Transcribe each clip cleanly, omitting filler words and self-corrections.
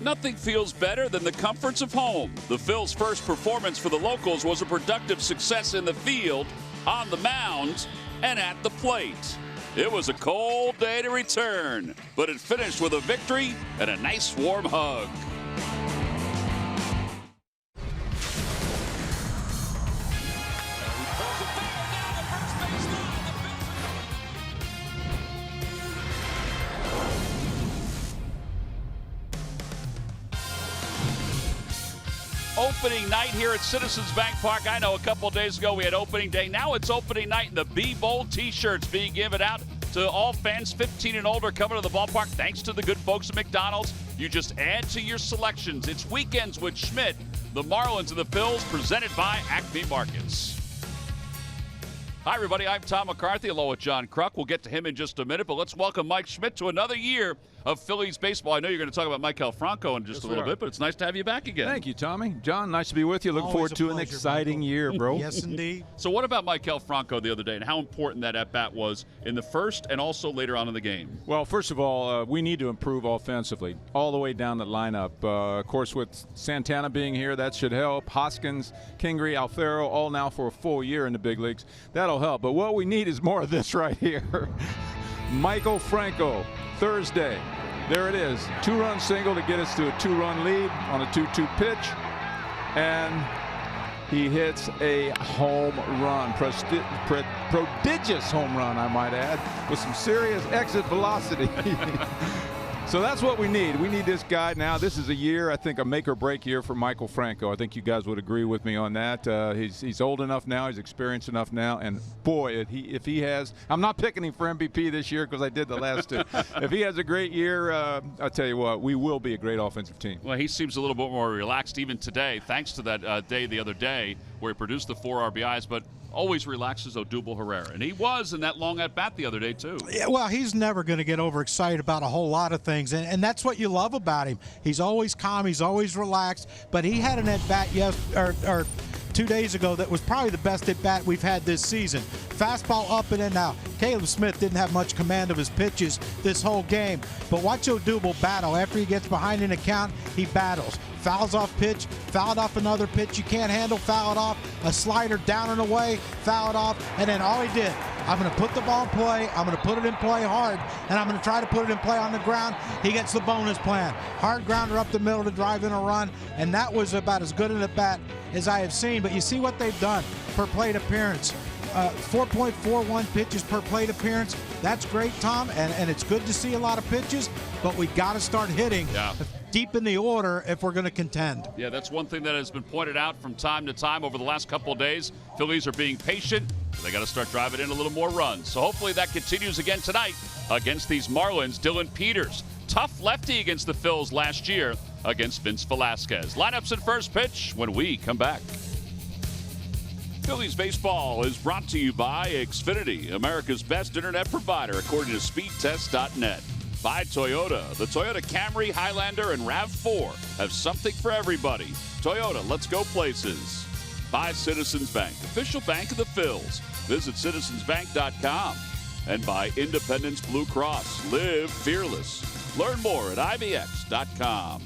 Nothing feels better than the comforts of home. The Phil's first performance for the locals was a productive success in the field, on the mound, and at the plate. It was a cold day to return, but it finished with a victory and a nice warm hug. Opening night here at Citizens Bank Park. I know a couple days ago we had opening day. Now it's opening night, and the Be Bold t-shirts being given out to all fans 15 and older coming to the ballpark. Thanks to the good folks at McDonald's. You just add to your selections. It's Weekends with Schmidt, the Marlins and the Phillies, presented by Acme Markets. Hi, everybody. I'm Tom McCarthy, along with John Kruk. We'll get to him in just a minute, but let's welcome Mike Schmidt to another year of Phillies baseball. I know you're going to talk about Maikel Franco in just a little bit, but it's nice to have you back again. Thank you, Tommy. John, nice to be with you. Looking forward to an exciting year, bro. Yes, indeed. So what about Maikel Franco the other day and how important that at-bat was in the first and also later on in the game? Well, first of all, we need to improve offensively all the way down the lineup. Of course, with Santana being here, that should help. Hoskins, Kingery, Alfaro, all now for a full year in the big leagues. That'll help. But what we need is more of this right here. Maikel Franco, Thursday. There it is, 2-run single to get us to a 2-run lead on a 2-2 pitch, and he hits a home run, prodigious home run, I might add, with some serious exit velocity. So that's what we need. We need this guy now. This is a year, I think, a make-or-break year for Maikel Franco. I think you guys would agree with me on that. He's old enough now. He's experienced enough now. And, boy, if he has – I'm not picking him for MVP this year because I did the last two. If he has a great year, I'll tell you what, we will be a great offensive team. Well, he seems a little bit more relaxed even today, thanks to that day the other day where he produced the 4 RBIs. But always relaxes Odubel Herrera. And he was in that long at-bat the other day, too. Yeah, well, he's never going to get overexcited about a whole lot of things, and that's what you love about him. He's always calm. He's always relaxed. But he had an at-bat 2 days ago that was probably the best at-bat we've had this season. Fastball up and in now. Caleb Smith didn't have much command of his pitches this whole game. But watch Odubel battle. After he gets behind in a count, he battles. Fouls off pitch, fouled off another pitch you can't handle, foul it off, a slider down and away, foul it off, and then all he did, I'm going to put the ball in play, I'm going to put it in play hard, and I'm going to try to put it in play on the ground. He gets the bonus plan. Hard grounder up the middle to drive in a run, and that was about as good an at-bat as I have seen. But you see what they've done per plate appearance. 4.41 pitches per plate appearance. That's great, Tom, and it's good to see a lot of pitches, but we got to start hitting deep in the order if we're going to contend. Yeah, that's one thing that has been pointed out from time to time over the last couple of days. Phillies are being patient. They got to start driving in a little more runs. So hopefully that continues again tonight against these Marlins. Dylan Peters, tough lefty against the Phils last year against Vince Velasquez. Lineups and first pitch when we come back. Phillies baseball is brought to you by Xfinity, America's best internet provider, according to speedtest.net. By Toyota. The Toyota Camry, Highlander, and RAV4 have something for everybody. Toyota, let's go places. By Citizens Bank, official bank of the Phils. Visit citizensbank.com. And by Independence Blue Cross. Live fearless. Learn more at IBX.com.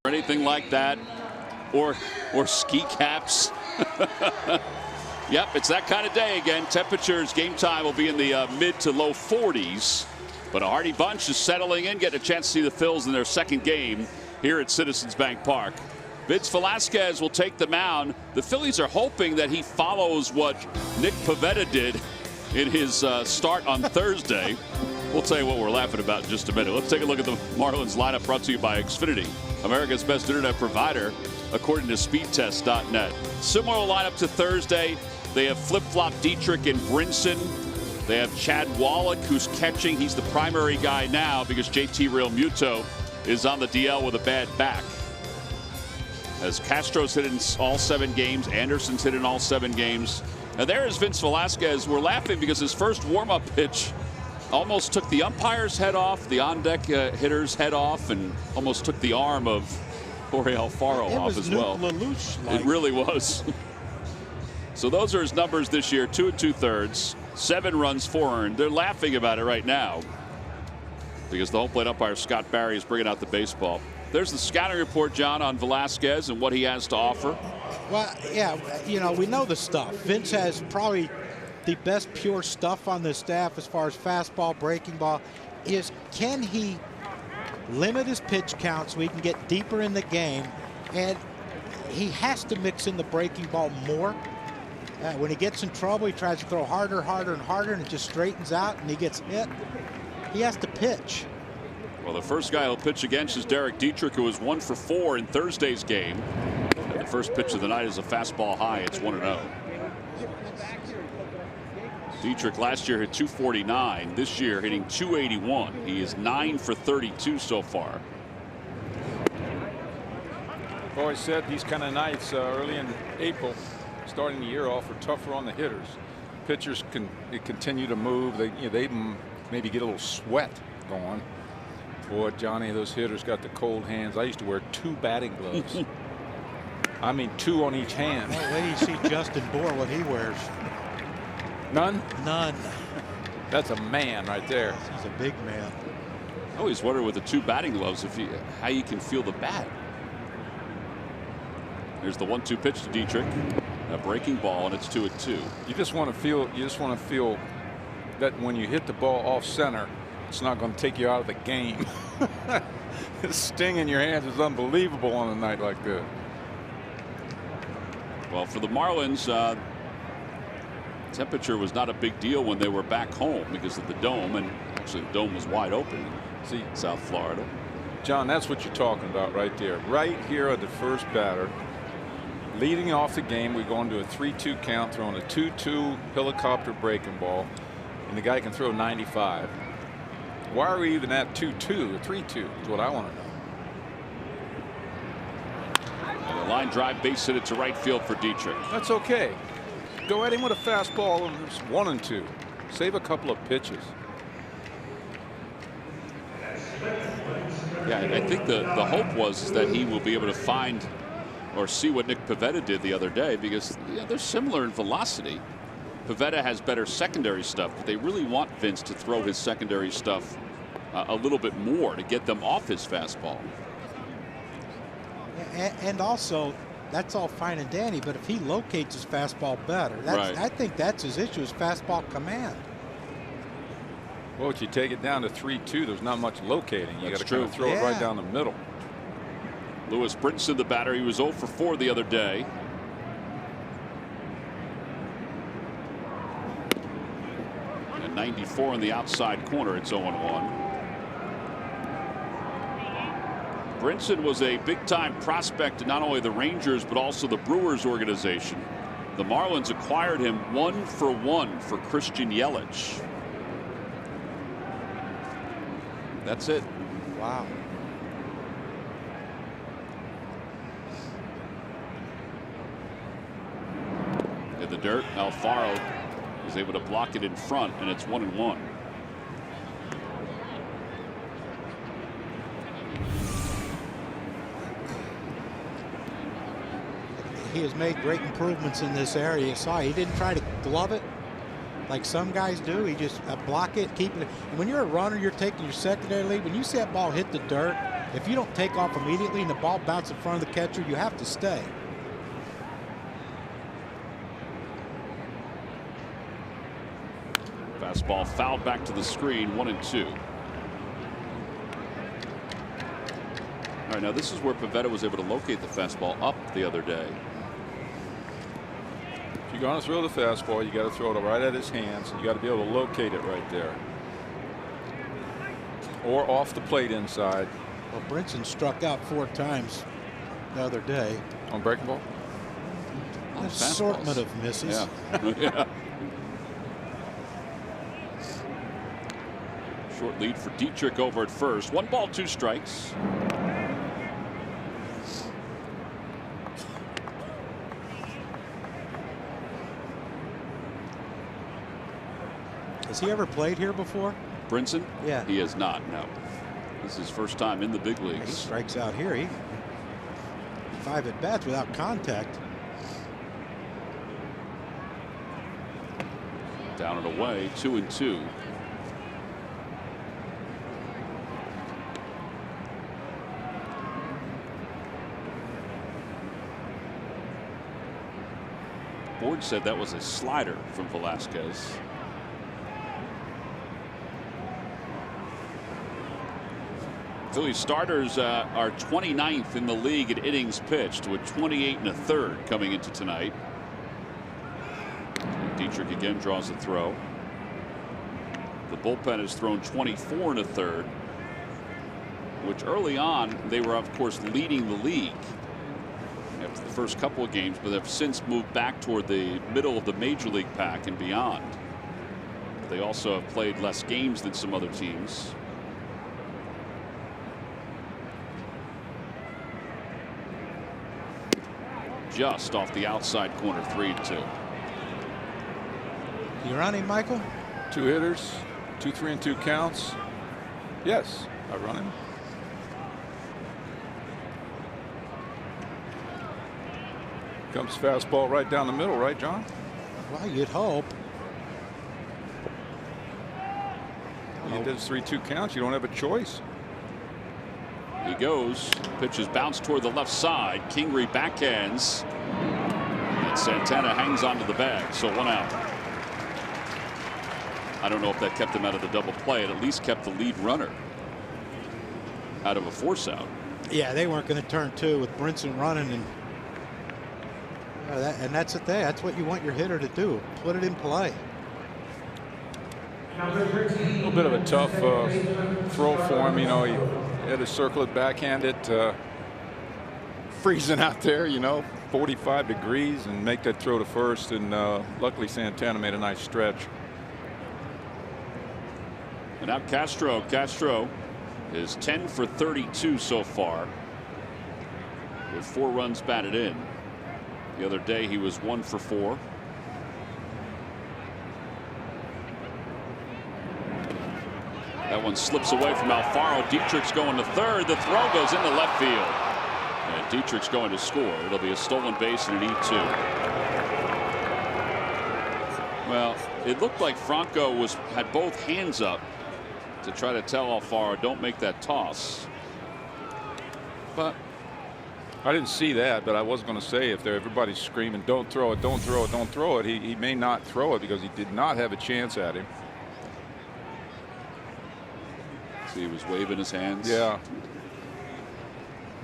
anything like that, or ski caps. Yep, it's that kind of day again. Temperatures, game time will be in the mid to low 40s. But a Hardy bunch is settling in, getting a chance to see the Phils in their second game here at Citizens Bank Park. Vince Velasquez will take the mound. The Phillies are hoping that he follows what Nick Pivetta did in his start on Thursday. We'll tell you what we're laughing about in just a minute. Let's take a look at the Marlins lineup, brought to you by Xfinity, America's best internet provider, according to speedtest.net. Similar lineup to Thursday. They have flip-flop Dietrich and Brinson. They have Chad Wallach, who's catching. He's the primary guy now because JT Realmuto is on the DL with a bad back. As Castro's hit in all 7 games, Anderson's hit in all 7 games. And there is Vince Velasquez. We're laughing because his first warm-up pitch almost took the umpire's head off, the on-deck hitter's head off, and almost took the arm of Jorge Alfaro off as well. It really was. So those are his numbers this year: 2 2/3, 7 runs, 4 earned. They're laughing about it right now because the home plate umpire Scott Barry is bringing out the baseball. There's the scouting report, John, on Velasquez and what he has to offer. Well, yeah, you know, we know the stuff. Vince has probably the best pure stuff on the staff as far as fastball, breaking ball. Can he limit his pitch count so he can get deeper in the game? And he has to mix in the breaking ball more. When he gets in trouble, he tries to throw harder, harder, and harder, and it just straightens out, and he gets hit. He has to pitch. Well, the first guy he'll pitch against is Derek Dietrich, who was 1 for 4 in Thursday's game. And the first pitch of the night is a fastball high. It's 1-0. Dietrich last year hit 249. This year hitting 281. He is 9 for 32 so far. I've always said these kind of nights early in April, starting the year off, are tougher on the hitters. Pitchers can continue to move. They maybe get a little sweat going. Boy, Johnny, those hitters got the cold hands. I used to wear 2 batting gloves. I mean, 2 on each hand. Well, wait till you see Justin Bohr, what he wears. None? None. That's a man right there. He's a big man. I always wonder with the 2 batting gloves how you can feel the bat. Here's the 1-2 pitch to Dietrich. A breaking ball, and it's 2-2. You just want to feel that when you hit the ball off center, it's not going to take you out of the game. The sting in your hands is unbelievable on a night like this. Well, for the Marlins, temperature was not a big deal when they were back home because of the dome, and actually the dome was wide open in South Florida. John, that's what you're talking about right there. Right here at the first batter, leading off the game, we go into a 3-2 count, throwing a 2-2 helicopter breaking ball, and the guy can throw 95. Why are we even at 2-2 or 3-2 is what I want to know. And the line drive base hit it to right field for Dietrich. That's okay. Go at him with a fastball and it's 1-2. Save a couple of pitches. Yeah, I think the hope was that he will be able to find or see what Nick Pivetta did the other day, because they're similar in velocity. Pivetta has better secondary stuff, but they really want Vince to throw his secondary stuff a little bit more to get them off his fastball. And also, that's all fine and dandy, but if he locates his fastball better, I think that's his issue, is fastball command. Well, if you take it down to 3-2, there's not much locating. You got to kind of throw it right down the middle. Lewis Brinson, the batter, he was 0 for 4 the other day. At 94 in the outside corner, it's 0-1. Brinson was a big-time prospect to not only the Rangers but also the Brewers organization. The Marlins acquired him 1 for 1 for Christian Yelich. That's it. Wow. In the dirt, Alfaro is able to block it in front, and it's 1-1. He has made great improvements in this area. You saw he didn't try to glove it. like some guys do. He just block it, keep it. And when you're a runner, you're taking your secondary lead. When you see that ball hit the dirt, if you don't take off immediately and the ball bounces in front of the catcher, you have to stay. Fastball fouled back to the screen, 1-2. All right, now this is where Pivetta was able to locate the fastball up the other day. If you're going to throw the fastball, you got to throw it right at his hands. You got to be able to locate it right there, or off the plate inside. Well, Brinson struck out 4 times the other day on breaking ball. An assortment of misses. Yeah. Yeah. Short lead for Dietrich over at first. 1 ball, 2 strikes. Has he ever played here before? Brinson? Yeah. He has not, no. This is his first time in the big leagues. He strikes out here. He 5 at bats without contact. Down and away, 2-2. Board said that was a slider from Velasquez. Phillies starters are 29th in the league at innings pitched, with 28 1/3 coming into tonight. Dietrich again draws a throw. The bullpen has thrown 24 1/3, which early on they were of course leading the league after the first couple of games, but have since moved back toward the middle of the major league pack and beyond. They also have played less games than some other teams. Just off the outside corner, 3-2. You run him, Michael? 2 hitters, 2 3-2 counts. Yes, I run him. Comes fastball right down the middle, right, John? Well, you'd hope. You did 3-2 counts. You don't have a choice. He goes. Pitches bounce toward the left side. Kingery backhands. And Santana hangs onto the bag. So 1 out. I don't know if that kept him out of the double play. It at least kept the lead runner out of a force out. Yeah, they weren't going to turn 2 with Brinson running, and that's the thing. That's what you want your hitter to do. Put it in play. A little bit of a tough throw for him. You know, he had to circle it backhanded, freezing out there, you know, 45 degrees, and make that throw to first. And luckily Santana made a nice stretch. And now Castro. Castro is 10 for 32 so far, with 4 runs batted in. The other day he was 1 for 4. That one slips away from Alfaro. Dietrich's going to third. The throw goes into left field. And Dietrich's going to score. It'll be a stolen base and an E2. Well, it looked like Franco had both hands up to try to tell Alfaro, don't make that toss. But I didn't see that, but I was going to say, if everybody's screaming, don't throw it, don't throw it, don't throw it, he may not throw it because he did not have a chance at him. See, he was waving his hands. Yeah.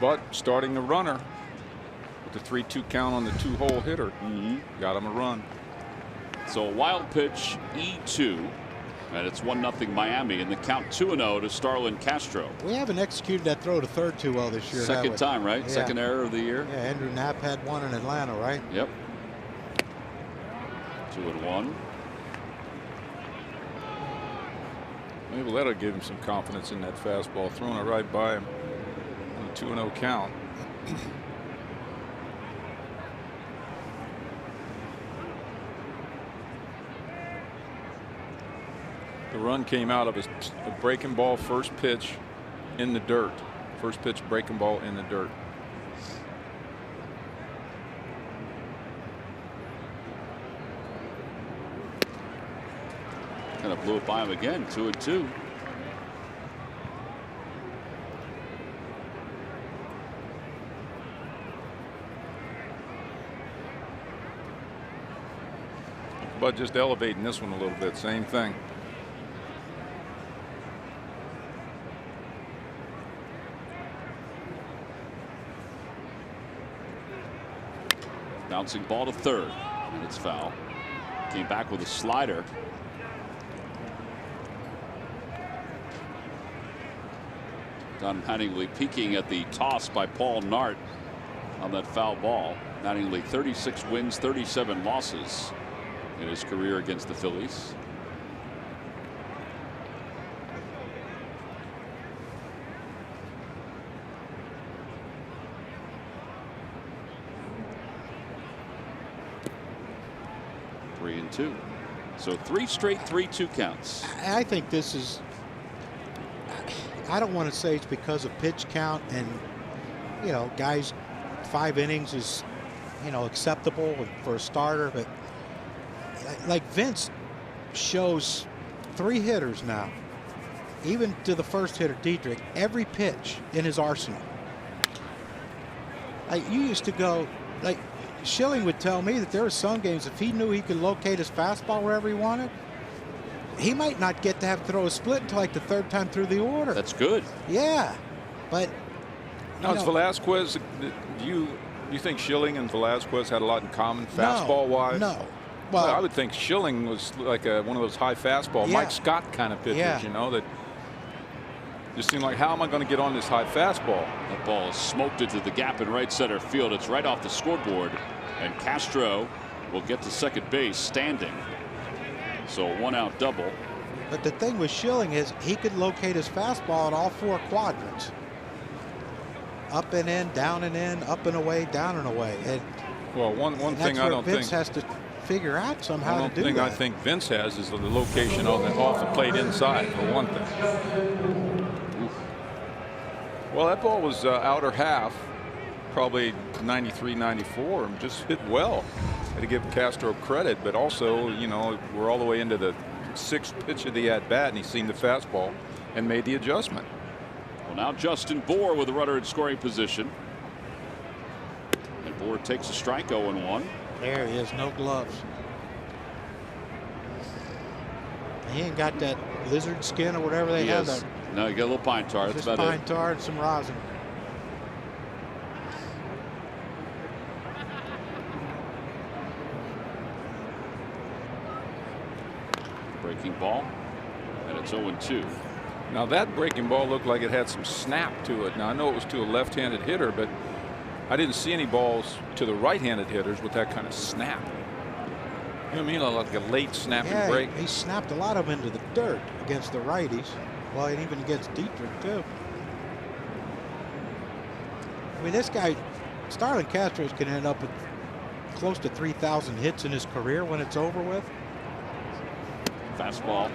But starting the runner with the 3-2 count on the 2-hole hitter, got him a run. So a wild pitch, E2. And it's 1-0 Miami, and the count 2-0 to Starlin Castro. We haven't executed that throw to third too well this year. Second time, right? Yeah. Second error of the year. Yeah, Andrew Knapp had one in Atlanta, right? Yep. 2-1. Maybe that'll give him some confidence in that fastball, throwing it right by him on a 2-0 count. The run came out of a breaking ball first pitch in the dirt. First pitch breaking ball in the dirt. Kind of blew it by him again. 2-2. But just elevating this one a little bit. Same thing. Bouncing ball to third, and it's foul. Came back with a slider. Don Mattingly peeking at the toss by Paul Nart on that foul ball. Mattingly 36 wins, 37 losses in his career against the Phillies. Three and two. So 3 straight 3-2 counts. I think this is, I don't want to say it's because of pitch count and, you know, guys, 5 innings is, you know, acceptable for a starter, but like Vince shows 3 hitters now, even to the first hitter, Dietrich, every pitch in his arsenal. Like, you used to go, like, Schilling would tell me that there were some games, if he knew he could locate his fastball wherever he wanted, he might not get to have to throw a split until like the 3rd time through the order. That's good. Yeah, but now, is Velasquez, you think Schilling and Velasquez had a lot in common fastball wise? No. Well, I would think Schilling was like one of those high fastball, Mike Scott kind of pitchers, you know, that just seemed like, how am I going to get on this high fastball? That ball is smoked into the gap in right center field. It's right off the scoreboard, and Castro will get to second base standing. So a 1-out double. But the thing with Schilling is he could locate his fastball in all 4 quadrants. Up and in, down and in, up and away, down and away. And well, one thing I don't Vince think has to figure out somehow to do thing that. I think Vince has is the location on the off the plate inside, for one thing. Well, that ball was outer half, probably 93, 94, and just hit well. Had to give Castro credit, but also, you know, we're all the way into the 6th pitch of the at bat, and he's seen the fastball and made the adjustment. Well, now Justin Bour with a runner in scoring position. And Bour takes a strike, 0-1. There he is, no gloves. He ain't got that lizard skin or whatever they have. That, no, you got a little pine tar. That's just about pine tar and some rosin. Breaking ball, and it's 0-2. Now that breaking ball looked like it had some snap to it. Now I know it was to a left-handed hitter, but I didn't see any balls to the right-handed hitters with that kind of snap. You know what I mean? Like a late snapping break. He snapped a lot of them into the dirt against the righties. Well, and even against Dietrich too. I mean, this guy, Starlin Castro, can end up with close to 3,000 hits in his career when it's over with. Fastball,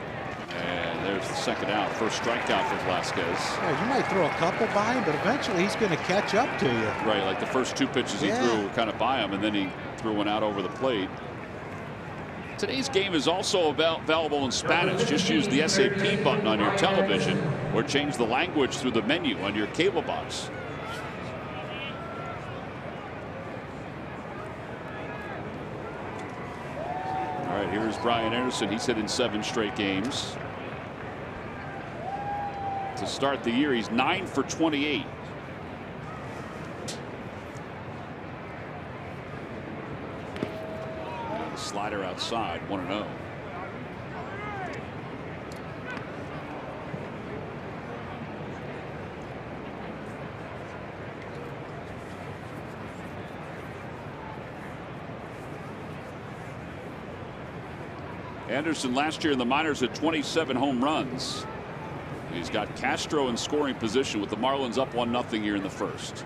and there's the 2nd out. First strikeout for Velasquez. Yeah, you might throw a couple by him, but eventually he's going to catch up to you. Right, like the first 2 pitches he threw were kind of by him, and then he threw one out over the plate. Today's game is also available in Spanish. Just use the SAP button on your television or change the language through the menu on your cable box. All right, here's Brian Anderson. He's hit in 7 straight games. To start the year, he's 9 for 28. Slider outside, 1-0. Anderson last year in the minors had 27 home runs. He's got Castro in scoring position with the Marlins up 1-0 here in the 1st.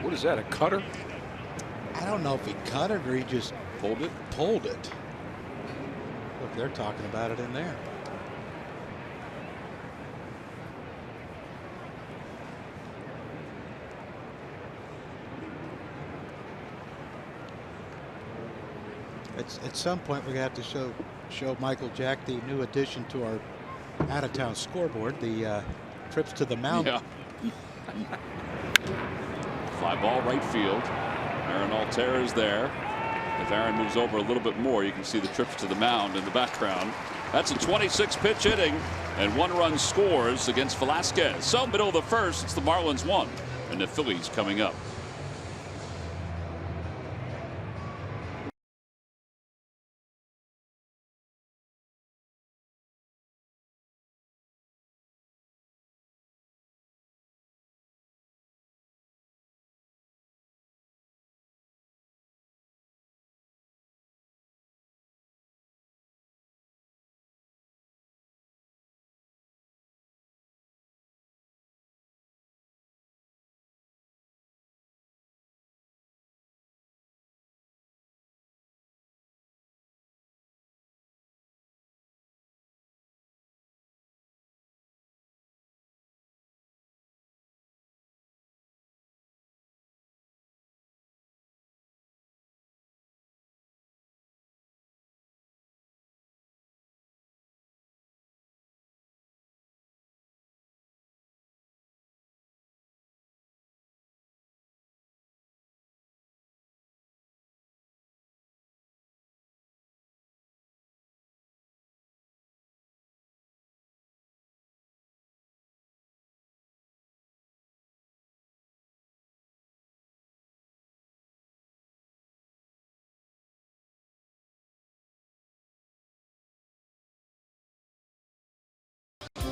What is that, a cutter? I don't know if he cut it or he just pulled it. Look, they're talking about it in there. At some point, we're going to have to show Michael Jack the new addition to our out-of-town scoreboard, the trips to the mound. Yeah. Fly ball right field. Aaron Altair is there. If Aaron moves over a little bit more, you can see the trips to the mound in the background. That's a 26-pitch inning, and 1 run scores against Velasquez. So middle of the first, it's the Marlins 1, and the Phillies coming up.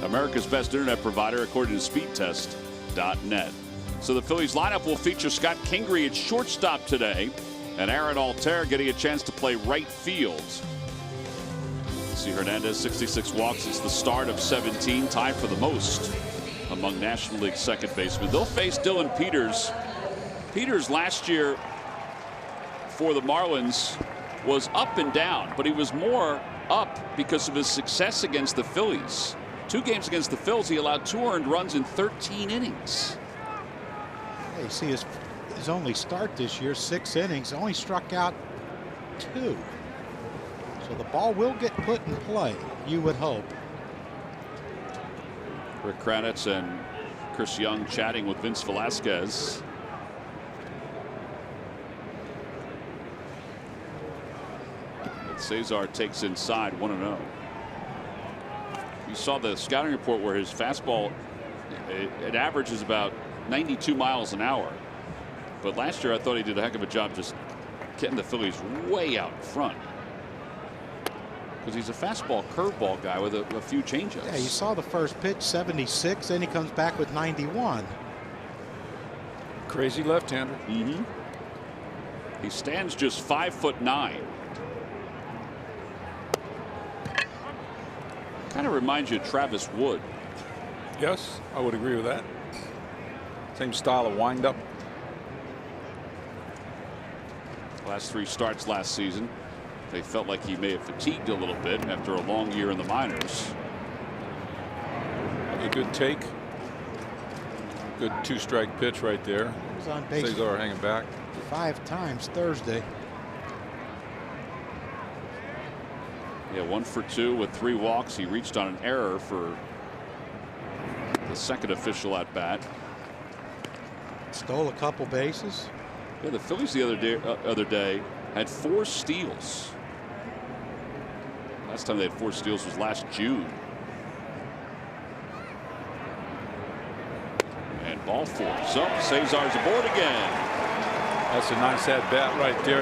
America's best internet provider, according to speedtest.net. So the Phillies lineup will feature Scott Kingery at shortstop today, and Aaron Altair getting a chance to play right field. See Hernandez, 66 walks. It's the start of 17, tied for the most among National League second basemen. They'll face Dylan Peters. Peters last year for the Marlins was up and down, but he was more up because of his success against the Phillies. 2 games against the Phillies, he allowed 2 earned runs in 13 innings. Yeah, you see his only start this year, 6 innings, only struck out 2. So the ball will get put in play, you would hope. Rick Kranitz and Chris Young chatting with Vince Velasquez. And Cesar takes inside 1-0. You saw the scouting report where his fastball, it averages about 92 miles an hour. But last year I thought he did a heck of a job just getting the Phillies way out front. Because he's a fastball curveball guy with a few changeups. Yeah, you saw the first pitch, 76, then he comes back with 91. Crazy left-hander. Mm-hmm. He stands just 5'9". Kind of reminds you of Travis Wood. Yes, I would agree with that. Same style of wind-up. Last 3 starts last season, they felt like he may have fatigued a little bit after a long year in the minors. A good take. Good 2-strike pitch right there. He was on base Cesar hanging back 5 times Thursday. Yeah, 1 for 2 with 3 walks. He reached on an error for the second official at bat. Stole a couple bases. Yeah, the Phillies the other day had 4 steals. Last time they had 4 steals was last June. And ball 4. So Cesar's aboard again. That's a nice at bat right there.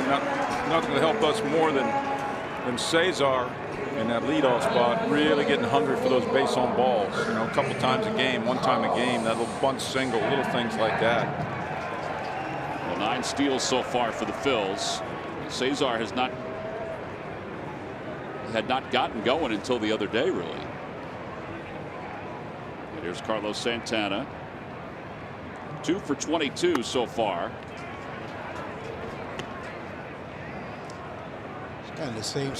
Nothing to help us more than Cesar in that leadoff spot, really getting hungry for those base on balls. You know, a couple times a game, 1 time a game, that little bunt single, little things like that. Well, 9 steals so far for the Phils. Cesar had not gotten going until the other day, really. And here's Carlos Santana. 2 for 22 so far. It's kind of the same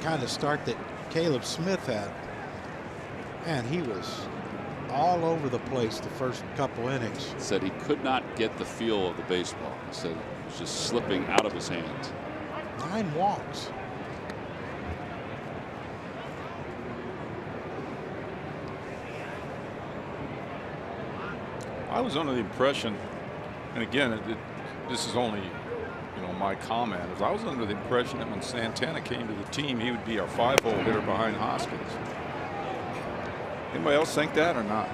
kind of start that Caleb Smith had. And he was all over the place the first couple innings. Said he could not get the feel of the baseball. He said it was just slipping out of his hand. 9 walks. I was under the impression, and again, this is only, my comment, is I was under the impression that when Santana came to the team, he would be our 5-hole hitter behind Hoskins. Anybody else think that or not?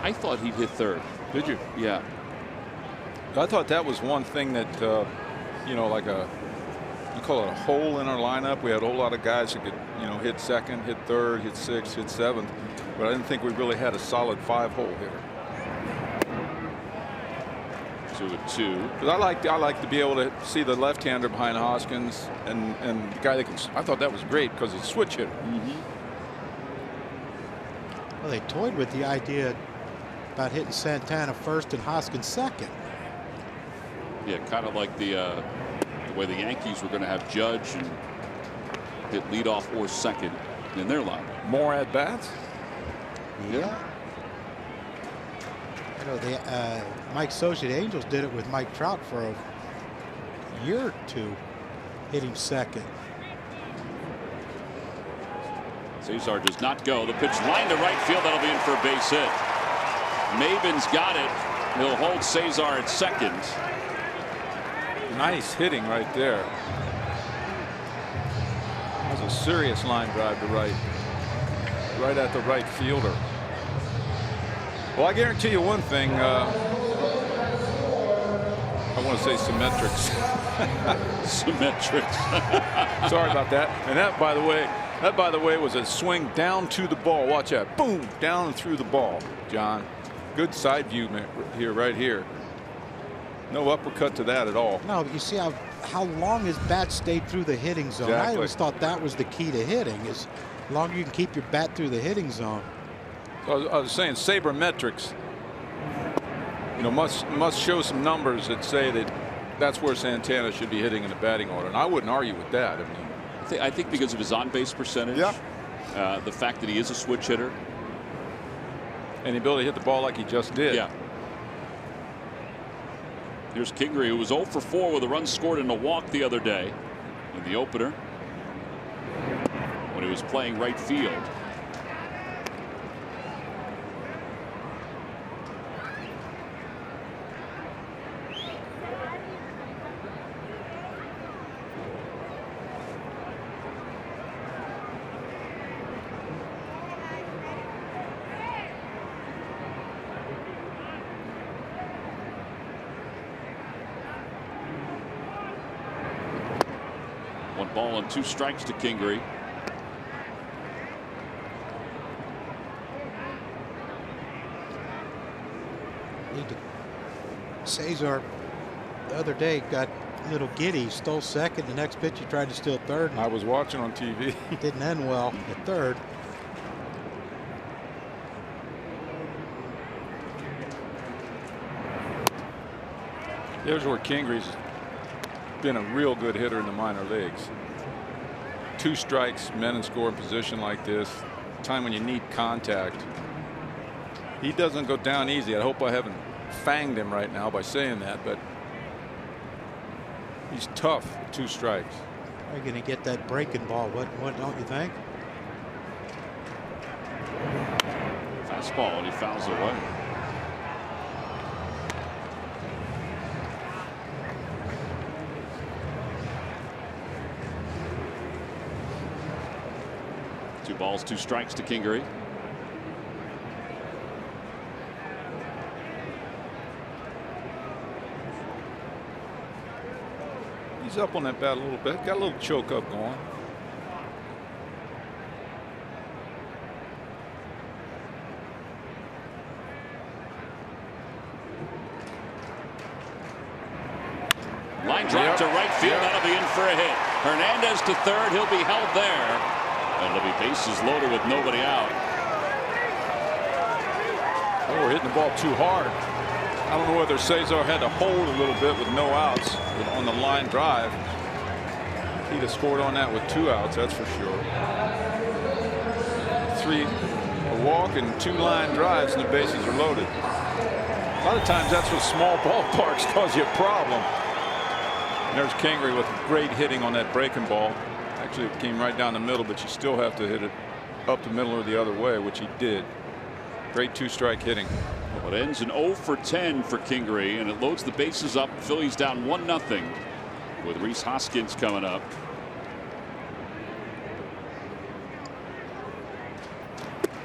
I thought he'd hit third. Did you? Yeah. I thought that was one thing that, like you call it a hole in our lineup. We had a whole lot of guys who could, hit second, hit third, hit sixth, hit seventh, but I didn't think we really had a solid 5-hole hitter. 2-2. Because I like to be able to see the left-hander behind Hoskins and the guy that can. I thought that was great because he's a switch hitter. Well, they toyed with the idea about hitting Santana first and Hoskins second. Yeah, kind of like the way the Yankees were going to have Judge and hit leadoff or second in their line. More at bats. Yeah. Mike Socia, the Angels did it with Mike Trout for a year or two, hitting second. Cesar does not go. The pitch line to right field. That'll be in for a base hit. Maben's got it. He'll hold Cesar at second. Nice hitting right there. That was a serious line drive to right at the right fielder. Well, I guarantee you one thing. I want to say symmetrics. Symmetrics. Sorry about that. And that, by the way, was a swing down to the ball. Watch that. Boom. Down and through the ball, John. Good side view here, right here. No uppercut to that at all. No, but you see how long his bat stayed through the hitting zone. Exactly. I always thought that was the key to hitting, is the longer you can keep your bat through the hitting zone. I was saying sabermetrics, must show some numbers that say that that's where Santana should be hitting in the batting order, and I wouldn't argue with that. I think because of his on-base percentage, the fact that he is a switch hitter, and the ability to hit the ball like he just did. Yeah. Here's Kingery, who was 0 for 4 with a run scored and a walk the other day in the opener when he was playing right field. Ball and 2 strikes to Kingery. Cesar the other day got a little giddy, stole second. The next pitch he tried to steal third. I was watching on TV. Didn't end well at third. There's where Kingery's been a real good hitter in the minor leagues. 2 strikes, men in scoring position like this, time when you need contact. He doesn't go down easy. I hope I haven't fanged him right now by saying that, but he's tough with 2 strikes. They're going to get that breaking ball. What don't you think? Fastball, and he fouls away. Two balls, 2 strikes to Kingery. He's up on that bat a little bit. Got a little choke up going. Line drive to right field. That'll be in for a hit. Hernandez to third. He'll be held there. And it'll be bases loaded with nobody out. Oh, we're hitting the ball too hard. I don't know whether Cesar had to hold a little bit with no outs on the line drive. He'd have scored on that with 2 outs, that's for sure. 3, a walk and 2 line drives, and the bases are loaded. A lot of times that's what small ballparks cause you a problem. There's Kingery with great hitting on that breaking ball. Actually, it came right down the middle, but you still have to hit it up the middle or the other way, which he did. Great two-strike hitting. Well, it ends in 0 for 10 for Kingery, and it loads the bases up. Phillies down 1-0 with Rhys Hoskins coming up.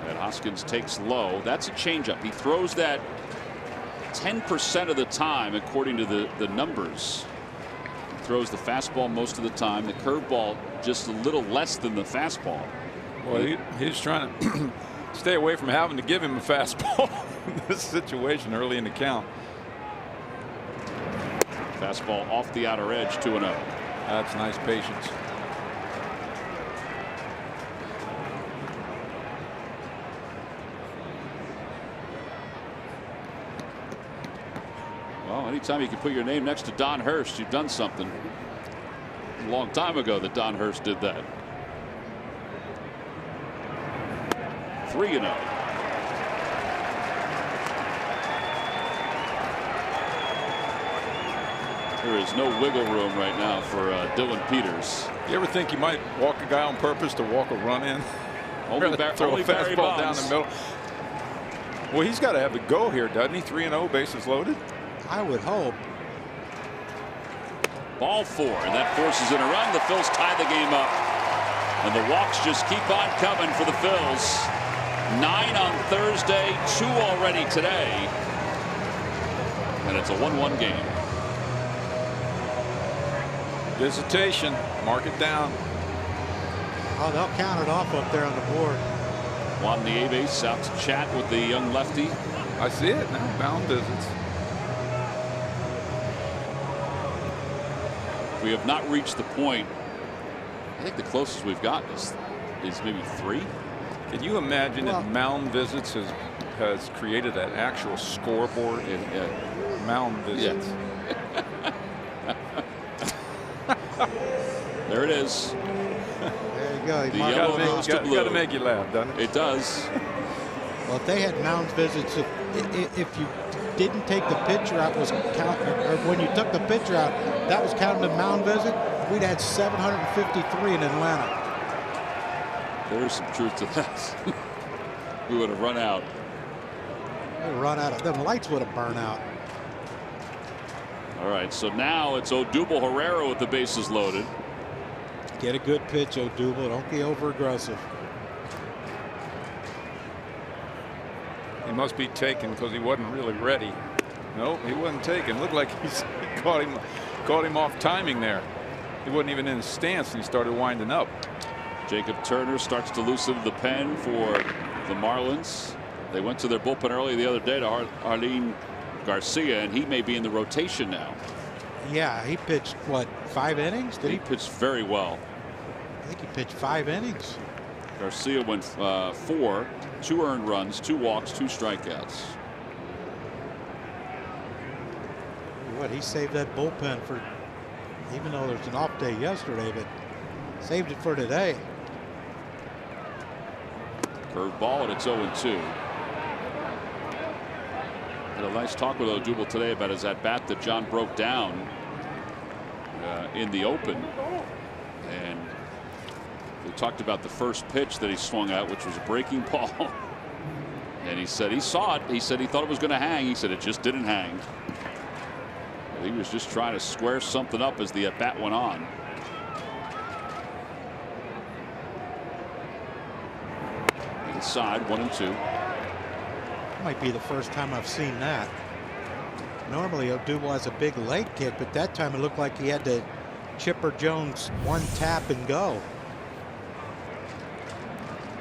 And Hoskins takes low. That's a changeup. He throws that 10% of the time, according to the numbers. He throws the fastball most of the time. The curveball just a little less than the fastball. Well, he's trying to stay away from having to give him a fastball in this situation early in the count. Fastball off the outer edge, 2-0. That's nice patience. Well, anytime you can put your name next to Don Hurst, you've done something. A long time ago that Don Hurst did that. 3-0. There is no wiggle room right now for Dylan Peters. You ever think you might walk a guy on purpose to walk a run in? Only throw a fastball down the middle. Well, he's got to have the go here, doesn't he? 3-0, bases loaded. I would hope. Ball 4, and that forces in a run. The Phils tie the game up, and the walks just keep on coming for the Phils. 9 on Thursday, 2 already today, and it's a 1-1 game. Visitation, mark it down. Oh, they'll count it off up there on the board. Juan Nieves out to chat with the young lefty. I see it now. Mound visits. We have not reached the point. I think the closest we've gotten is maybe 3. Can you imagine if mound visits has created an actual scoreboard in mound visits? Yeah. There it is. There you go. The yellow goes to blue. Got to make you laugh, doesn't it? It does. Well, if they had mound visits, if you didn't take the pitcher out, was count, or when you took the pitcher out, that was counted a mound visit, we'd had 753 in Atlanta. There's some truth to that. We would have run out. They'd run out of them. Lights would have burned out. All right, so now it's Odubel Herrera with the bases loaded. Get a good pitch, Odubel. Don't be over aggressive. He must be taken because he wasn't really ready. Nope, he wasn't taken. Looked like he caught him off timing there. He wasn't even in his stance and he started winding up. Jacob Turner starts to loosen the pen for the Marlins. They went to their bullpen early the other day to Arlene Garcia, and he may be in the rotation now. Yeah, he pitched, what, 5 innings? He pitched very well. I think he pitched 5 innings. Garcia went 4, 2 earned runs, 2 walks, 2 strikeouts. What, he saved that bullpen for, even though there's an off day yesterday, but saved it for today. Curved ball, and it's 0-2. Had a nice talk with Odubel today about his at-bat that John broke down in the open. And we talked about the first pitch that he swung at, which was a breaking ball. And he said he saw it. He said he thought it was going to hang. He said it just didn't hang. He was just trying to square something up as the at-bat went on. Inside, 1-2. Might be the first time I've seen that. Normally Odubel has a big leg kick, but that time it looked like he had to Chipper Jones one tap and go.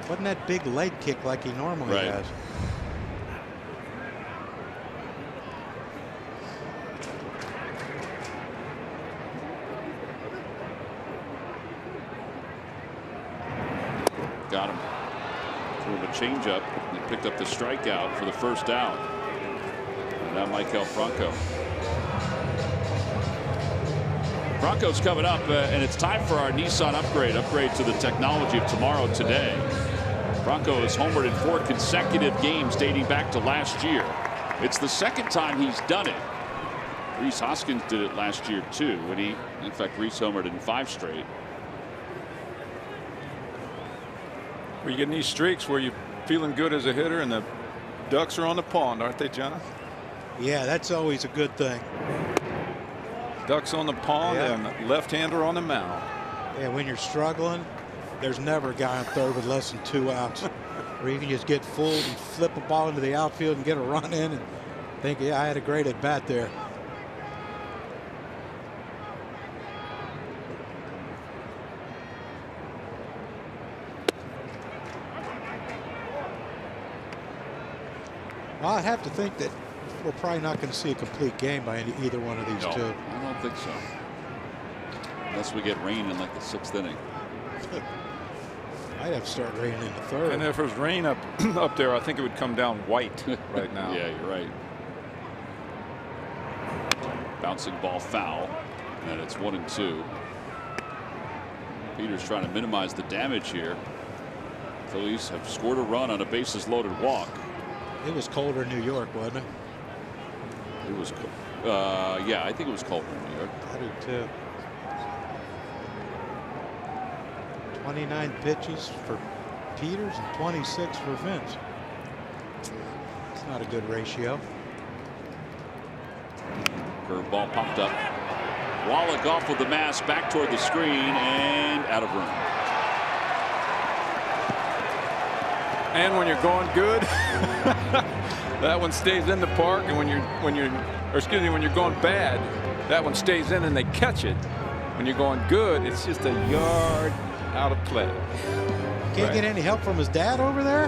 Wasn't that big leg kick like he normally has. Got him. Threw him a changeup and picked up the strikeout for the first out. And now Maikel Franco. Franco's coming up, and it's time for our Nissan upgrade to the technology of tomorrow today. Franco has homered in 4 consecutive games dating back to last year. It's the second time he's done it. Rhys Hoskins did it last year too, when he, in fact, Rhys homered in 5 straight. Where you getting these streaks where you're feeling good as a hitter and the ducks are on the pond, aren't they, John? Yeah, that's always a good thing. Ducks on the pond and left-hander on the mound. Yeah, when you're struggling, there's never a guy on third with less than 2 outs where you can just get fooled and flip a ball into the outfield and get a run in and think, yeah, I had a great at bat there. Well, I'd have to think that we're probably not going to see a complete game by either one of these two. I don't think so. Unless we get rain in like the 6th inning. I'd have to start raining in the 3rd. And if there's rain up there, I think it would come down white right now. Yeah, you're right. Bouncing ball foul, and it's 1-2. Peters trying to minimize the damage here. Phillies have scored a run on a bases loaded walk. It was colder in New York, wasn't it? It was cold. Yeah, I think it was colder in New York. I do too. 29 pitches for Peters and 26 for Vince. It's not a good ratio. Curveball popped up. Wallach off with the mask back toward the screen and out of room. And when you're going good, that one stays in the park, and when you're going bad, that one stays in and they catch it. When you're going good, it's just a yard out of play. Can't get any help from his dad over there?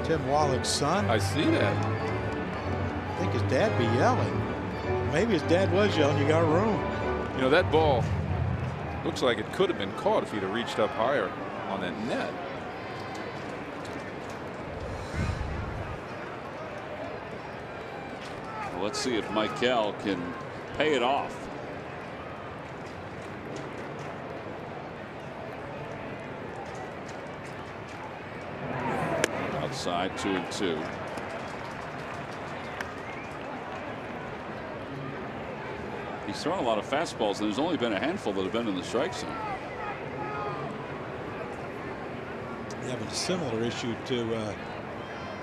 Tim Wallach's son. I see that. I think his dad be yelling. Maybe his dad was yelling, you got room. You know, that ball looks like it could have been caught if he'd have reached up higher on that net. Well, let's see if Michael can pay it off. Outside, 2-2. He's thrown a lot of fastballs, and there's only been a handful that have been in the strike zone. Having a similar issue to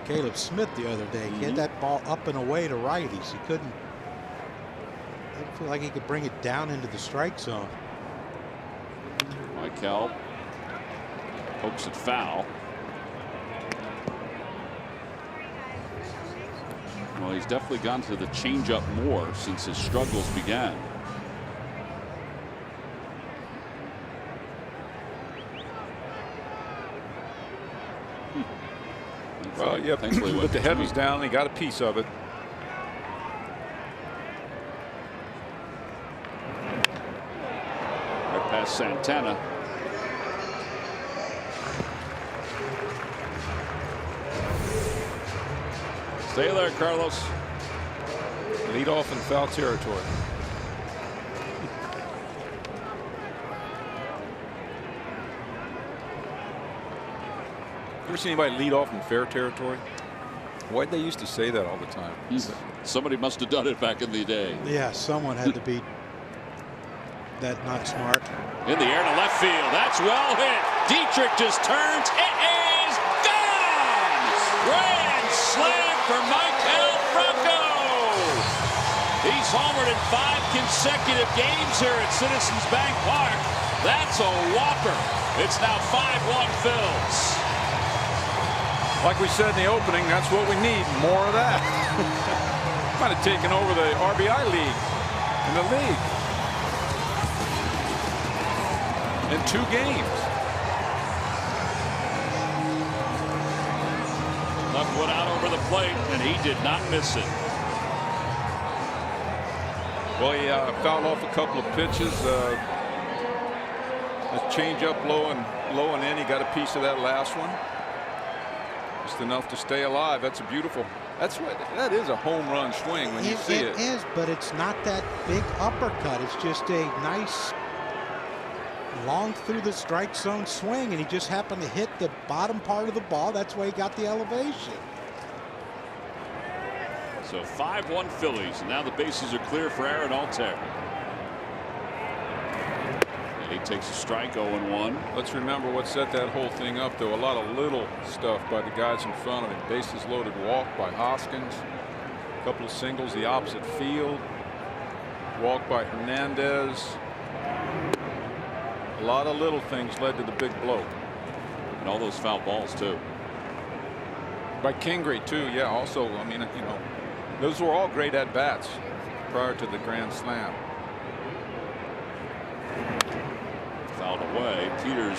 Caleb Smith the other day. He had that ball up and away to righties. He couldn't. I didn't feel like he could bring it down into the strike zone. Michael pokes it foul. Well, he's definitely gone to the changeup more since his struggles began. Well, yeah, but the head was down. He got a piece of it. Right past Santana. Stay there, Carlos. Lead off in foul territory. Ever seen anybody lead off in fair territory? Why'd they used to say that all the time? Somebody must have done it back in the day. Yeah, someone had to be that not smart. In the air to left field. That's well hit. Dietrich just turns. It is gone! Grand slam for Michael Franco. He's homered in 5 consecutive games here at Citizens Bank Park. That's a whopper. It's now 5-1 Phils. Like we said in the opening, that's what we need, more of that. Might have taken over the RBI league in the league in 2 games. Left one out over the plate, and he did not miss it. Well, he fouled off a couple of pitches. A change up low and in. He got a piece of that last one. Just enough to stay alive. That's a beautiful. That is a home run swing when you see it. It is, but it's not that big uppercut. It's just a nice long through the strike zone swing, and he just happened to hit the bottom part of the ball. That's why he got the elevation. So 5-1 Phillies, and now the bases are clear for Aaron Altair. And he takes a strike, 0-1. Let's remember what set that whole thing up, though. A lot of little stuff by the guys in front of him. Bases loaded walk by Hoskins. A couple of singles the opposite field. Walk by Hernandez. A lot of little things led to the big blow. And all those foul balls, too. By Kingery, too. Yeah, also, I mean, you know, those were all great at-bats prior to the grand slam. Fouled away. Peters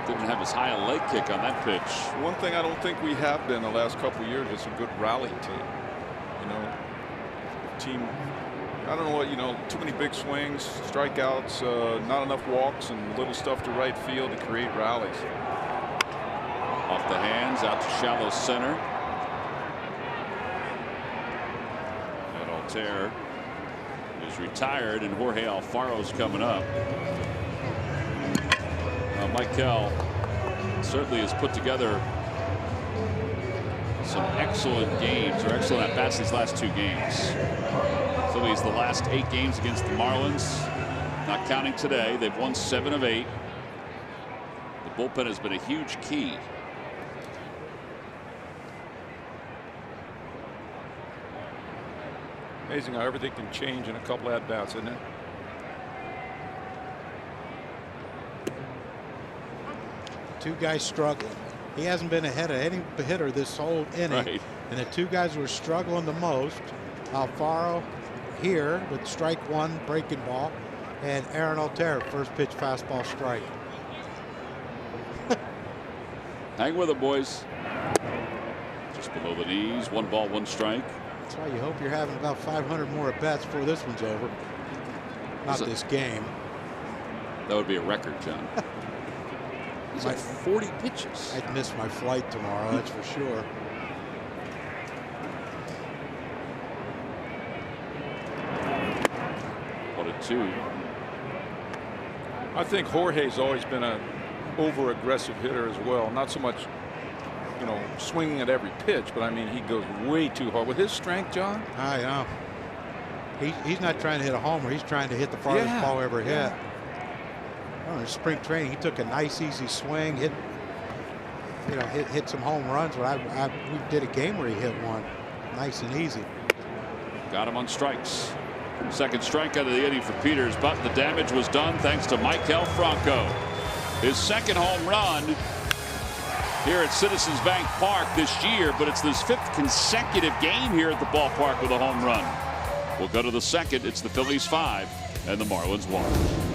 didn't have as high a leg kick on that pitch. One thing I don't think we have been the last couple of years is a good rally team. You know, team, I don't know what, you know, too many big swings, strikeouts, not enough walks, and little stuff to right field to create rallies. Off the hands, out to shallow center. And Altair is retired, and Jorge Alfaro's coming up. Michael certainly has put together some excellent games, or excellent at-bats these last 2 games. Phillies the last 8 games against the Marlins, not counting today. They've won 7 of 8. The bullpen has been a huge key. Amazing how everything can change in a couple at-bats, isn't it? Two guys struggling. He hasn't been ahead of any hitter this whole inning. Right. And the 2 guys who are struggling the most, Alfaro here with strike 1 breaking ball, and Aaron Altair first pitch fastball strike. Hang with it, boys. Just below the knees, 1 ball, 1 strike. That's why you hope you're having about 500 more at bats before this one's over. Not this game. That would be a record, John. He's like 40 pitches. I'd miss my flight tomorrow, that's for sure. What a 2. I think Jorge's always been a over-aggressive hitter as well. Not so much, you know, swinging at every pitch, but I mean, he goes way too hard. With his strength, John? I know. He's not trying to hit a homer. He's trying to hit the farthest ball ever hit. Oh, in spring training, he took a nice, easy swing, hit some home runs. But we did a game where he hit one, nice and easy. Got him on strikes. Second strikeout of the inning for Peters, but the damage was done thanks to Maikel Franco. His second home run here at Citizens Bank Park this year, but it's his 5th consecutive game here at the ballpark with a home run. We'll go to the second. It's the Phillies 5 and the Marlins 1.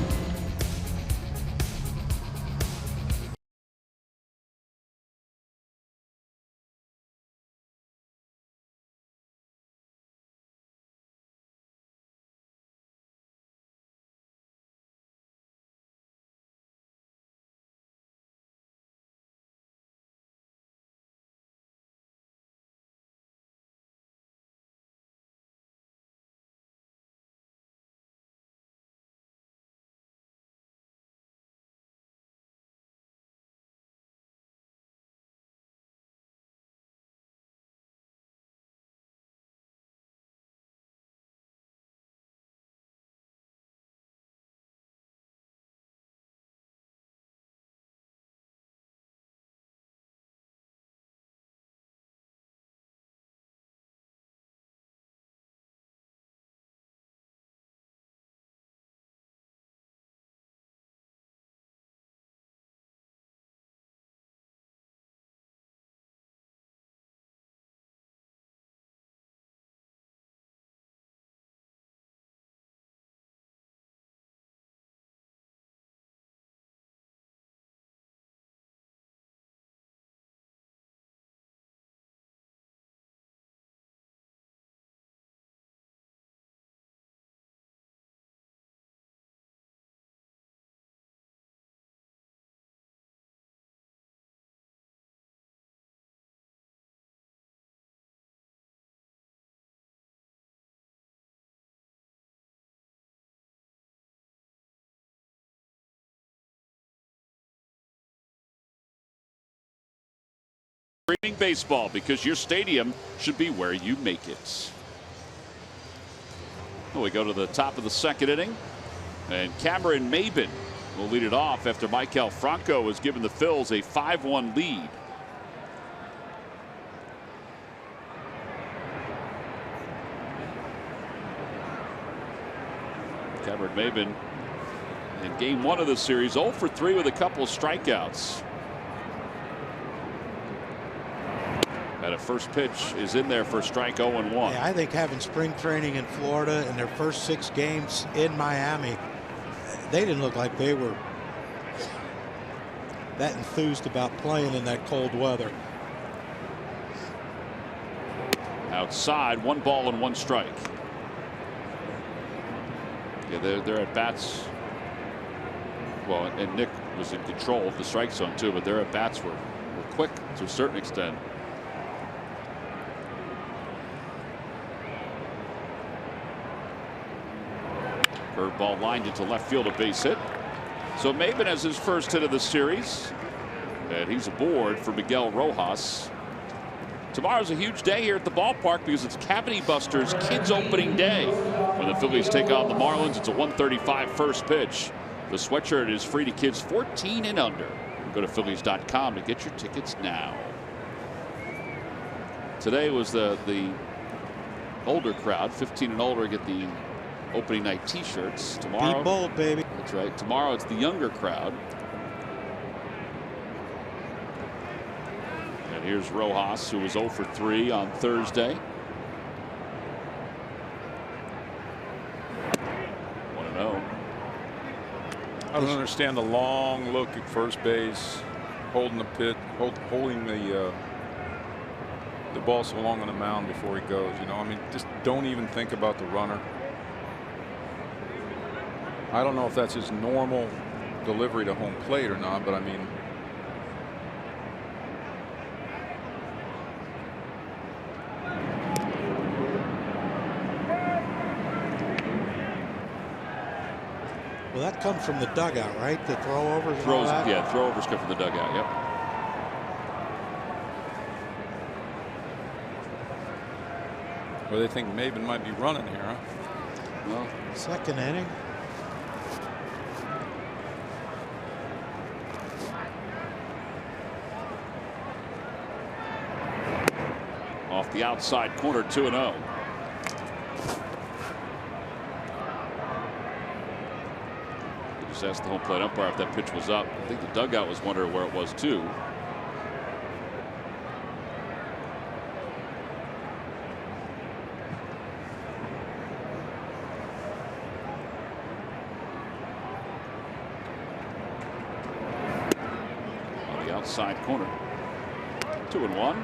Streaming baseball, because your stadium should be where you make it. Well, we go to the top of the second inning, and Cameron Maben will lead it off after Michael Franco has given the Phils a 5-1 lead. Cameron Maben in game 1 of the series 0 for 3 with a couple of strikeouts. And a first pitch is in there for strike 0-1. Yeah, I think having spring training in Florida and their first 6 games in Miami, they didn't look like they were that enthused about playing in that cold weather. Outside, 1 ball and 1 strike. Yeah, their at bats. Well, and Nick was in control of the strike zone too, but their at bats were quick to a certain extent. Curveball lined into left field, a base hit. So Maben has his first hit of the series, and he's aboard for Miguel Rojas. Tomorrow's a huge day here at the ballpark because it's Cavity Busters Kids Opening Day. When the Phillies take on the Marlins, it's a 1:35 first pitch. The sweatshirt is free to kids 14 and under. Go to Phillies.com to get your tickets now. Today was the older crowd, 15 and older, get the opening night T-shirts. Tomorrow, be bold, baby. That's right. Tomorrow it's the younger crowd. And here's Rojas, who was 0 for 3 on Thursday. 1-0. I don't understand the long look at first base, holding the pit, holding the ball so long on the mound before he goes. You know, I mean, just don't even think about the runner. I don't know if that's his normal delivery to home plate or not, but I mean, well, that comes from the dugout, right? The throwovers. Yeah, throwovers come from the dugout. Yep. well, they think Maben might be running here, huh? Well, Second inning. off the outside corner, 2-0. Just asked the home plate umpire if that pitch was up. I think the dugout was wondering where it was too. On the outside corner, 2-1.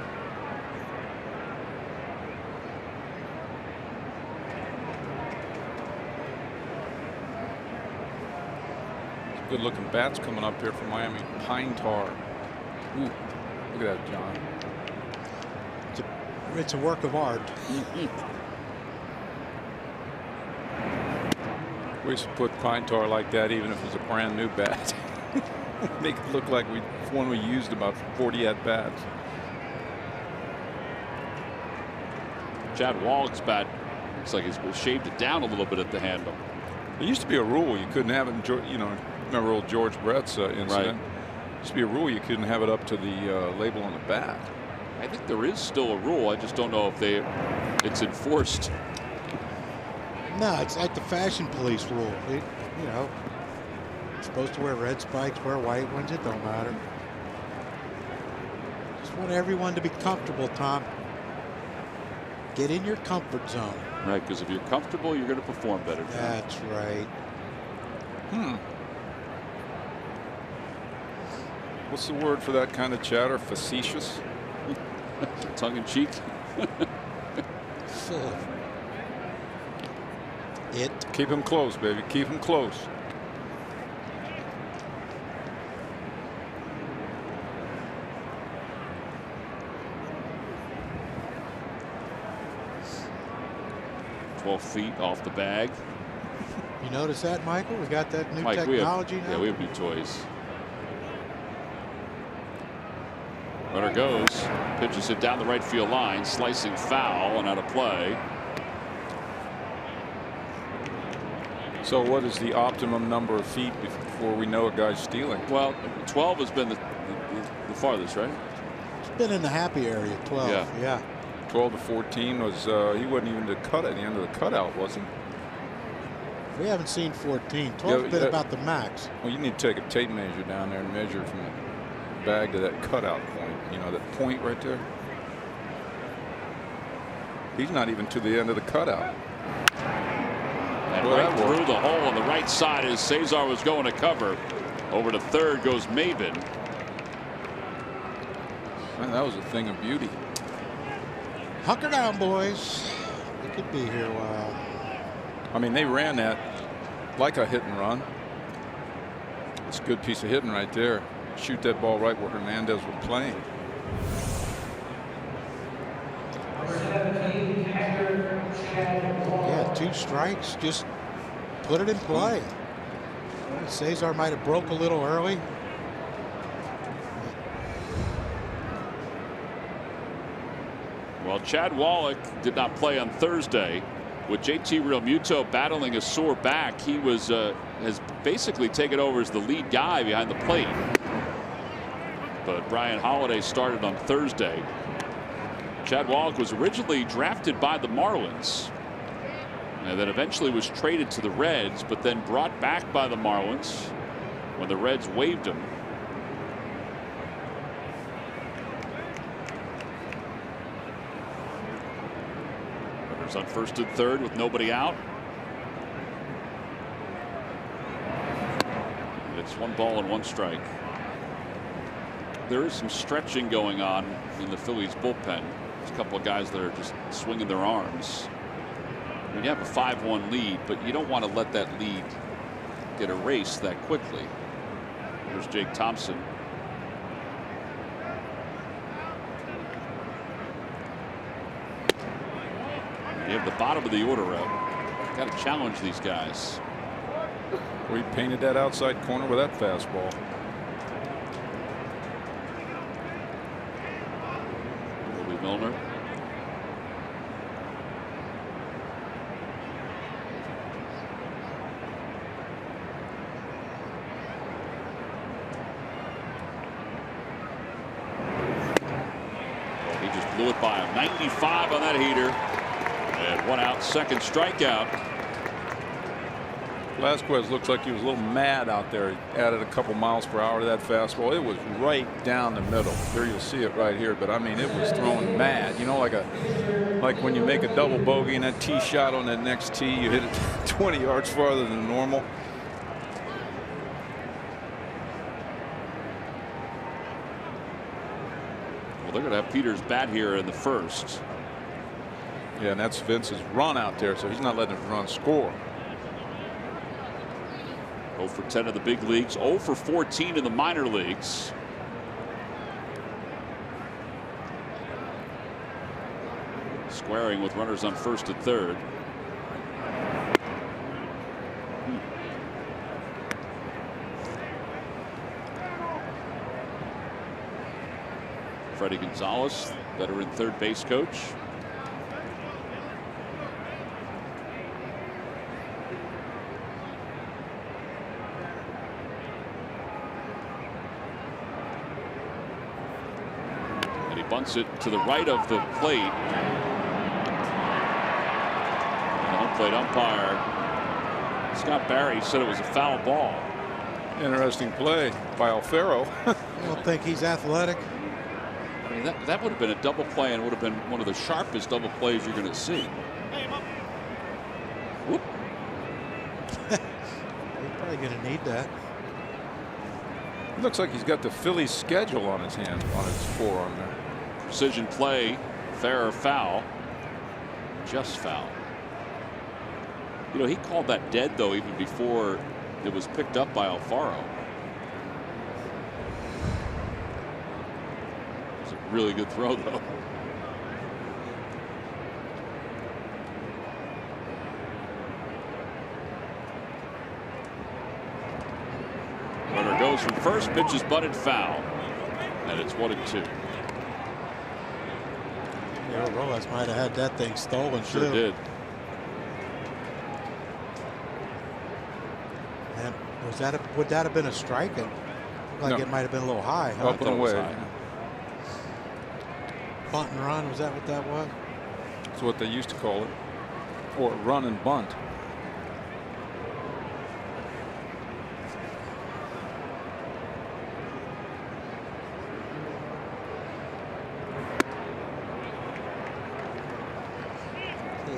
Good looking bats coming up here from Miami. Pine tar. Ooh, look at that, John. It's a work of art. We used to put pine tar like that even if it was a brand new bat. Make it look like one we used about 40 at bats. Chad Wallach's bat looks like he's shaved it down a little bit at the handle. There used to be a rule you couldn't have it, you know, remember old George Brett's incident? Right. There used to be a rule you couldn't have it up to the label on the bat. I think there is still a rule. I just don't know if it's enforced. No, it's like the fashion police rule. You know, you're supposed to wear red spikes, wear white ones. It don't matter. Just want everyone to be comfortable, Tom. Get in your comfort zone. Right, because if you're comfortable, you're going to perform better. That's right. What's the word for that kind of chatter? Facetious? Tongue in cheek. Full of it. Keep him close, baby. Keep him close. Feet off the bag. You notice that, Michael? We got that new Mike, technology now. Yeah, we have new toys. Runner goes. Pitches it down the right field line. Slicing foul and out of play. So what is the optimum number of feet before we know a guy's stealing? Well, 12 has been the farthest, right? It's been in the happy area, 12. Yeah. 12 to 14 was, he wasn't even at the end of the cutout, was he? We haven't seen 14. 12 has been about the max. Well, you need to take a tape measure down there and measure from the bag to that cutout point. You know, that point right there. He's not even to the end of the cutout. And right through the hole on the right side as Cesar was going to cover. Over to third goes Maven. Man, that was a thing of beauty. Hunker down, boys. We could be here a while. I mean, they ran that like a hit and run. It's a good piece of hitting right there. Shoot that ball right where Hernandez was playing. Yeah, 2 strikes. Just put it in play. Cesar might have broke a little early. Well, Chad Wallach did not play on Thursday. With JT Realmuto battling a sore back, he was has basically taken over as the lead guy behind the plate. But Brian Holiday started on Thursday. Chad Wallach was originally drafted by the Marlins and then eventually was traded to the Reds, but then brought back by the Marlins when the Reds waived him. Runners on first and third with nobody out. It's 1 ball and 1 strike. There is some stretching going on in the Phillies bullpen. There's a couple of guys that are just swinging their arms. I mean, you have a 5-1 lead, but you don't want to let that lead get erased that quickly. There's Jake Thompson. You have the bottom of the order up. Got to challenge these guys. We painted that outside corner with that fastball. Milner. Well, he just blew it by him. 95 on that heater. And 1 out, 2nd strikeout. Velasquez looks like he was a little mad out there. He added a couple miles per hour to that fastball. It was right down the middle. Here you'll see it right here, but I mean it was thrown mad. You know, like when you make a double bogey and that tee shot on that next tee, you hit it 20 yards farther than normal. Well, they're going to have Peters bat here in the first. Yeah, and that's Vince's run out there, so he's not letting his run score. 0 for 10 in the big leagues, 0 for 14 in the minor leagues. Squaring with runners on first and third. Freddie Gonzalez, veteran third base coach. Bunts it to the right of the plate. And the home plate umpire Scott Barry said it was a foul ball. Interesting play by Alfaro. I don't think he's athletic. I mean, that would have been a double play and would have been one of the sharpest double plays you're going to see. Whoop. He's probably going to need that. It looks like he's got the Phillies schedule on his hand, on his forearm there. Precision play, fair or foul? Just foul. You know, he called that dead though even before it was picked up by Alfaro. It's a really good throw though. Runner goes from first, pitch is butted foul, and it's 1-2. Rojas might have had that thing stolen. Sure did. Would that have been a strike? It looked like it might have been a little high. Huh? Up and away. Bunt and run, was that what that was? That's what they used to call it. Or run and bunt.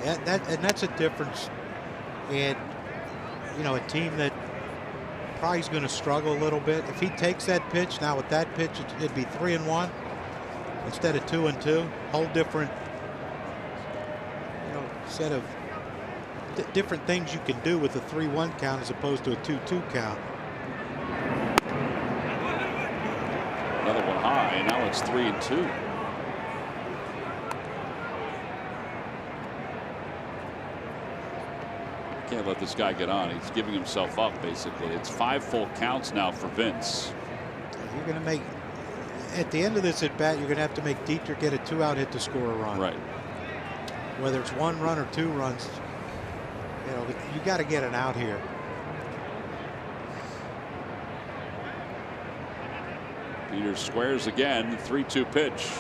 And that's a difference in, you know, a team that probably is going to struggle a little bit. If he takes that pitch, now with that pitch, it'd be 3-1 instead of 2-2. Whole different, you know, set of different things you can do with a 3-1 count as opposed to a 2-2 count. Another one high, and now it's 3-2. Can't let this guy get on. He's giving himself up, basically. It's 5 full counts now for Vince. You're going to make, at the end of this at bat, you're going to have to make Dietrich get a 2-out hit to score a run. Right. Whether it's 1 run or 2 runs, you know, you got to get an out here. Peters squares again, 3-2 pitch.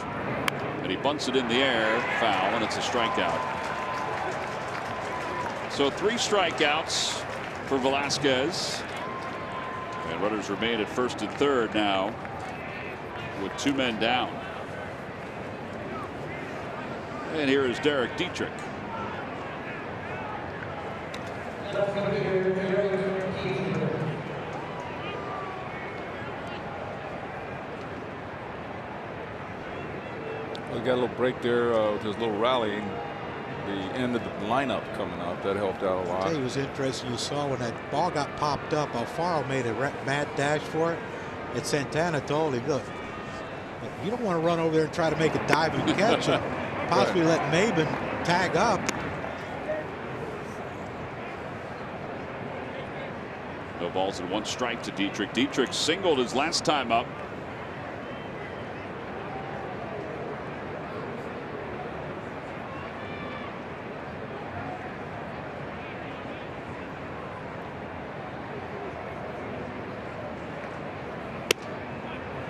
And he bunts it in the air, foul, and it's a strikeout. So 3 strikeouts for Velasquez. And runners remain at first and third now with 2 men down. And here is Derek Dietrich. We got a little break there with his little rallying. The end of the lineup coming up, that helped out a lot. I'll tell you, it was interesting. You saw when that ball got popped up, Alfaro made a mad dash for it, and Santana told him, look, you don't want to run over there and try to make a dive and catch it, possibly let Maben tag up. No balls and 1 strike to Dietrich. Dietrich singled his last time up.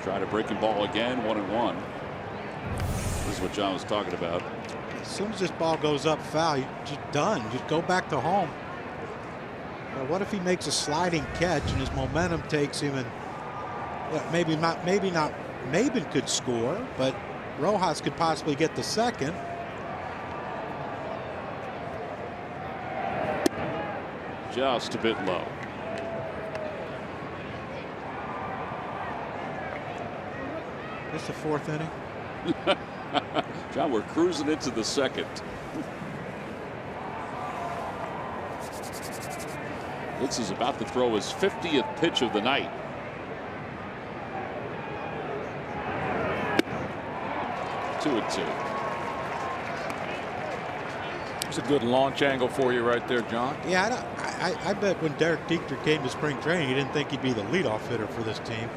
Try to breaking ball again, 1-1. This is what John was talking about. As soon as this ball goes up foul, you're done. Just go back to home. But what if he makes a sliding catch and his momentum takes him, and maybe not. Maben could score, but Rojas could possibly get the second. Just a bit low. This the 4th inning. John, we're cruising into the 2nd. This is about to throw his 50th pitch of the night. Two and 2. It's a good launch angle for you right there, John. Yeah, I bet when Derek Dietrich came to spring training, he didn't think he'd be the leadoff hitter for this team.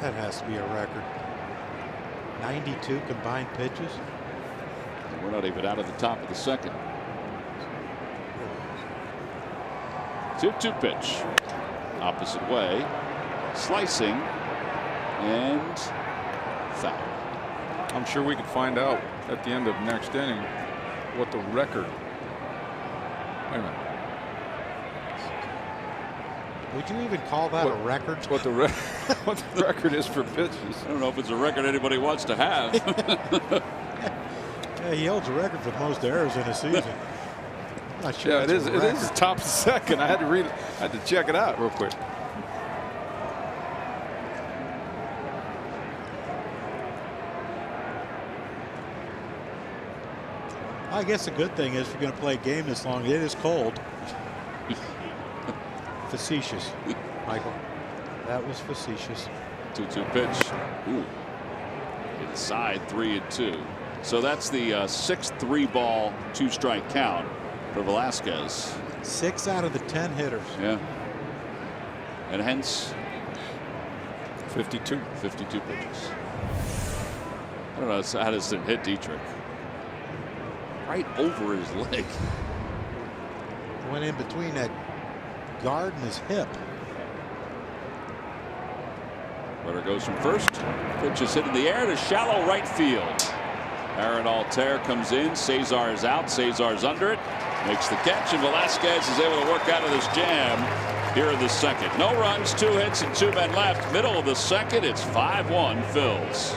That has to be a record. 92 combined pitches. We're not even out of the top of the 2nd. 2-2 pitch. Opposite way. Slicing. And foul. I'm sure we could find out at the end of next inning what the record. Wait a minute. Would you even call that a record? What the record is for pitches? I don't know if it's a record anybody wants to have. Yeah, he holds a record for the most errors in a season. I'm not sure. Yeah, it is. It is top 2nd. I had to read it. I had to check it out real quick. I guess the good thing is if you're going to play a game this long, it is cold. Facetious, Michael. That was facetious. 2-2 pitch. Ooh. Inside 3-2. So that's the 6th 3-ball 2-strike count for Velasquez. 6 out of the 10 hitters. Yeah. And hence 52 pitches. I don't know how does it hit Dietrich? Right over his leg. Went in between that guard and his hip. Runner goes from first. Pitch is hit in the air to shallow right field. Aaron Altair comes in. Cesar is out. Cesar's under it. Makes the catch, and Velasquez is able to work out of this jam here in the second. No runs, 2 hits, and 2 men left. Middle of the second, it's 5-1 Phils.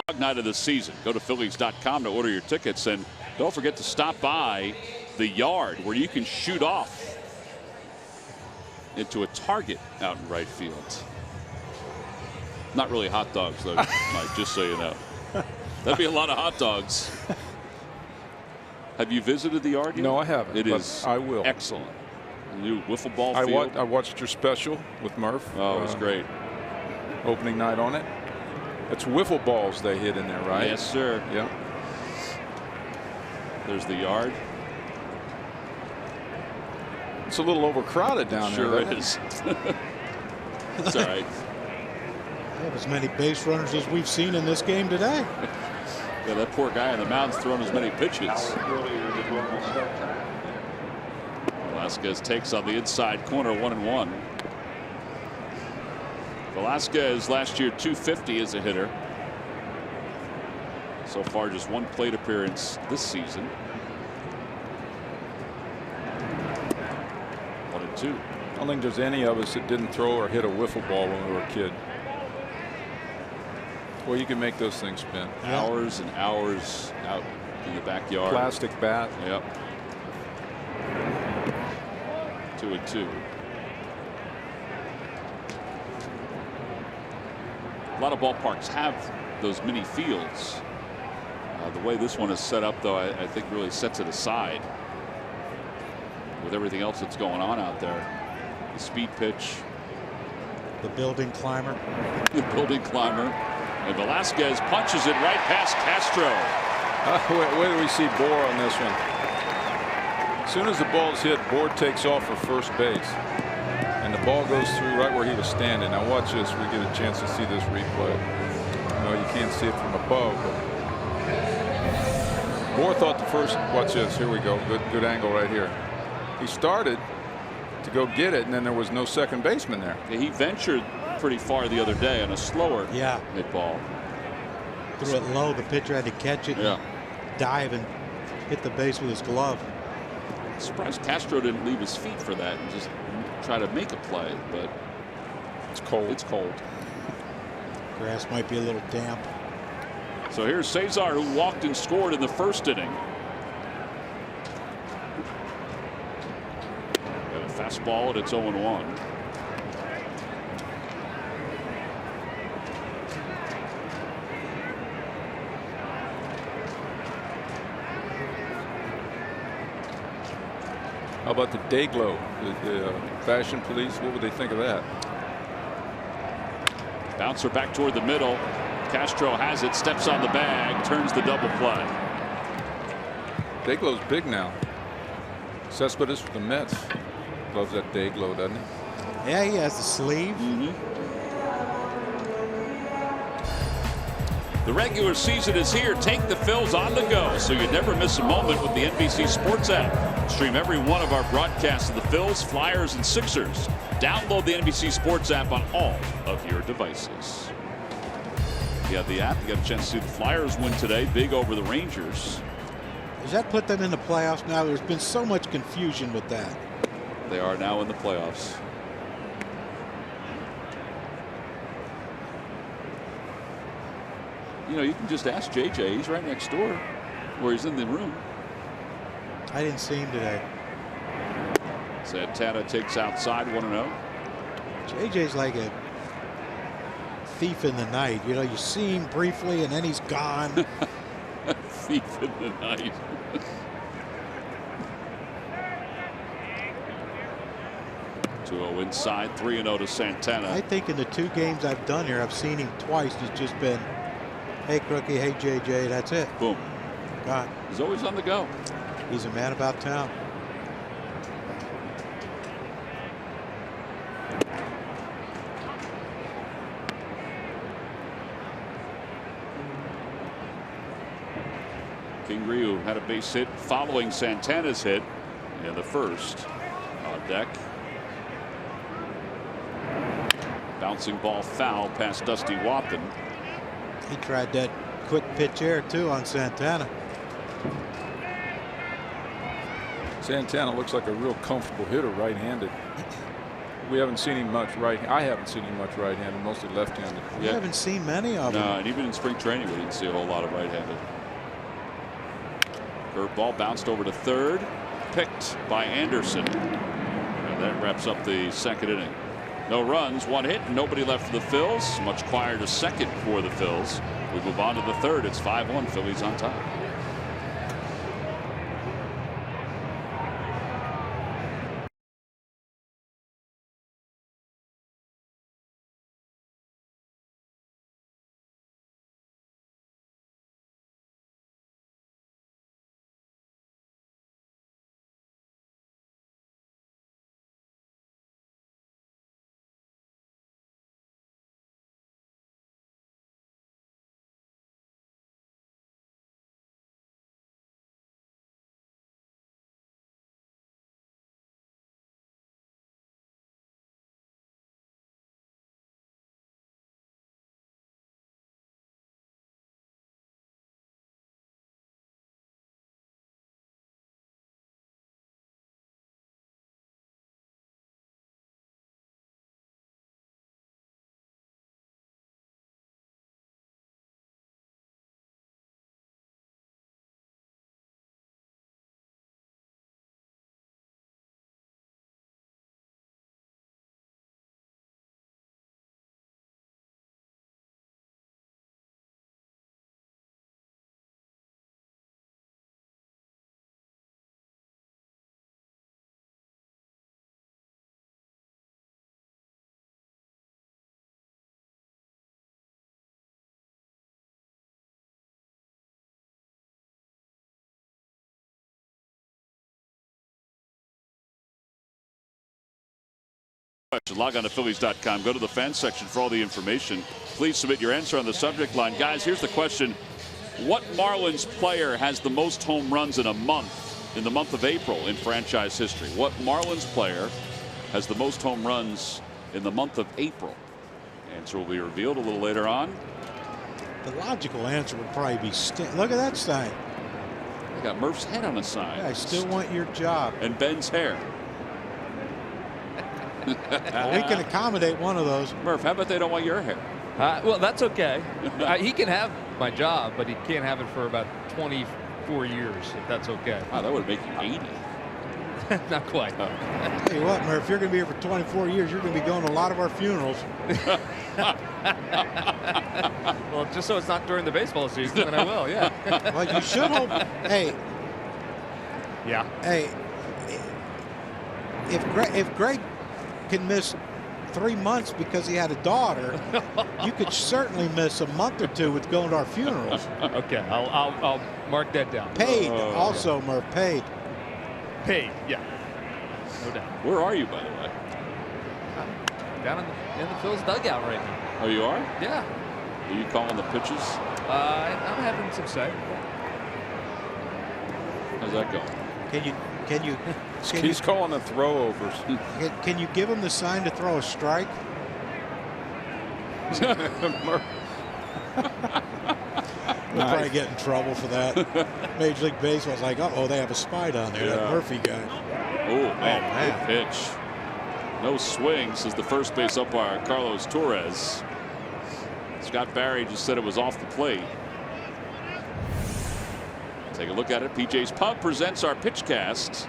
Dog night of the season. Go to Phillies.com to order your tickets, and don't forget to stop by the Yard, where you can shoot off into a target out in right field. Not really hot dogs, though, Mike, just so you know. That'd be a lot of hot dogs. Have you visited the Yard yet? No, I haven't. It is I will. Excellent. The new wiffle ball field. I watched your special with Murph. Oh, it was great. Opening night on it. It's wiffle balls they hit in there, right? Yes, sir. Yeah. There's the Yard. It's a little overcrowded down there. Sure is. It's all right. They have as many base runners as we've seen in this game today. Yeah, that poor guy on the mound's thrown as many pitches. Velasquez takes on the inside corner, 1-1. Velasquez last year 250 as a hitter. So far just 1 plate appearance this season. 1-2. I don't think there's any of us that didn't throw or hit a wiffle ball when we were a kid. Well, you can make those things spin. Hours and hours out in the backyard. Plastic bat. Yep. 2-2. A lot of ballparks have those mini fields. The way this one is set up, though, I think really sets it aside with everything else that's going on out there. The speed pitch. The building climber. The building climber. And Velasquez punches it right past Castro. Where do we see Bohr on this one? As soon as the ball's hit, Bohr takes off for first base. And the ball goes through right where he was standing. Now watch this. We get a chance to see this replay. No, you can't see it from above. But Bohr thought the first. Watch this. Here we go. Good angle right here. He started to go get it, and then there was no second baseman there. Yeah, he ventured pretty far the other day on a slower hit ball. Threw it low. The pitcher had to catch it. Yeah. And dive and hit the base with his glove. Surprised Castro didn't leave his feet for that and just try to make a play, but it's cold. It's cold. Grass might be a little damp. So here's Cesar, who walked and scored in the first inning. Got a fastball, and it's 0-1. How about the day glow? The fashion police, what would they think of that? Bouncer back toward the middle. Castro has it, steps on the bag, turns the double play. Dayglow's big now. Cespedes with the Mets. Loves that Dayglow, doesn't he? Yeah, he has the sleeve. The regular season is here. Take the Phils on the go so you never miss a moment with the NBC Sports app. Stream every one of our broadcasts of the Phils, Flyers, and Sixers. Download the NBC Sports app on all of your devices. You have the app. You got a chance to see the Flyers win today, big over the Rangers. Does that put them in the playoffs now? There's been so much confusion with that. They are now in the playoffs. You know, you can just ask JJ. He's right next door, or he's in the room. I didn't see him today. Santana takes outside 1-0. JJ's like a thief in the night. You know, you see him briefly and then he's gone. Thief in the night. (2-0) inside, 3-0 to Santana. I think in the 2 games I've done here, I've seen him twice. It's just been, hey, Crookie, hey, JJ, that's it. Boom. God. He's always on the go. He's a man about town. King Ryu had a base hit following Santana's hit in the first. On deck. Bouncing ball foul past Dusty Watson. He tried that quick pitch air too on Santana. Santana looks like a real comfortable hitter right-handed. We haven't seen him much I haven't seen him much right-handed, mostly left-handed. We haven't seen many of them. No, and even in spring training, we didn't see a whole lot of right-handed. Curveball bounced over to third, picked by Anderson. And that wraps up the second inning. No runs, 1 hit, nobody left for the Phils. Much quieter second for the Phils. We move on to the third. It's 5-1. Phillies on top. Log on to Phillies.com. Go to the fans section for all the information. Please submit your answer on the subject line. Guys, here's the question. What Marlins player has the most home runs in a month, in the month of April, in franchise history? What Marlins player has the most home runs in the month of April? Answer will be revealed a little later on. The logical answer would probably be look at that sign. I got Murph's head on the sign. Yeah, I still want your job. And Ben's hair. Well, we can accommodate one of those. Murph, how about they don't want your hair? Well, that's okay. He can have my job, but he can't have it for about 24 years, if that's okay. Wow, that would make you 80. Not quite. Oh. Tell you what, Murph, if you're going to be here for 24 years, you're going to be going to a lot of our funerals. Well, just so it's not during the baseball season, then I will, yeah. Well, you should hope. Hey. Yeah. Hey. If Greg can miss 3 months because he had a daughter, you could certainly miss a month or two with going to our funerals. Okay, I'll mark that down. Paid, also, Murph, paid. Paid, yeah. No doubt. Where are you, by the way? Down in the Phillies dugout right now. Oh, you are? Yeah. Are you calling the pitches? I'm having some say. How's that going? He's calling the throwovers. Can you give him the sign to throw a strike? Murph. We'll probably get in trouble for that. Major League Baseball's like, uh-oh, they have a spy down there, that Murphy guy. Oh, man, good pitch. No swing, says the first base umpire, Carlos Torres. Scott Barry just said it was off the plate. Take a look at it. PJ's Pub presents our pitch cast,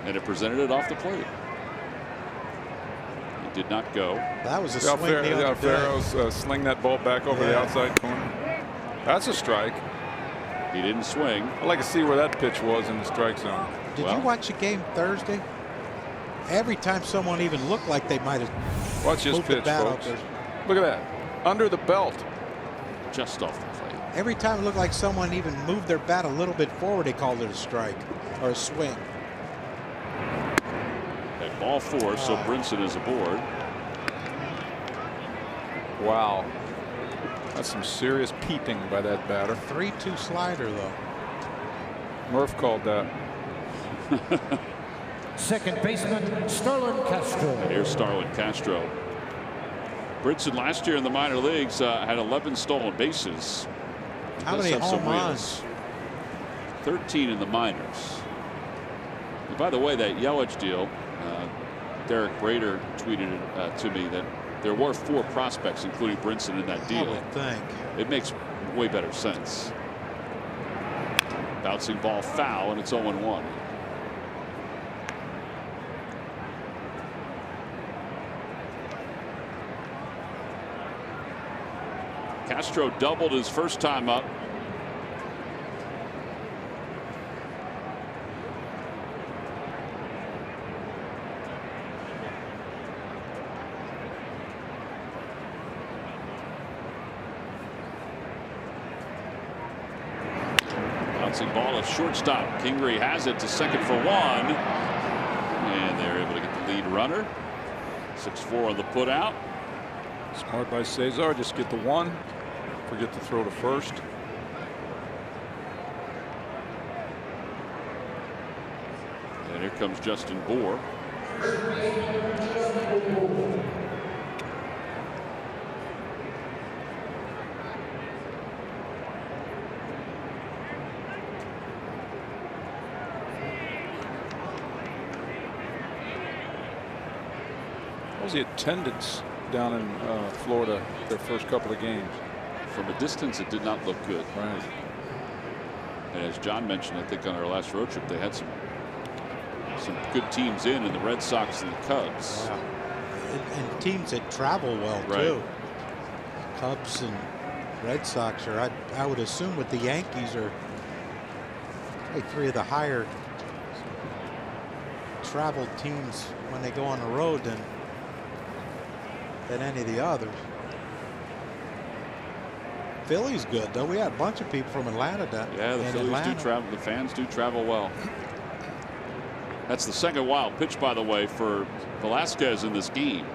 and it presented it off the plate. It did not go. That was a swing the other day. Alfero's sling that ball back over the outside corner. That's a strike. He didn't swing. I'd like to see where that pitch was in the strike zone. Did you watch the game Thursday? Every time someone even looked like they might have watch this pitch, folks. Look at that. Under the belt. Just off the plate. Every time it looked like someone even moved their bat a little bit forward, they called it a strike or a swing. At ball 4, so Brinson is aboard. Wow. That's some serious peeping by that batter. 3-2 slider, though. Murph called that. Second baseman, Starlin Castro. Here's Starlin Castro. Brinson last year in the minor leagues had 11 stolen bases. How many home runs? 13 in the minors. And by the way, that Yelich deal, Derek Brader tweeted it to me that there were 4 prospects, including Brinson, in that deal. I would think. It makes way better sense. Bouncing ball foul, and it's 0-1. Castro doubled his first time up. Bouncing ball at shortstop. Kingery has it to second for 1. And they're able to get the lead runner. 6-4 on the put out. Smart by Cesar. Just get the 1. Forget to throw to first. And here comes Justin Bour. What was the attendance down in Florida their first couple of games? From a distance, it did not look good. Right. And as John mentioned, I think on our last road trip, they had some good teams in the Red Sox and the Cubs. Wow. And teams that travel well, too. Cubs and Red Sox are, I would assume, with the Yankees, are like 3 of the higher traveled teams when they go on the road than any of the others. Philly's good, though. We had a bunch of people from Atlanta down. Yeah, the Phillies do travel. The fans do travel well. That's the second wild pitch, by the way, for Velasquez in this game.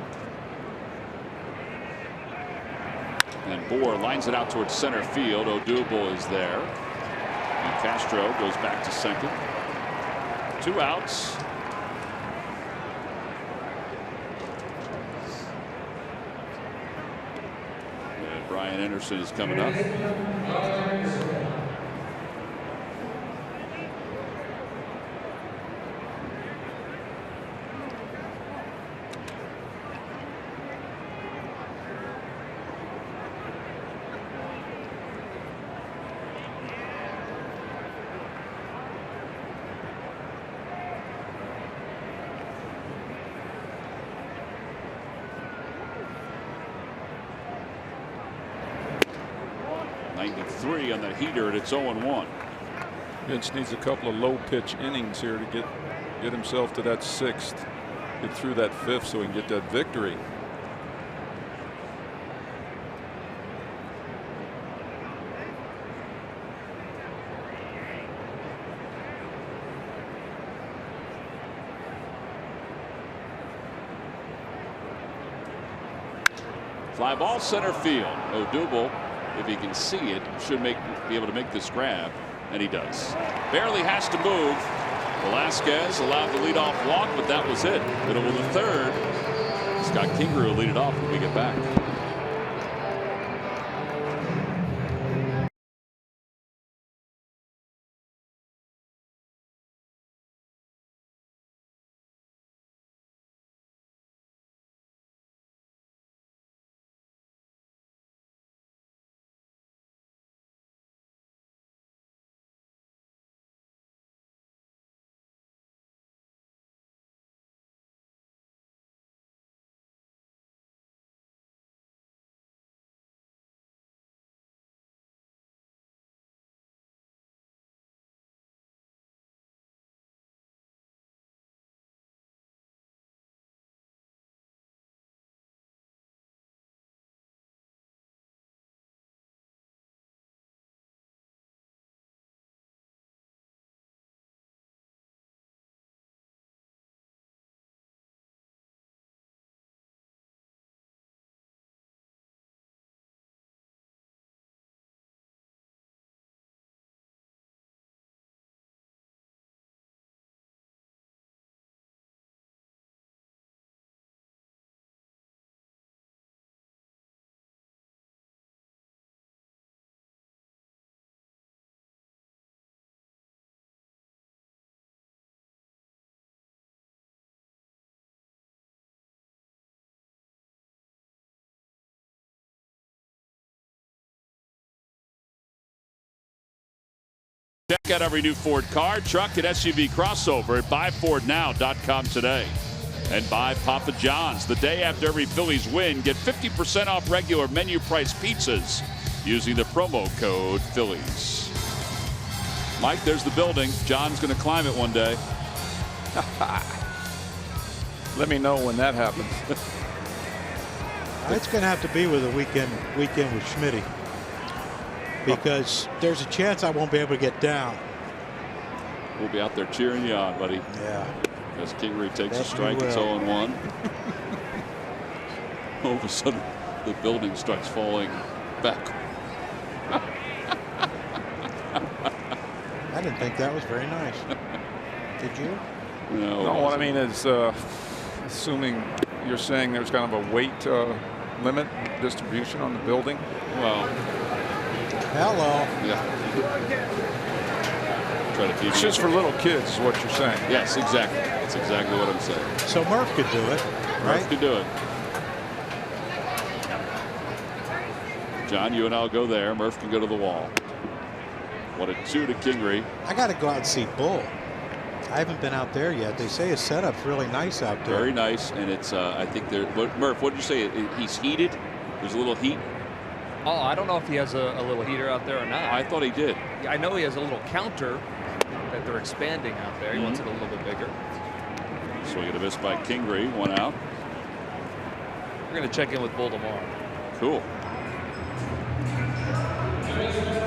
And Bour lines it out towards center field. Odubel is there. And Castro goes back to second. 2 outs. Brian Anderson is coming up. On the heater, and it's 0-1. Vince needs a couple of low pitch innings here to get himself to that 6th, get through that 5th, so he can get that victory. Fly ball center field. Odubel, if he can see it, should be able to make this grab, and he does. Barely has to move. Velasquez allowed the leadoff walk, but that was it. Middle of the third. Scott Kingery will lead it off when we get back. Check out every new Ford car, truck, and SUV crossover at buyfordnow.com today. And buy Papa John's. The day after every Phillies win, get 50% off regular menu price pizzas using the promo code Phillies. Mike, there's the building. John's going to climb it one day. Let me know when that happens. It's going to have to be with a weekend with Schmitty, because there's a chance I won't be able to get down. We'll be out there cheering you on, buddy. Yeah. As Kingery takes a strike, it's 0-1. All of a sudden, the building starts falling back. I didn't think that was very nice. Did you? No, what I mean is, assuming you're saying there's kind of a weight limit distribution on the building. Well, hello. yeah. Try to It's just for little kids, is what you're saying. Yes, exactly. That's exactly what I'm saying. So Murph could do it, right? Murph could do it. John, you and I'll go there. Murph can go to the wall. 1-2 to Kingery. I got to go out and see Bull. I haven't been out there yet. They say his setup's really nice out there. Very nice, and it's I think they're. Murph, what did you say? He's heated. There's a little heat. Oh, I don't know if he has a little heater out there or not. I thought he did. I know he has a little counter that they're expanding out there. He wants it a little bit bigger. Swing and a miss by Kingery. 1 out. We're going to check in with Bull tomorrow. Cool.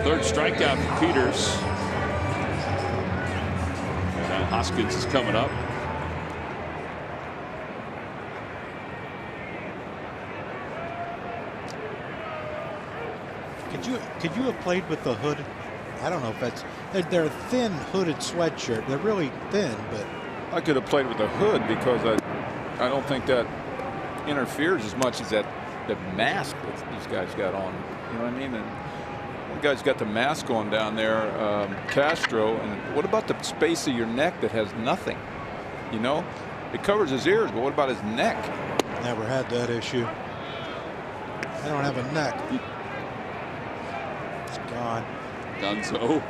Third strikeout for Peters. And now Hoskins is coming up. Could you have played with the hood? I don't know if that's. They're a thin hooded sweatshirt. They're really thin, but I could have played with the hood because I don't think that interferes as much as the mask that these guys got on. You know what I mean? And one guy's got the mask on down there, Castro. And what about the space of your neck that has nothing? You know, it covers his ears, but what about his neck? never had that issue. I don't have a neck. It's gone. Gonzo.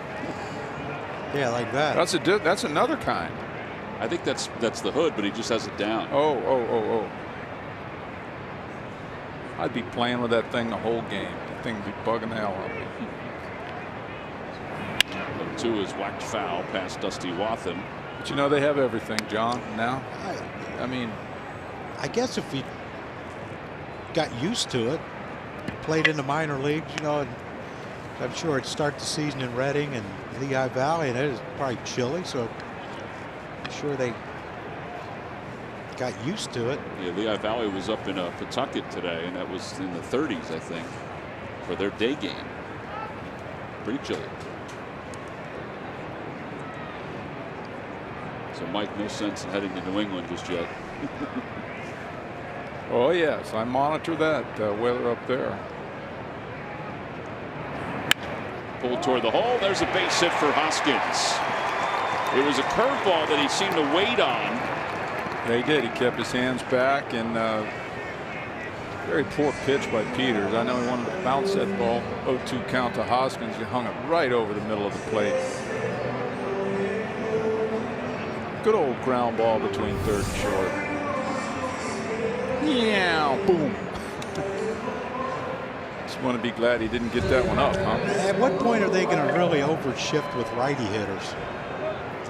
Yeah, like that. That's another kind. I think that's the hood, but he just has it down. Oh. I'd be playing with that thing the whole game. That thing would be bugging the hell out of me. 2 is whacked foul past Dusty Wathan. But you know they have everything, John, now. I mean, I guess if he got used to it, played in the minor leagues, you know, and I'm sure it'd start the season in Reading and Lehigh Valley, and it is probably chilly, so I'm sure they got used to it. Yeah, Lehigh Valley was up in Pawtucket today, and that was in the 30s, I think, for their day game. Pretty chilly. So, Mike, no sense in heading to New England just yet. Oh, yes, I monitor that weather up there. Pulled toward the hole. There's a base hit for Hoskins. It was a curveball that he seemed to wait on. Yeah, he did. He kept his hands back, and very poor pitch by Peters. I know he wanted to bounce that ball. 0-2 count to Hoskins. He hung it right over the middle of the plate. Good old ground ball between third and short. Yeah, boom. Just want to be glad he didn't get that one up, huh? At what point are they going to really overshift with righty hitters?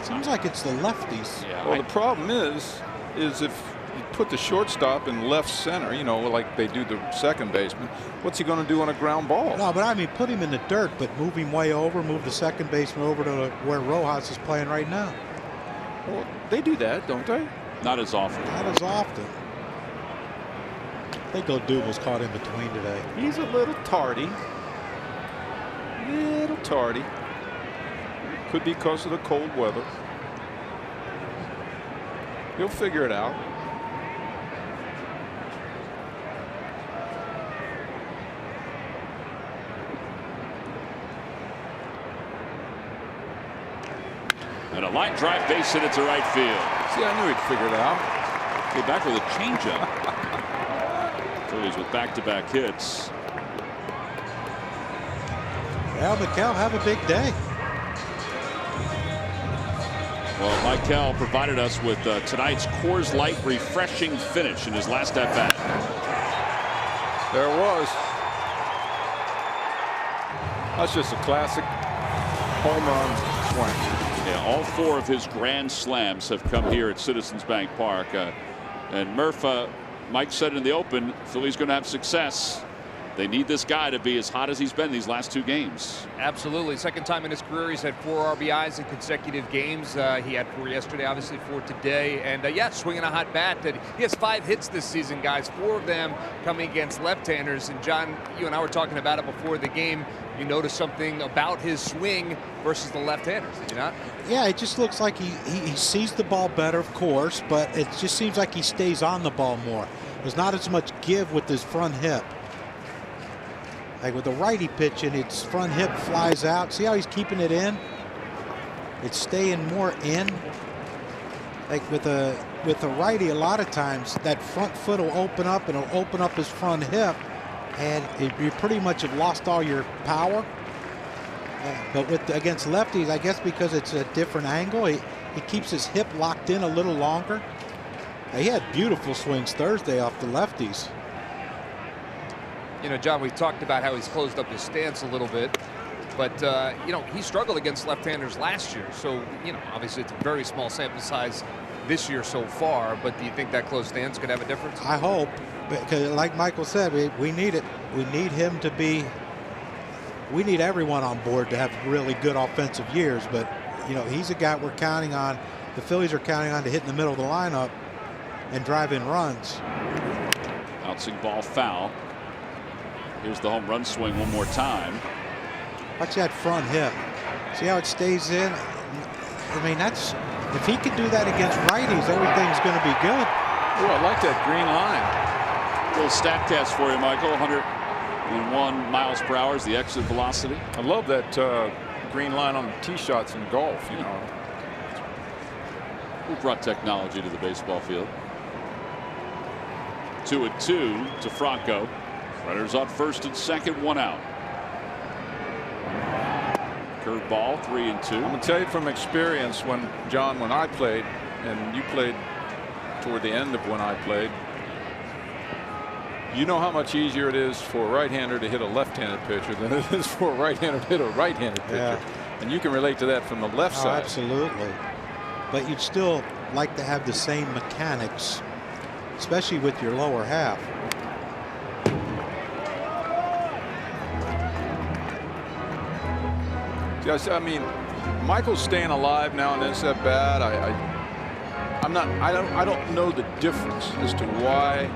Seems like it's the lefties. Yeah, Well, the problem is if you put the shortstop in left center, you know, like they do the second baseman, what's he going to do on a ground ball? No, but I mean, put him in the dirt, but move him way over, move the second baseman over to where Rojas is playing right now. Well, they do that, don't they? not as often. Not as often. I think Odubel's caught in between today. He's a little tardy. Little tardy. Could be because of the cold weather. He'll figure it out. And a line drive base hit to right field. See, I knew he'd figure it out. Came back with a changeup. Phillies with back-to-back hits. Well, Mikel have a big day. Well, Mikel provided us with tonight's Coors Light refreshing finish in his last at-bat. There it was. That's just a classic home run swing. Yeah, all four of his grand slams have come here at Citizens Bank Park. And Murph, Mike said in the open, Philly's going to have success. They need this guy to be as hot as he's been these last two games. Absolutely. Second time in his career he's had 4 RBIs in consecutive games. He had 4 yesterday, obviously 4 today. And yeah, swinging a hot bat. He has 5 hits this season, guys. 4 of them coming against left-handers. And John, you and I were talking about it before the game. You noticed something about his swing versus the left-handers, did you not? Yeah, it just looks like he sees the ball better, of course, but it just seems like he stays on the ball more. There's not as much give with his front hip. Like with the righty pitching, its front hip flies out. See how he's keeping it in? It's staying more in. Like with a righty, a lot of times that front foot will open up and it'll open up his front hip, and you pretty much have lost all your power. But against lefties, I guess because it's a different angle, he keeps his hip locked in a little longer. He had beautiful swings Thursday off the lefties. You know, John, we've talked about how he's closed up his stance a little bit, but you know, he struggled against left-handers last year. So, you know, obviously it's a very small sample size this year so far, but do you think that closed stance could have a difference? I hope, because like Michael said, we need it. We need him to be, we need everyone on board to have really good offensive years, but, you know, he's a guy we're counting on, the Phillies are counting on to hit in the middle of the lineup and drive in runs. Bouncing ball foul. Here's the home run swing one more time. Watch that front hip. See how it stays in? I mean, that's, if he can do that against righties, everything's going to be good. Oh, I like that green line. Little stat cast for you, Michael. 101 miles per hour is the exit velocity. I love that green line on the tee shots in golf, you know. We brought technology to the baseball field. 2-2 to Franco. Runners on first and second, 1 out. Curveball, 3-2. I'm going to tell you from experience, when I played, and you played toward the end of when I played, you know how much easier it is for a right-hander to hit a left-handed pitcher than it is for a right-hander to hit a right-handed pitcher. Yeah. And you can relate to that from the left side. Absolutely. But you'd still like to have the same mechanics, especially with your lower half. Yes, I mean, Michael's staying alive now and then. That bad. I'm I don't know the difference as to why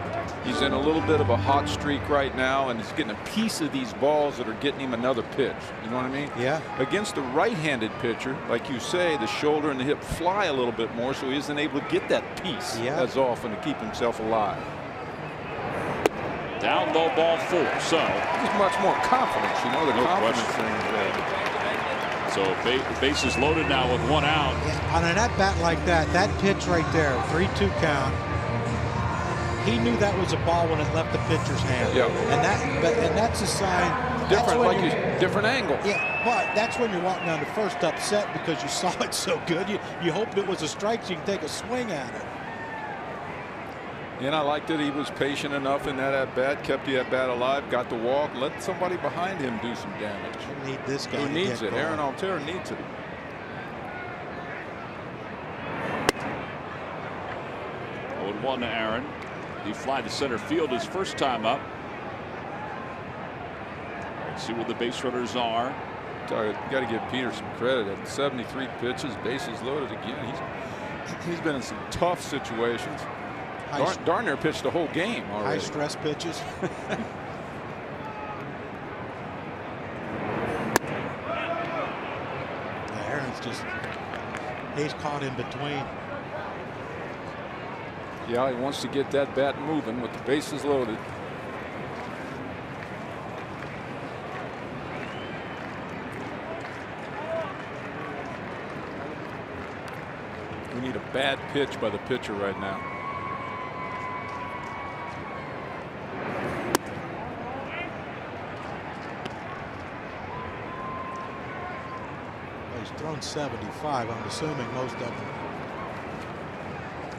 he's in a little bit of a hot streak right now, and he's getting a piece of these balls that are getting him another pitch. You know what I mean? Yeah. Against the right-handed pitcher, like you say, the shoulder and the hip fly a little bit more, so he isn't able to get that piece as often to keep himself alive. Down low, ball 4. So there's much more confidence, you know, the confidence thing. So bases loaded now with 1 out. Yeah, on an at-bat like that, that pitch right there, 3-2 count, he knew that was a ball when it left the pitcher's hand. Yeah. And that's a sign. Different, like different angle. Yeah, but that's when you're walking on the first upset because you saw it so good. You hoped it was a strike so you can take a swing at it. And I liked that he was patient enough in that at-bat, kept the at-bat alive, got the walk, let somebody behind him do some damage. You need this guy. Who needs it? Aaron Altherr needs it. Oh, 1 to Aaron. He fly to center field his first time up. Let's see where the base runners are. You got to give Peter some credit. At 73 pitches, bases loaded again. He's been in some tough situations. Darn near pitched the whole game already. High stress pitches. Aaron's he's caught in between. Yeah, he wants to get that bat moving with the bases loaded. We need a bad pitch by the pitcher right now. He's thrown 75. I'm assuming most of them.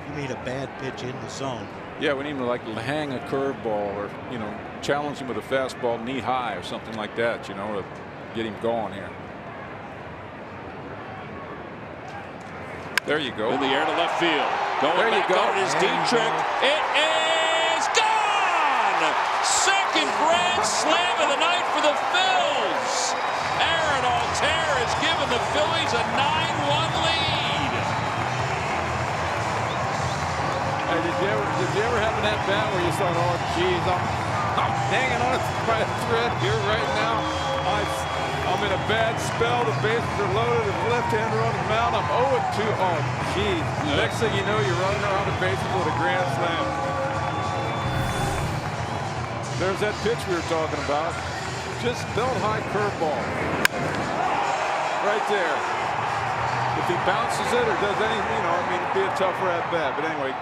You need a bad pitch in the zone. Yeah, we need to like hang a curveball or, you know, challenge him with a fastball knee high or something like that, you know, to get him going here. There you go. In the air to left field. Going there you back go. on his D-trick. It is gone! Second grand slam of the night for the Phils. Aaron Altherr has given the Phillies a 9-1 lead. Hey, did you ever have an at-bat where you thought, oh, geez, I'm hanging on by a thread here right now. I'm in a bad spell. The bases are loaded. The left-hander on the mound. I'm 0-2. Oh, geez. Yeah. Next thing you know, you're running around the bases with a grand slam. There's that pitch we were talking about. Just belt high curveball. Right there. If he bounces it or does anything, you know, I mean, it'd be a tougher at-bat. But anyway,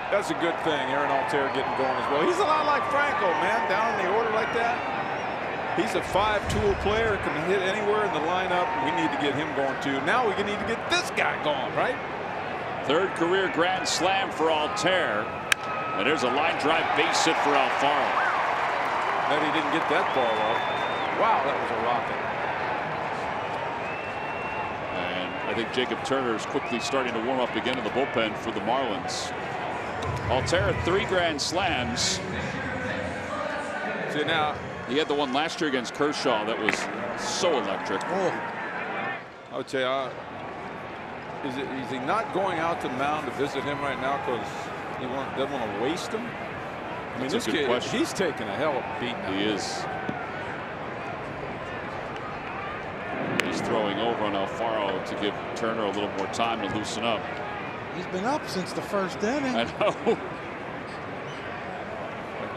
that's a good thing. Aaron Altherr getting going as well. He's a lot like Franco, man, down in the order like that. He's a 5-tool player, can hit anywhere in the lineup. We need to get him going too. Now we need to get this guy going, right? Third career grand slam for Altherr. And there's a line drive base hit for Alfaro. That he didn't get that ball up. Wow, that was a rocket. And I think Jacob Turner is quickly starting to warm up again in the bullpen for the Marlins. Altherr 3 grand slams. See now, he had the one last year against Kershaw that was so electric. Oh. I would say, is he not going out to the mound to visit him right now because he doesn't want to waste him? I mean, That's this kid, he's taking a hell of a beat now. He is. He's throwing over on Alfaro to give Turner a little more time to loosen up. He's been up since the first inning. I know.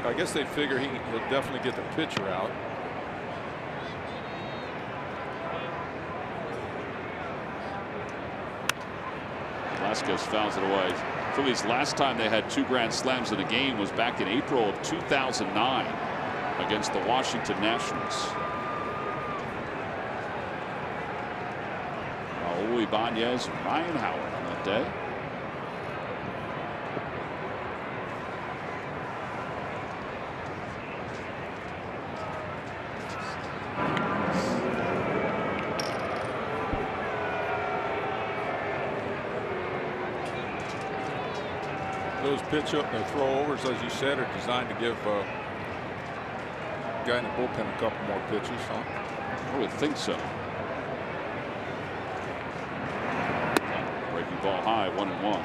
I guess they figure he'll definitely get the pitcher out. Velasquez fouls it away. Phillies last time they had 2 grand slams in a game was back in April of 2009 against the Washington Nationals. Raul Ibanez, Ryan Howard on that day. Those throw-overs, as you said, are designed to give the guy in the bullpen a couple more pitches, huh? I would think so. Breaking ball high, 1-1.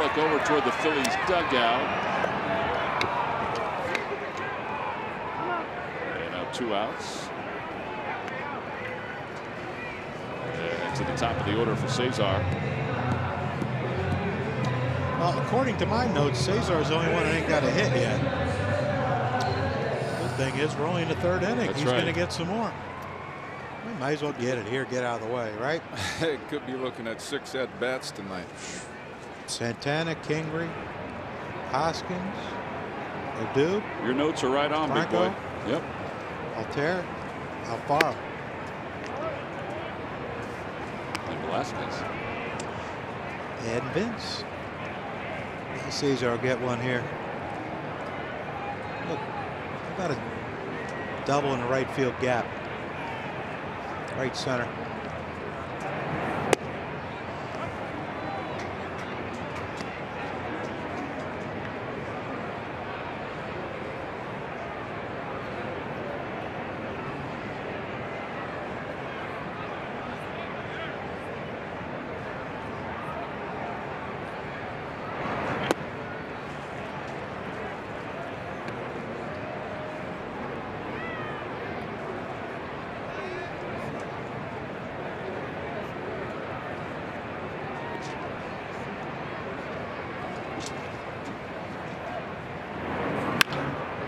Pollock over toward the Phillies dugout. And now 2 outs. And to the top of the order for Cesar. Well, according to my notes, Cesar's the only one that ain't got a hit yet. Good thing is we're only in the 3rd inning. That's He's right. going to get some more. We might as well get it here, get out of the way, right? Could be looking at 6 at-bats tonight. Santana, Kingery, Hoskins, Adu. Your notes are right on, big boy. Yep. Altair, Alfaro. And Velasquez. And Vince. Cesar will get one here. Look, about a double in the right field gap. Right center.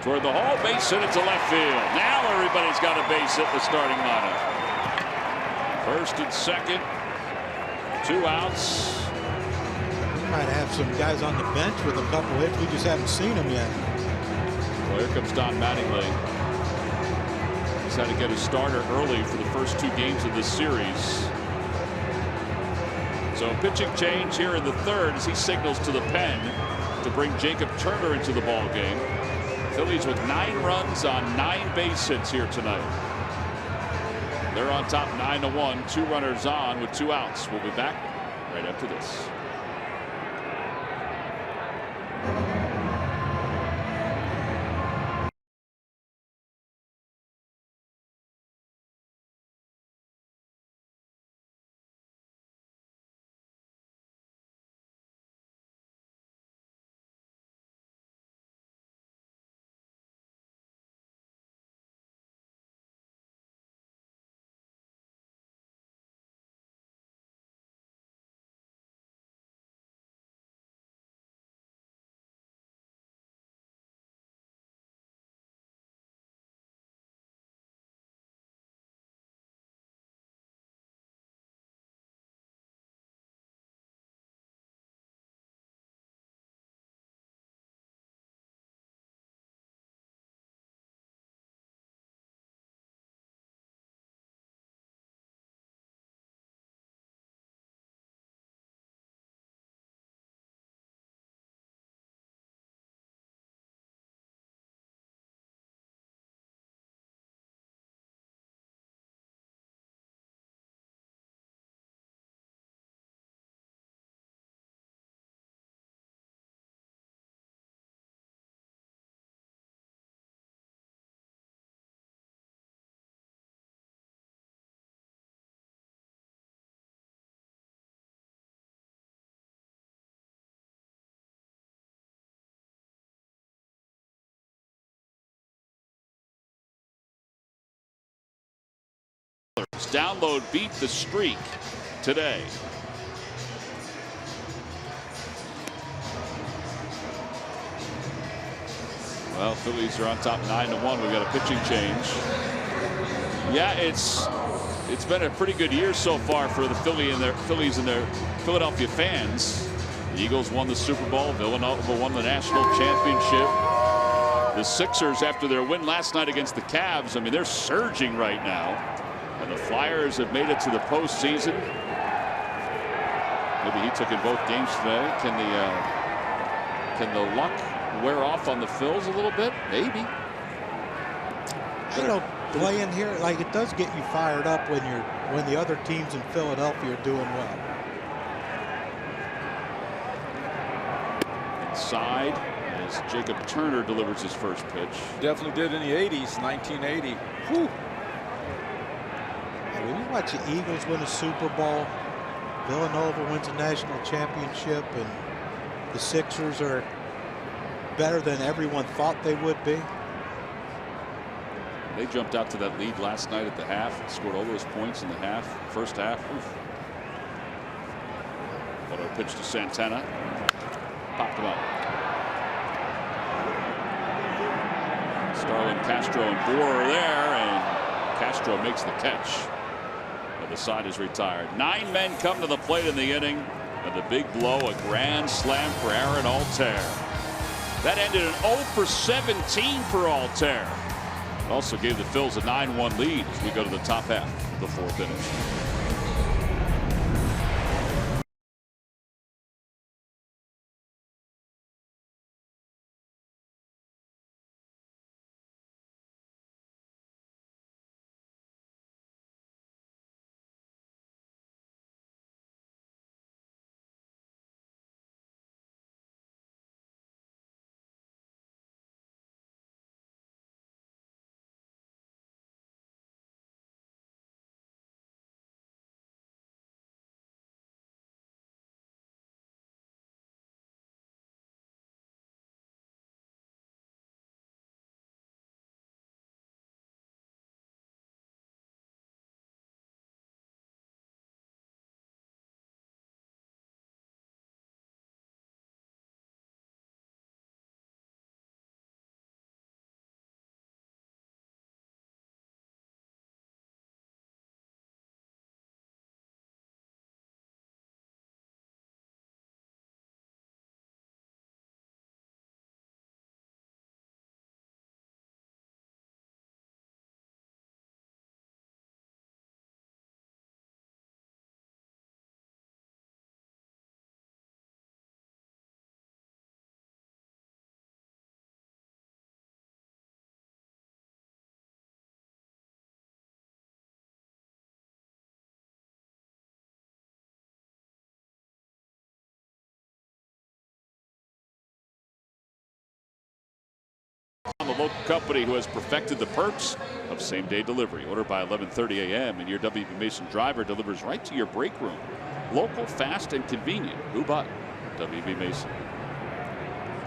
Toward the hall, base hit it to left field. Now everybody's got a base hit in the starting lineup. 1st and 2nd, 2 outs. We might have some guys on the bench with a couple hits. We just haven't seen them yet. Well, here comes Don Mattingly. He's had to get a starter early for the first 2 games of this series. So a pitching change here in the 3rd as he signals to the pen to bring Jacob Turner into the ball game. Phillies with 9 runs on 9 base hits here tonight. They're on top 9-1, 2 runners on with 2 outs. We'll be back right after this. Download beat the streak today. Well, Phillies are on top 9-1. We've got a pitching change. Yeah, it's been a pretty good year so far for the Phillies and their Philadelphia fans. The Eagles won the Super Bowl. Villanova won the national championship. The Sixers, after their win last night against the Cavs, I mean, they're surging right now. And the Flyers have made it to the postseason. Maybe he took in both games today. Can the luck wear off on the Phils a little bit? Maybe. You know, playing here, like, it does get you fired up when the other teams in Philadelphia are doing well. Inside as Jacob Turner delivers his first pitch. Definitely did in the 80s, 1980. Whew. When you watch the Eagles win a Super Bowl, Villanova wins a national championship, and The Sixers are better than everyone thought they would be. They jumped out to that lead last night at the half, scored all those points in the first half. Oof. Photo pitch to Santana. Popped him up. Starlin, Castro, and Bohr are there, and Castro makes the catch. But the side is retired. 9 men come to the plate in the inning, and the big blow, a grand slam for Aaron Altair. That ended an 0 for 17 for Altair. It also gave the Phils a 9-1 lead as we go to the top half of the 4th inning. The local company who has perfected the perks of same-day delivery. Order by 11:30 a.m. and your WB Mason driver delivers right to your break room. Local, fast, and convenient. Who but WB Mason?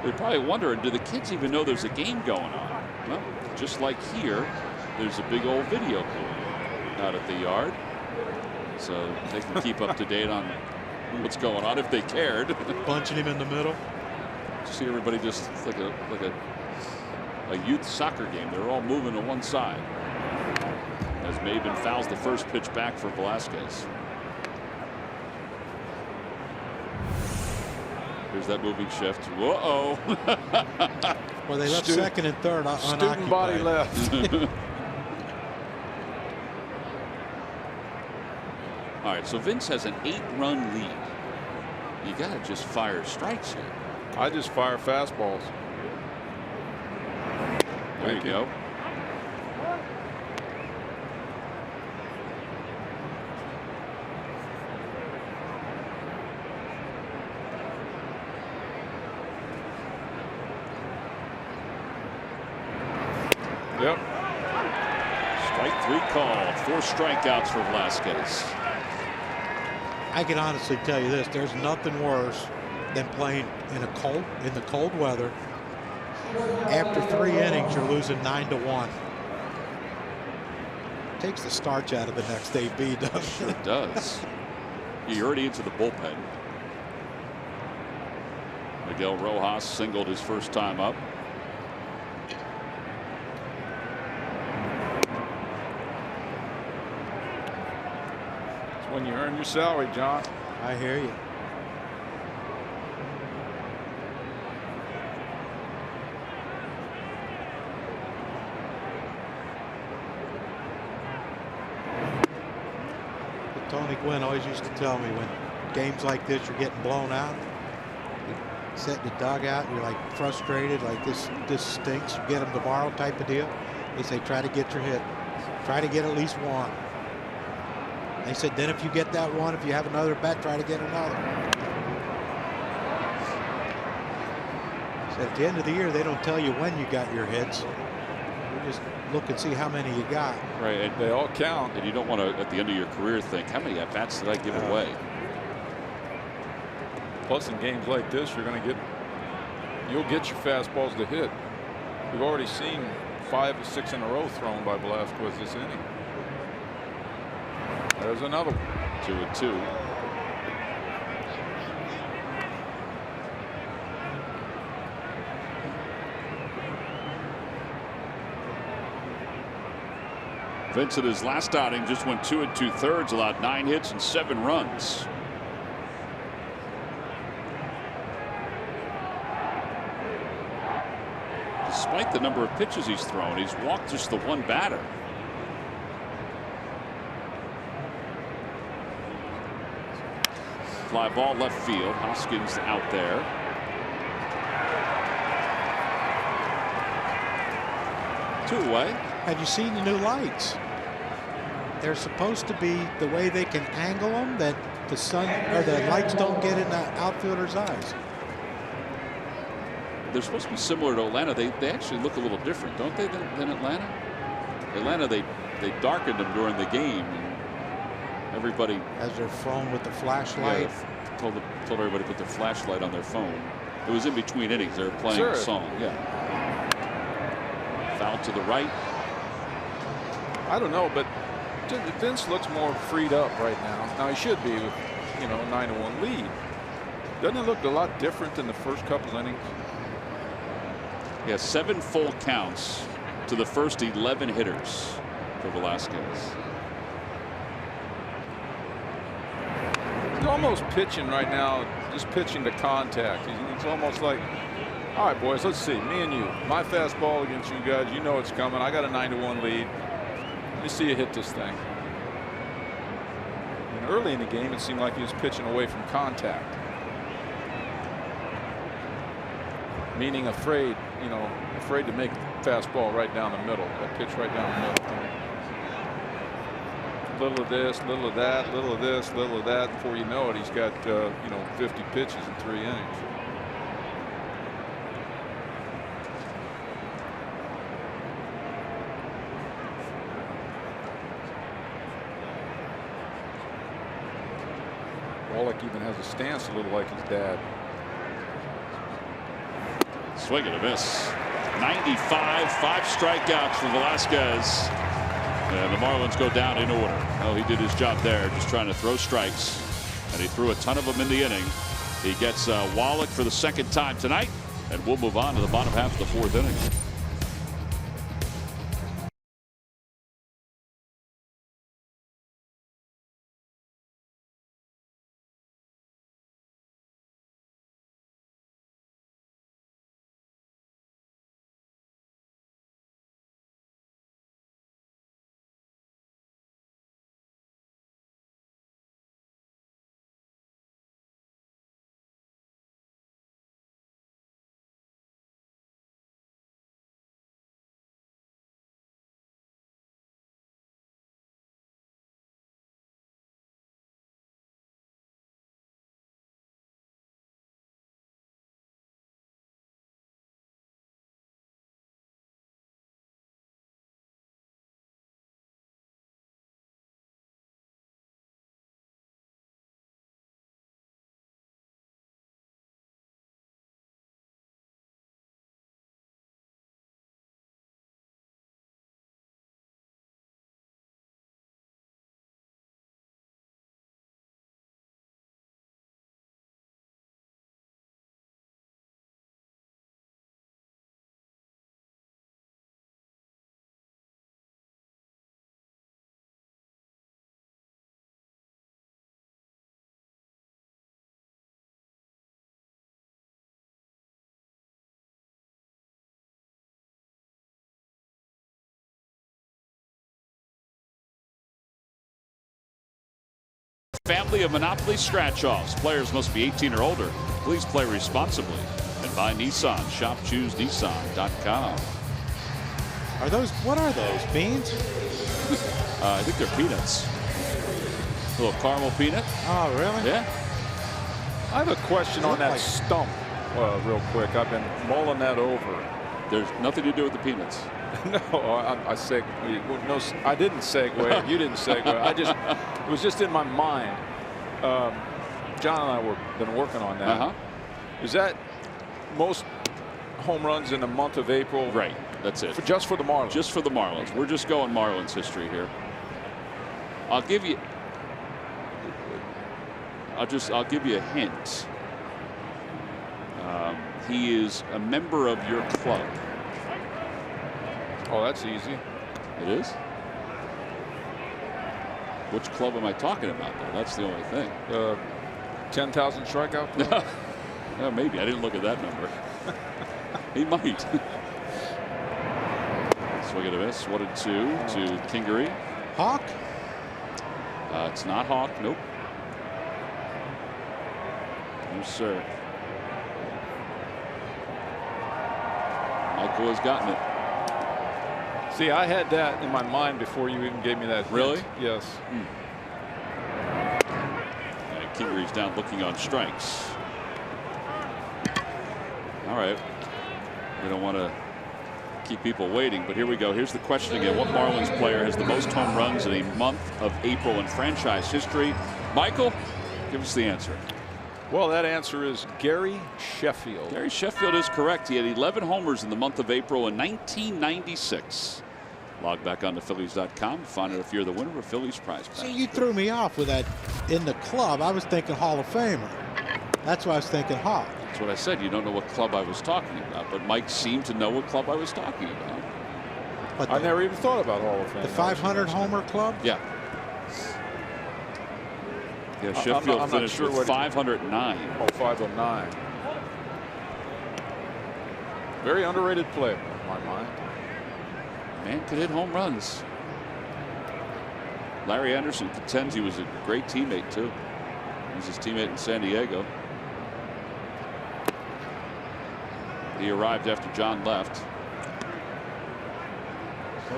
They're probably wondering, do the kids even know there's a game going on? Well, just like here, there's a big old video pool out at the yard, so they can keep up to date on what's going on if they cared. Bunching him in the middle. See everybody just like a youth soccer game. They're all moving to one side as Maben fouls the first pitch back for Velasquez. Here's that moving shift. Whoa. Well, they left second and third unoccupied. Student body left. All right, so Vince has an 8-run lead. You got to just fire strikes here. I just fire fastballs. There you go. Yep. Strike 3 called. 4 strikeouts for Velasquez. I can honestly tell you this: there's nothing worse than playing in the cold weather. After 3 innings, you're losing 9-1. Takes the starch out of the next AB, doesn't it? Sure does. You're already into the bullpen. Miguel Rojas singled his first time up. It's when you earn your salary, John. I hear you. Tony Gwynn always used to tell me, when games like this you're getting blown out, you sit in the dugout, you're like frustrated, like this stinks, you get them tomorrow type of deal. They say try to get your hit, try to get at least one. They said then if you get that one, if you have another bet, try to get another. Said at the end of the year they don't tell you when you got your hits. You just look and see how many you got. Right, and They all count. you don't want to, at the end of your career, think, how many at-bats did I give away? Plus, in games like this, you'll get your fastballs to hit. We've already seen 5 or 6 in a row thrown by Velasquez this inning. There's another one. 2-2. Vince, in his last outing, just went 2 2/3, allowed 9 hits and 7 runs. Despite the number of pitches he's thrown, he's walked just the one batter. Fly ball left field. Hoskins out there. Two away. Had you seen the new lights? They're supposed to be the way they can angle them that the sun or the lights don't get in the outfielder's eyes. They're supposed to be similar to Atlanta. They actually look a little different, don't they, than Atlanta? Atlanta, they darkened them during the game. And everybody, as they're thrown with the flashlight. Yeah, told everybody to put their flashlight on their phone. It was in between innings. They were playing a song. Yeah. Foul to the right. I don't know, but Vince looks more freed up right now. Now he should be with, a 9-1 lead. Doesn't it look a lot different than the first couple innings? Yeah, 7 full counts to the first 11 hitters for Velasquez. He's almost pitching right now, just pitching to contact. It's almost like, all right, boys, let's see. Me and you. My fastball against you guys. You know it's coming. I got a 9-1 lead. Let me see you hit this thing. And early in the game, it seemed like he was pitching away from contact. Meaning afraid to make fastball right down the middle. That pitch right down the middle. Little of this, little of that, little of this, little of that. Before you know it, he's got 50 pitches in 3 innings. Wallach even has a stance a little like his dad. Swing and a miss. 95, 5 strikeouts for Velasquez. And the Marlins go down in order. Oh, he did his job there, just trying to throw strikes. And he threw a ton of them in the inning. He gets Wallach for the 2nd time tonight. And we'll move on to the bottom half of the 4th inning. Family of Monopoly scratch-offs. Players must be 18 or older. Please play responsibly. And buy Nissan. Shop ChooseNissan.com. What are those, beans? I think they're peanuts. A little caramel peanut. Oh, really? Yeah. I have a question on that stump real quick. I've been mulling that over. There's nothing to do with the peanuts. No, I didn't segue. You didn't segue. It was just in my mind. John and I were been working on that. Is that most home runs in the month of April? Right. That's it. Just for the Marlins. Just for the Marlins. We're just going Marlins history here. I'll give you a hint. He is a member of your club. Oh, that's easy. It is? Which club am I talking about, though? That's the only thing. 10,000 strikeout club? No, maybe. I didn't look at that number. He might. Swing and a miss. 1-2 to Kingery. Hawk? It's not Hawk. Nope. No, sir. Michael has gotten it. See, I had that in my mind before you even gave me that. Really? Hint. Yes. And Kingery's down looking on strikes. All right. We don't want to keep people waiting, but here we go. Here's the question again. What Marlins player has the most home runs in a month of April in franchise history? Michael, give us the answer. Well, that answer is Gary Sheffield. Gary Sheffield is correct. He had 11 homers in the month of April in 1996. Log back on to Phillies.com. Find out if you're the winner of a Phillies prize pack. See, you threw me off with that in the club. I was thinking Hall of Famer. That's why I was thinking Hawk. That's what I said. You don't know what club I was talking about, but Mike seemed to know what club I was talking about. But I never even thought about Hall of Fame. The 500 homer club? Yeah. Yeah, Sheffield I'm finished sure with 509. Oh, 509. Very underrated player in my mind. Man could hit home runs. Larry Anderson contends he was a great teammate, too. He was his teammate in San Diego. He arrived after John left.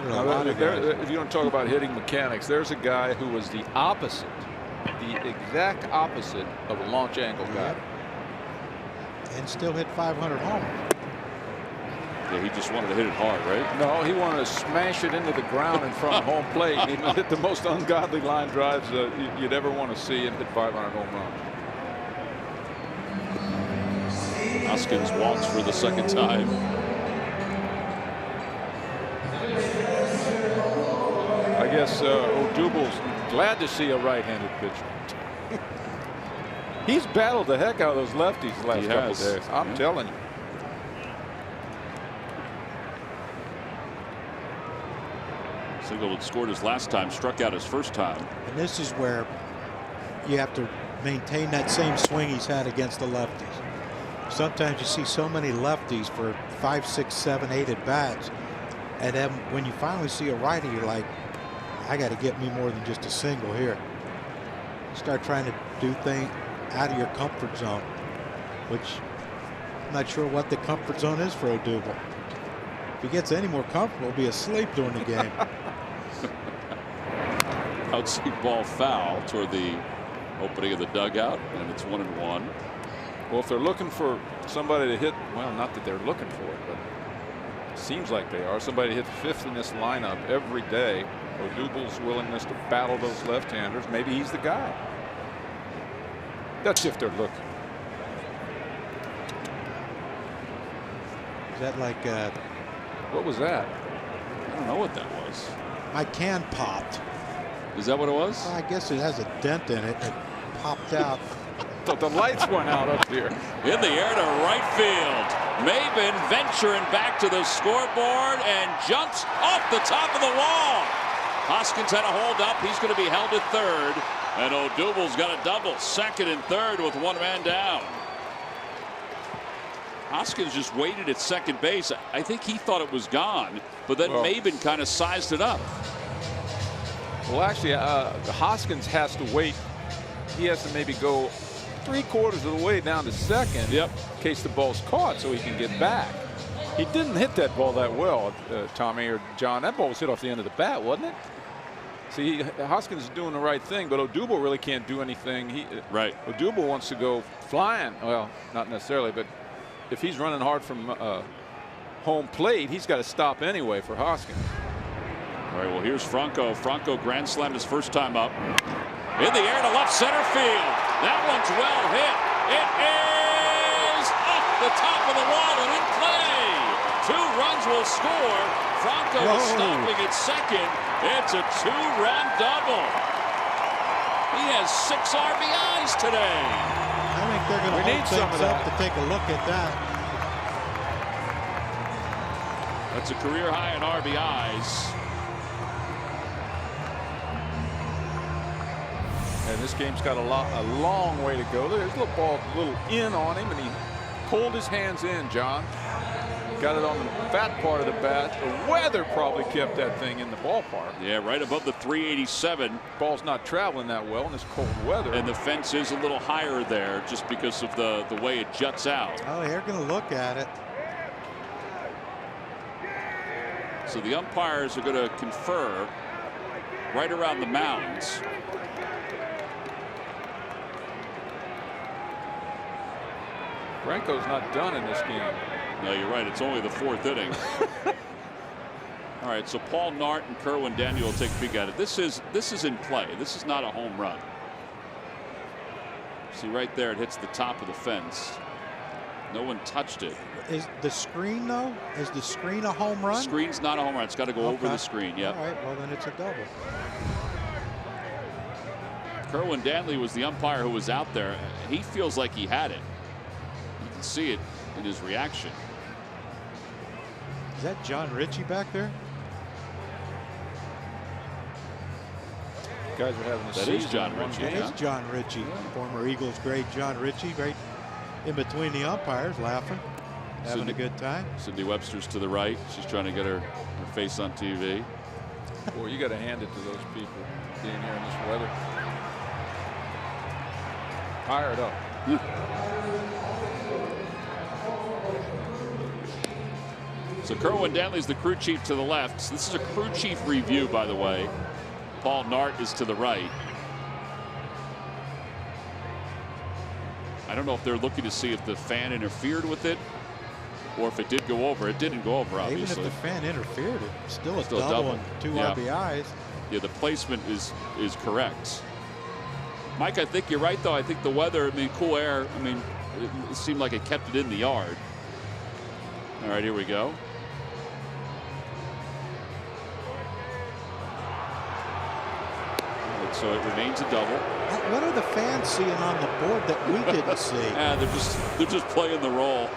Now, if you don't talk about hitting mechanics, there's a guy who was the opposite, the exact opposite of a launch angle guy. And still hit 500 homers. Yeah, he just wanted to hit it hard, right? No, he wanted to smash it into the ground in front of home plate. He hit the most ungodly line drives you'd ever want to see and hit 500 home runs. Hoskins walks for the second time. I guess Odubel's glad to see a right-handed pitcher. He's battled the heck out of those lefties the last couple of days. I'm telling you. Single had scored his last time, struck out his first time. And this is where you have to maintain that same swing he's had against the lefties. Sometimes you see so many lefties for 5, 6, 7, 8 at bats, and then when you finally see a righty, you're like, I got to get me more than just a single here. Start trying to do things out of your comfort zone, which I'm not sure what the comfort zone is for Odubel. If he gets any more comfortable, he'll be asleep during the game. Outside ball foul toward the opening of the dugout, and it's 1-1. Well, if they're looking for somebody to hit, well, not that they're looking for it, but it seems like they are. Somebody to hit fifth in this lineup every day. Odubel's willingness to battle those left-handers, maybe he's the guy. That's if they're looking. Is that like what was that? I don't know what that was. my can popped? Is that what it was? Well, I guess it has a dent in it. It popped out. Thought the lights went out up here. In the air to right field. Maven venturing back to the scoreboard and jumps off the top of the wall. Hoskins had a hold up. He's going to be held at third. And Odubel's got a double, second and third with one man down. Hoskins just waited at second base. I think he thought it was gone, but then Maven kind of sized it up. Well, actually, Hoskins has to wait. He has to maybe go 3/4 of the way down to second in case the ball's caught so he can get back. He didn't hit that ball that well, Tommy or John. That ball was hit off the end of the bat, wasn't it? See, Hoskins is doing the right thing, but Odubel really can't do anything. Odubel wants to go flying. Well, not necessarily, but if he's running hard from home plate, he's got to stop anyway for Hoskins. All right, well, here's Franco. Franco grand slammed his first time up. In the air to left center field. That one's well hit. It is off the top of the wall and in play. 2 runs will score. Franco is stopping at second. It's a 2-run double. He has 6 RBIs today. I think they're going to hold things up to take a look at that. That's a career high in RBIs. And this game's got a long way to go. There's a little ball, a little in on him, and he pulled his hands in, John. Got it on the fat part of the bat. The weather probably kept that thing in the ballpark. Yeah, right above the 387. Ball's not traveling that well in this cold weather. And the fence is a little higher there just because of the way it juts out. Oh, they're going to look at it. So the umpires are going to confer right around the mounds. Franco's not done in this game. No, you're right. It's only the 4th inning. All right, so Paul Nart and Kerwin Daniel will take a peek at it. This is in play. This is not a home run. See right there, it hits the top of the fence. No one touched it. Is the screen, though? Is the screen a home run? Screen's not a home run. It's got to go over the screen. Yep. All right, well, then it's a double. Kerwin Danley was the umpire who was out there. He feels like he had it. You can see it in his reaction. Is that John Ritchie back there? Guys are having a season. That is John Ritchie. That is John Ritchie, former Eagles great John Ritchie, right in between the umpires, laughing, having a good time. Cindy Webster's to the right. She's trying to get her face on TV. Boy, you got to hand it to those people being here in this weather. Fired up. So Kerwin Danley's the crew chief to the left. This is a crew chief review, by the way. Paul Nart is to the right. I don't know if they're looking to see if the fan interfered with it or if it did go over. It didn't go over, obviously. Even if the fan interfered, it's still a double and 2 RBIs. Yeah, the placement is correct. Mike, I think you're right, though. I think the weather, I mean, cool air, I mean, it seemed like it kept it in the yard. All right, here we go. So it remains a double. What are the fans seeing on the board that we didn't see? Yeah, they're just playing the role.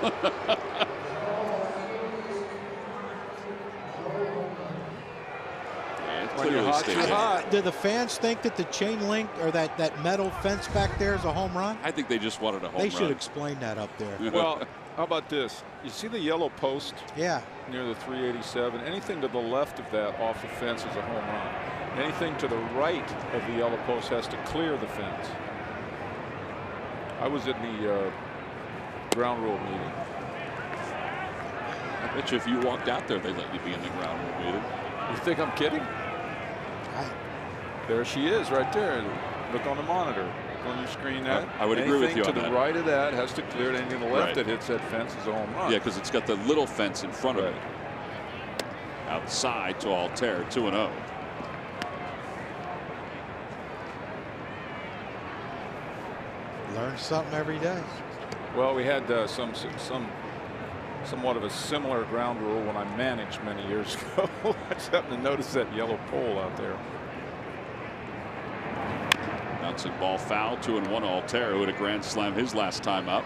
Do the fans think that the chain link or that metal fence back there is a home run? I think they just wanted a home run. They should explain that up there. Well, how about this? You see the yellow post? Yeah. Near the 387. Anything to the left of that off the fence is a home run. Anything to the right of the yellow post has to clear the fence. I was in the ground rule meeting. I bet you if you walked out there, they'd let you be in the ground rule meeting. You think I'm kidding? There she is right there. Look on the monitor. Look on your screen. I would agree with you on that. Anything to the right of that has to clear it. Anything to the left that hits that fence is a home run. Yeah, because it's got the little fence in front of it. Outside to Altair, 2-0. Learn something every day. Well, we had somewhat of a similar ground rule when I managed many years ago. I just happened to notice that yellow pole out there. Bouncing ball foul, 2-1 Altair, who had a grand slam his last time up.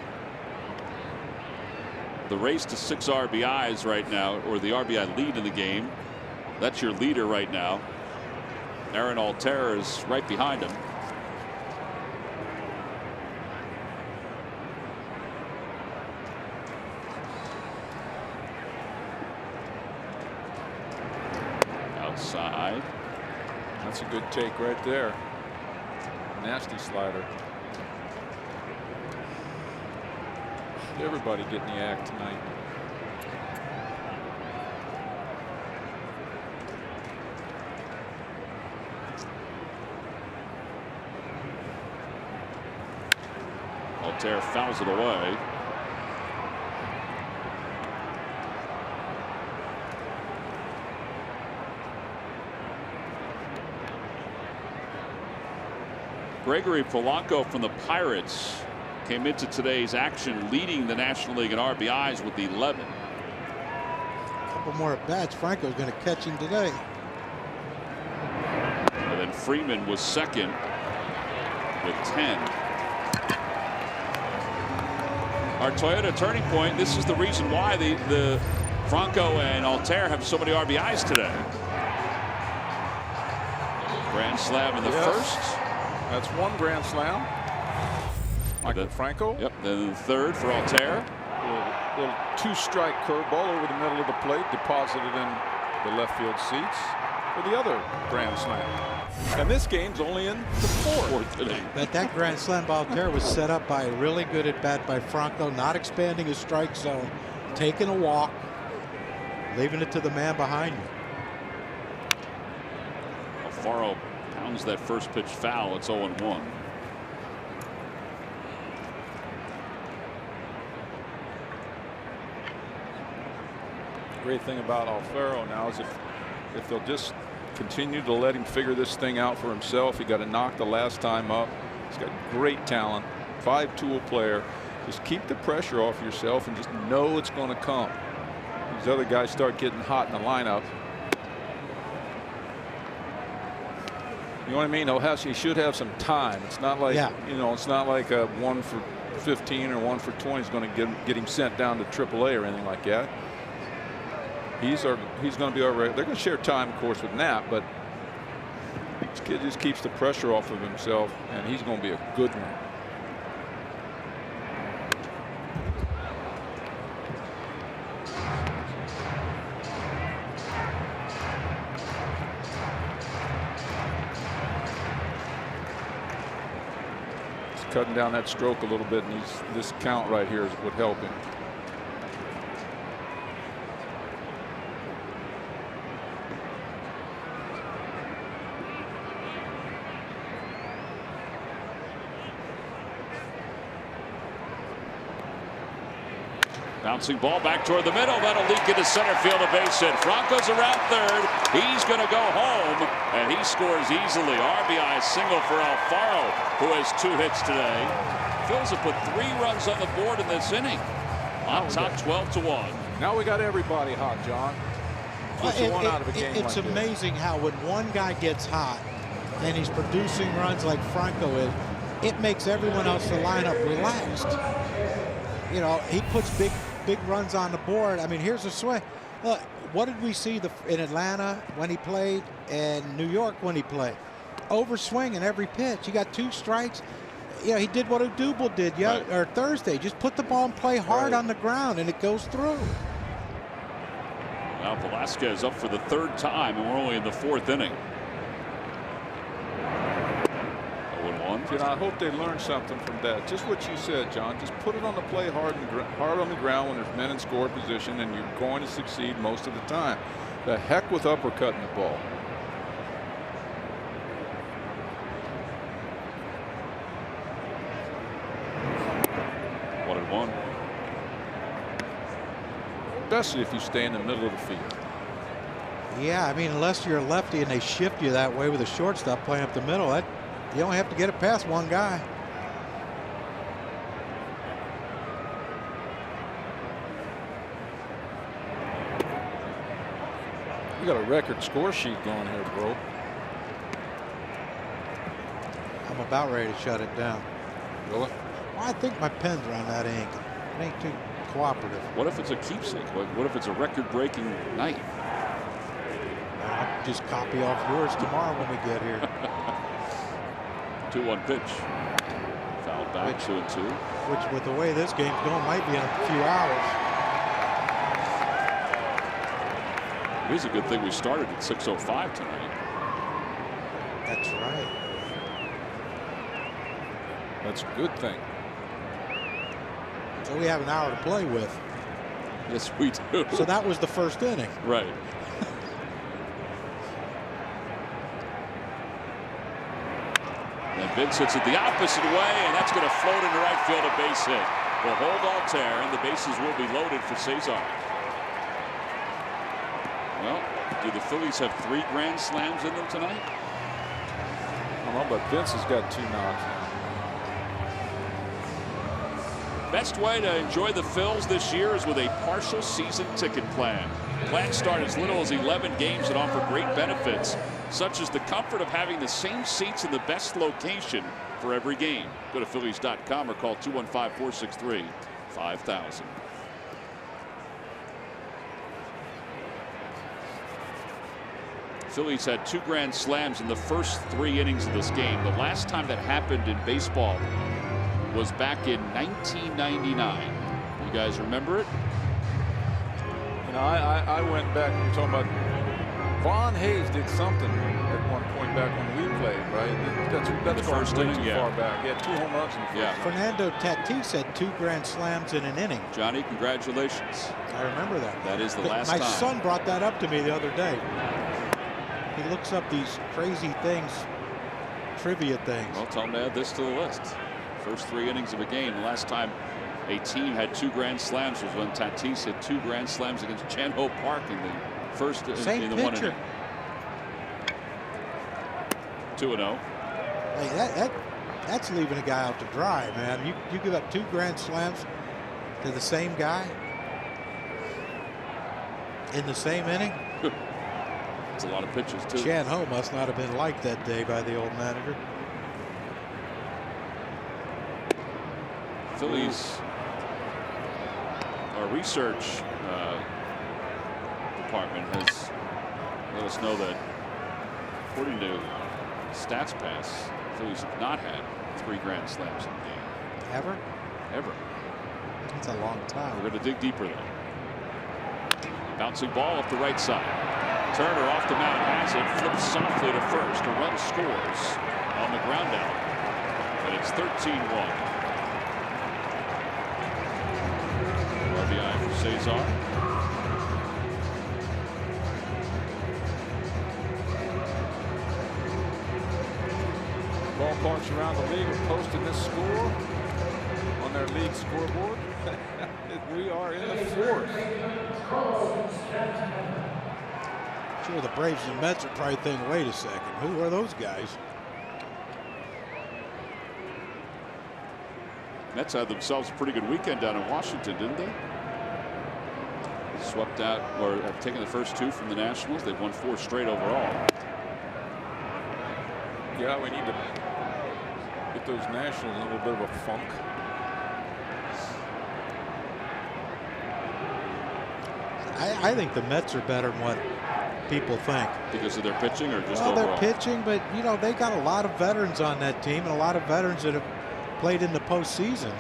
The race to 6 RBIs right now, or the RBI lead in the game. That's your leader right now. Aaron Altair is right behind him. Outside. That's a good take right there. Nasty slider. Everybody getting the act tonight. Altair fouls it away. Gregory Polanco from the Pirates came into today's action leading the National League in RBIs with 11. A couple more at bats. Franco's going to catch him today. And then Freeman was second with 10. Our Toyota turning point. This is the reason why the Franco and Altair have so many RBIs today. Grand slam in the first. That's one grand slam. Michael Franco. Yep. Then the third for Altair. Little two-strike curveball over the middle of the plate, deposited in the left field seats for the other grand slam. And this game's only in the fourth inning. But that grand slam by Altair was set up by a really good at bat by Franco, not expanding his strike zone, taking a walk, leaving it to the man behind you. Alfaro pounds that first pitch foul. It's 0-1. Great thing about Alfaro now is if they'll just continue to let him figure this thing out for himself. He got a knock the last time up. He's got great talent, 5-tool player. Just keep the pressure off yourself and just know it's going to come. These other guys start getting hot in the lineup. You know what I mean? He should have some time. It's not like you know. It's not like a 1 for 15 or 1 for 20 is going to get him sent down to AAA or anything like that. He's going to be all right. They're going to share time, of course, with Knapp, but this kid just keeps the pressure off of himself, and he's going to be a good one. He's cutting down that stroke a little bit, and this count right here would help him. Bouncing ball back toward the middle. That'll leak into center field, a base hit. Franco's around third. He's going to go home, and he scores easily. RBI single for Alfaro, who has 2 hits today. Phillies have put 3 runs on the board in this inning. On top, 12-1. Now we got everybody hot, John. Puts one out of a game. It's like amazing how when one guy gets hot and he's producing runs like Franco is, it makes everyone else in the lineup relaxed. You know, he puts big runs on the board. I mean, here's a swing. Look, what did we see in Atlanta when he played and New York when he played? Overswing in every pitch. He got 2 strikes. You know, he did what Odubel did or Thursday. Just put the ball and play hard on the ground, and it goes through. Now Velasquez up for the 3rd time, and we're only in the 4th inning. 0-1. You know, I hope they learn something from that. Just what you said, John. Just put it on the play hard on the ground when there's men in score position, and you're going to succeed most of the time. The heck with uppercutting the ball. Especially if you stay in the middle of the field. Yeah, I mean, unless you're a lefty and they shift you that way with a shortstop playing up the middle, you only have to get it past one guy. You got a record score sheet going here, bro. I'm about ready to shut it down. Really? Well, I think my pen's are on that ink. It ain't too cooperative. What if it's a keepsake? What if it's a record-breaking night? I'll just copy off yours tomorrow when we get here. 2-1 pitch. Fouled back, 2-2. Which, with the way this game's going, might be in a few hours. It is a good thing we started at 6:05 tonight. That's right. That's a good thing. So we have an hour to play with. Yes, we do. So that was the 1st inning. Right. And Vince hits it the opposite way, and that's going to float into right field, a base hit. Will hold Altair, and the bases will be loaded for Cesar. Well, do the Phillies have 3 grand slams in them tonight? How on, but Vince has got 2 knocks now. Best way to enjoy the Phils this year is with a partial season ticket plan. Plans start as little as 11 games and offer great benefits, such as the comfort of having the same seats in the best location for every game. Go to Phillies.com or call 215-463-5000. Phillies had 2 grand slams in the first 3 innings of this game. The last time that happened in baseball was back in 1999. You guys remember it? You know, I went back. We were talking about Vaughn Hayes did something at one point back when we played, right? That's the first inning, too far back. He had 2 home runs in the first inning. Fernando Tatis had 2 grand slams in an inning. Johnny, congratulations. I remember that. That is the last time. My son brought that up to me the other day. He looks up these crazy things, trivia things. Well, tell him to add this to the list. First 3 innings of a game. The last time a team had 2 grand slams was when Tatis had 2 grand slams against Chan-Ho Park in the first Same in the pitcher. 1 inning. 2-0. Hey, that's leaving a guy out to dry, man. You give up 2 grand slams to the same guy in the same inning. It's a lot of pitches too. Chan-Ho must not have been liked that day by the old manager. Phillies, our research department has let us know that according to StatsPass, Phillies have not had 3 grand slams in the game. Ever? Ever. That's a long time. We're going to dig deeper though. Bouncing ball up the right side. Turner off the mound has it, flips softly to first. A run scores on the ground out. And it's 13-1. RBI for Cesar. Ballparks around the league are posting this score on their league scoreboard. We are in the 4th. Sure, the Braves and Mets are probably thinking, wait a second, who are those guys? Mets had themselves a pretty good weekend down in Washington, didn't they? Swept out, or have taken the first 2 from the Nationals. They've won 4 straight overall. Yeah, we need to get those Nationals in a little bit of a funk. I think the Mets are better than what people think. Because of their pitching or just well, overall? They're pitching, but you know, they got a lot of veterans on that team and a lot of veterans that have played in the postseason.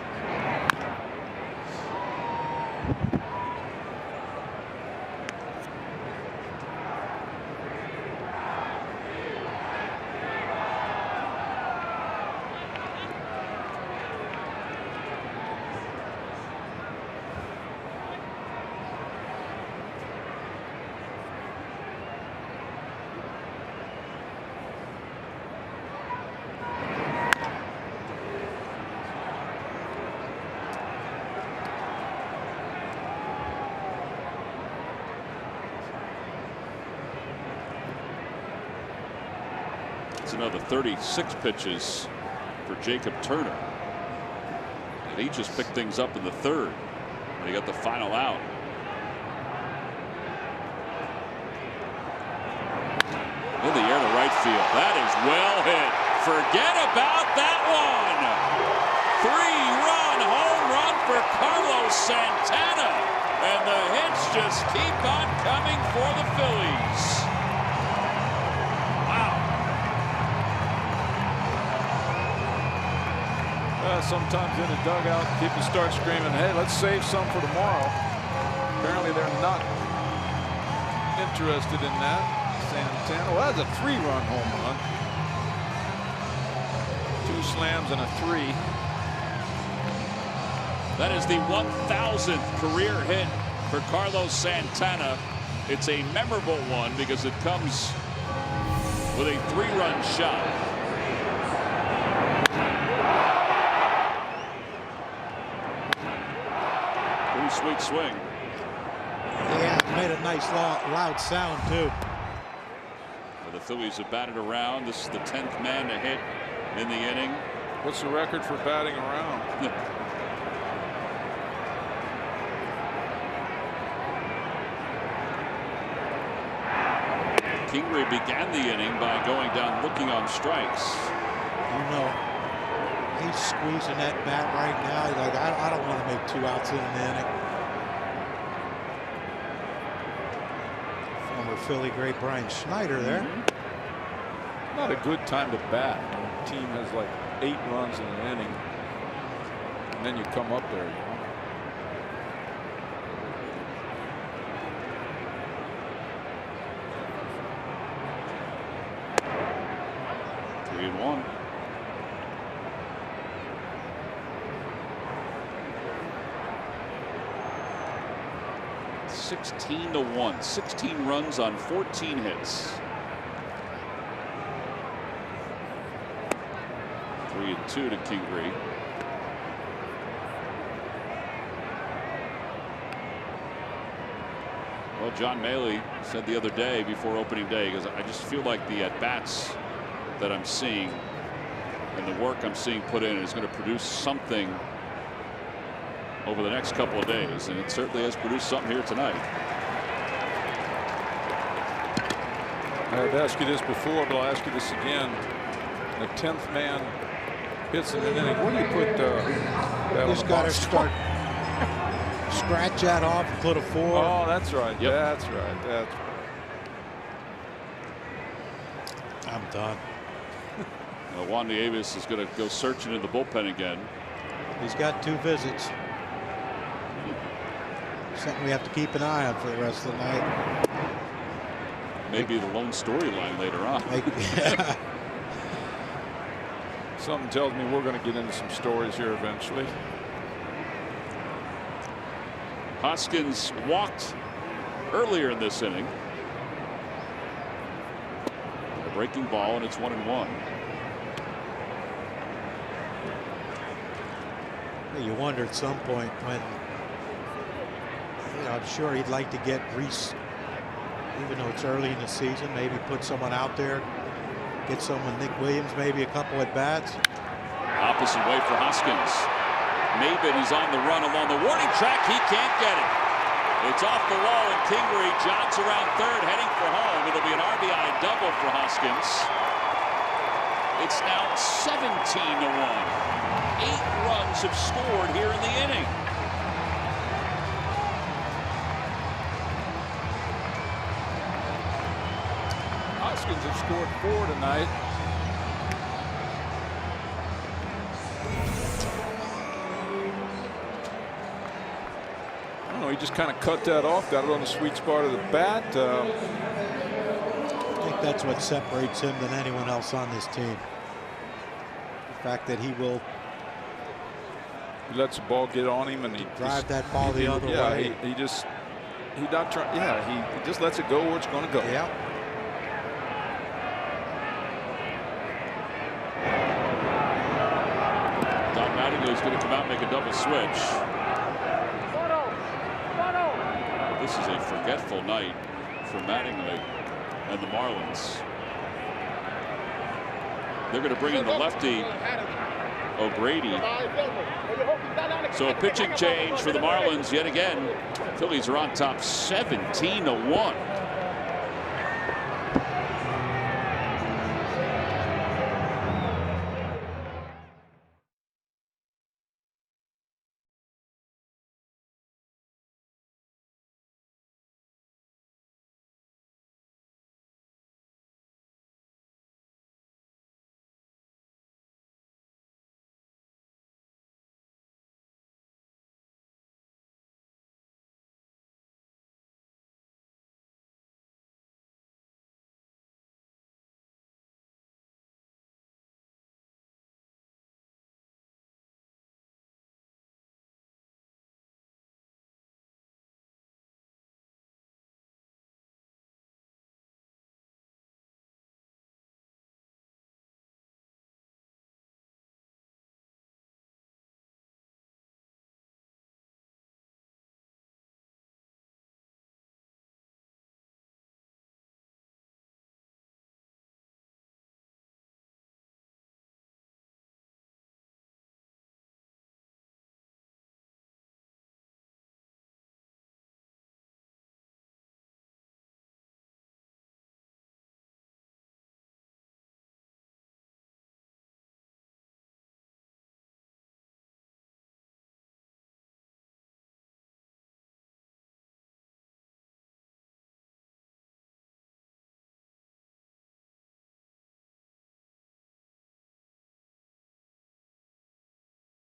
It's another 36 pitches for Jacob Turner. And he just picked things up in the 3rd. And he got the final out. In the air to right field. That is well hit. Forget about that one. 3-run home run for Carlos Santana. And the hits just keep on coming for the Phillies. Sometimes in the dugout, people start screaming, hey, let's save some for tomorrow. Apparently they're not interested in that. Santana, well, that's a 3-run home run. 2 slams and a 3. That is the 1,000th career hit for Carlos Santana. It's a memorable one because it comes with a 3-run shot. Sweet swing. Yeah, it made a nice loud sound too. The Phillies have batted around. This is the 10th man to hit in the inning. What's the record for batting around? Kingery began the inning by going down looking on strikes. You know, he's squeezing that bat right now. He's like, I don't want to make 2 outs in an inning. Former Philly great Brian Schneider there. Not a good time to bat. The team has like 8 runs in an inning, and then you come up there. 3-1. (16-1). 16 runs on 14 hits. 3-2 to Kingery. Well, John Maley said the other day before opening day, because I just feel like the at-bats that I'm seeing and the work I'm seeing put in is going to produce something over the next couple of days, and it certainly has produced something here tonight. I've asked you this before, but I'll ask you this again. The 10th man hits in an inning. Where do you put that? Just got to start scratch that off and put a 4. Oh, that's right. Yep. That's right. That's right. I'm done. Juan Nieves is going to go searching in the bullpen again. He's got 2 visits. Something we have to keep an eye on for the rest of the night. Maybe the lone storyline later on. Yeah. Something tells me we're going to get into some stories here eventually. Hoskins walked earlier in this inning. A breaking ball, and it's 1-1. You wonder at some point when, I'm sure he'd like to get Reese, even though it's early in the season, maybe put someone out there, get someone, Nick Williams, maybe a couple at bats. Opposite way for Hoskins. Maben is on the run along the warning track. He can't get it. It's off the wall, and Kingery jogs around third, heading for home. It'll be an RBI double for Hoskins. It's now 17-1. 8 runs have scored here in the inning. Hoskins have scored 4 tonight. I don't know. He just kind of cut that off, got it on the sweet spot of the bat. I think that's what separates him than anyone else on this team. The fact that he will. He lets the ball get on him, and he drive that ball the other way. He just not trying. Yeah, he just lets it go where it's going to go. Yeah. Don Mattingly is going to come out and make a double switch. This is a forgetful night for Mattingly and the Marlins. They're going to bring in the lefty O'Grady. So a pitching change for the Marlins yet again. Phillies are on top 17-1.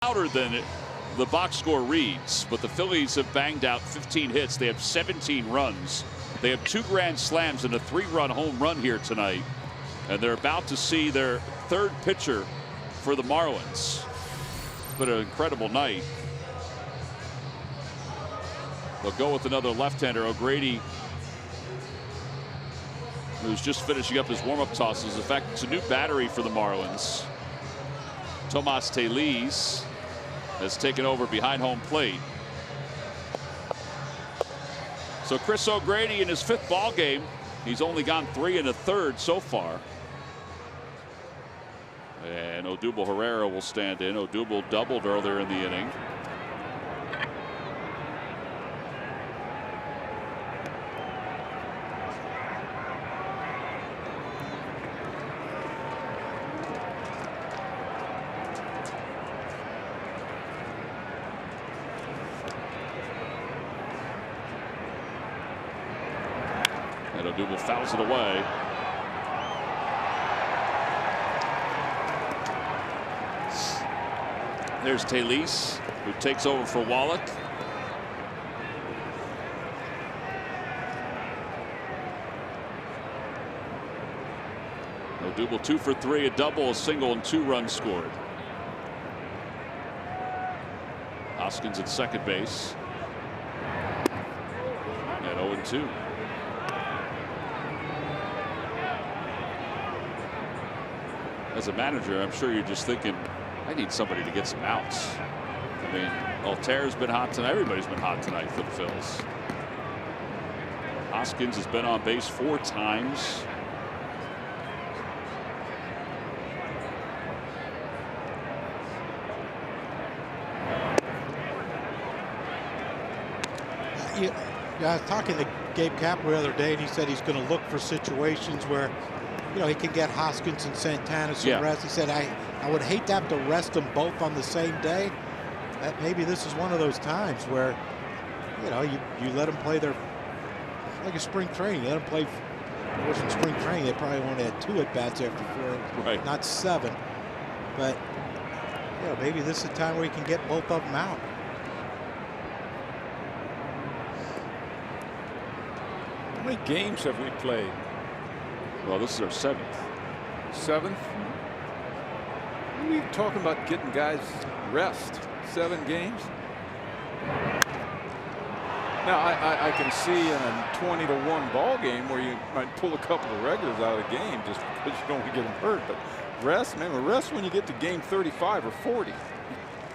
louder than the box score reads, but the Phillies have banged out 15 hits. They have 17 runs. They have 2 grand slams and a 3-run home run here tonight. And they're about to see their 3rd pitcher for the Marlins. It's been an incredible night. They'll go with another left-hander. O'Grady, who's just finishing up his warm-up tosses. In fact, it's a new battery for the Marlins. Tomas Telis has taken over behind home plate. So Chris O'Grady in his 5th ball game. He's only gone 3 1/3 so far. And Odubel Herrera will stand in. Odubel doubled earlier in the inning. And Odubel fouls it away. There's Telis, who takes over for Wallach. Odubel 2 for 3, a double, a single, and 2 runs scored. Hoskins at second base. At 0-2. As a manager, I'm sure you're just thinking, I need somebody to get some outs. I mean, Alter's been hot tonight. Everybody's been hot tonight for the Phils. Hoskins has been on base 4 times. I was talking to Gabe Kapler the other day, and he said he's going to look for situations where, you know, he can get Hoskins and Santana some rest. He said, I would hate to have to rest them both on the same day. That maybe this is one of those times where, you know, you let them play their, like a spring training. You let them play. It wasn't spring training. They probably only had 2 at bats after 4, right? Not 7. But you know, maybe this is a time where you can get both of them out. How many games have we played? Well, this is our 7th. 7th? What are you talking about getting guys rest? 7 games? Now, I can see in a 20-1 ball game where you might pull a couple of regulars out of the game just because you don't want to get them hurt. But rest, man, rest when you get to game 35 or 40.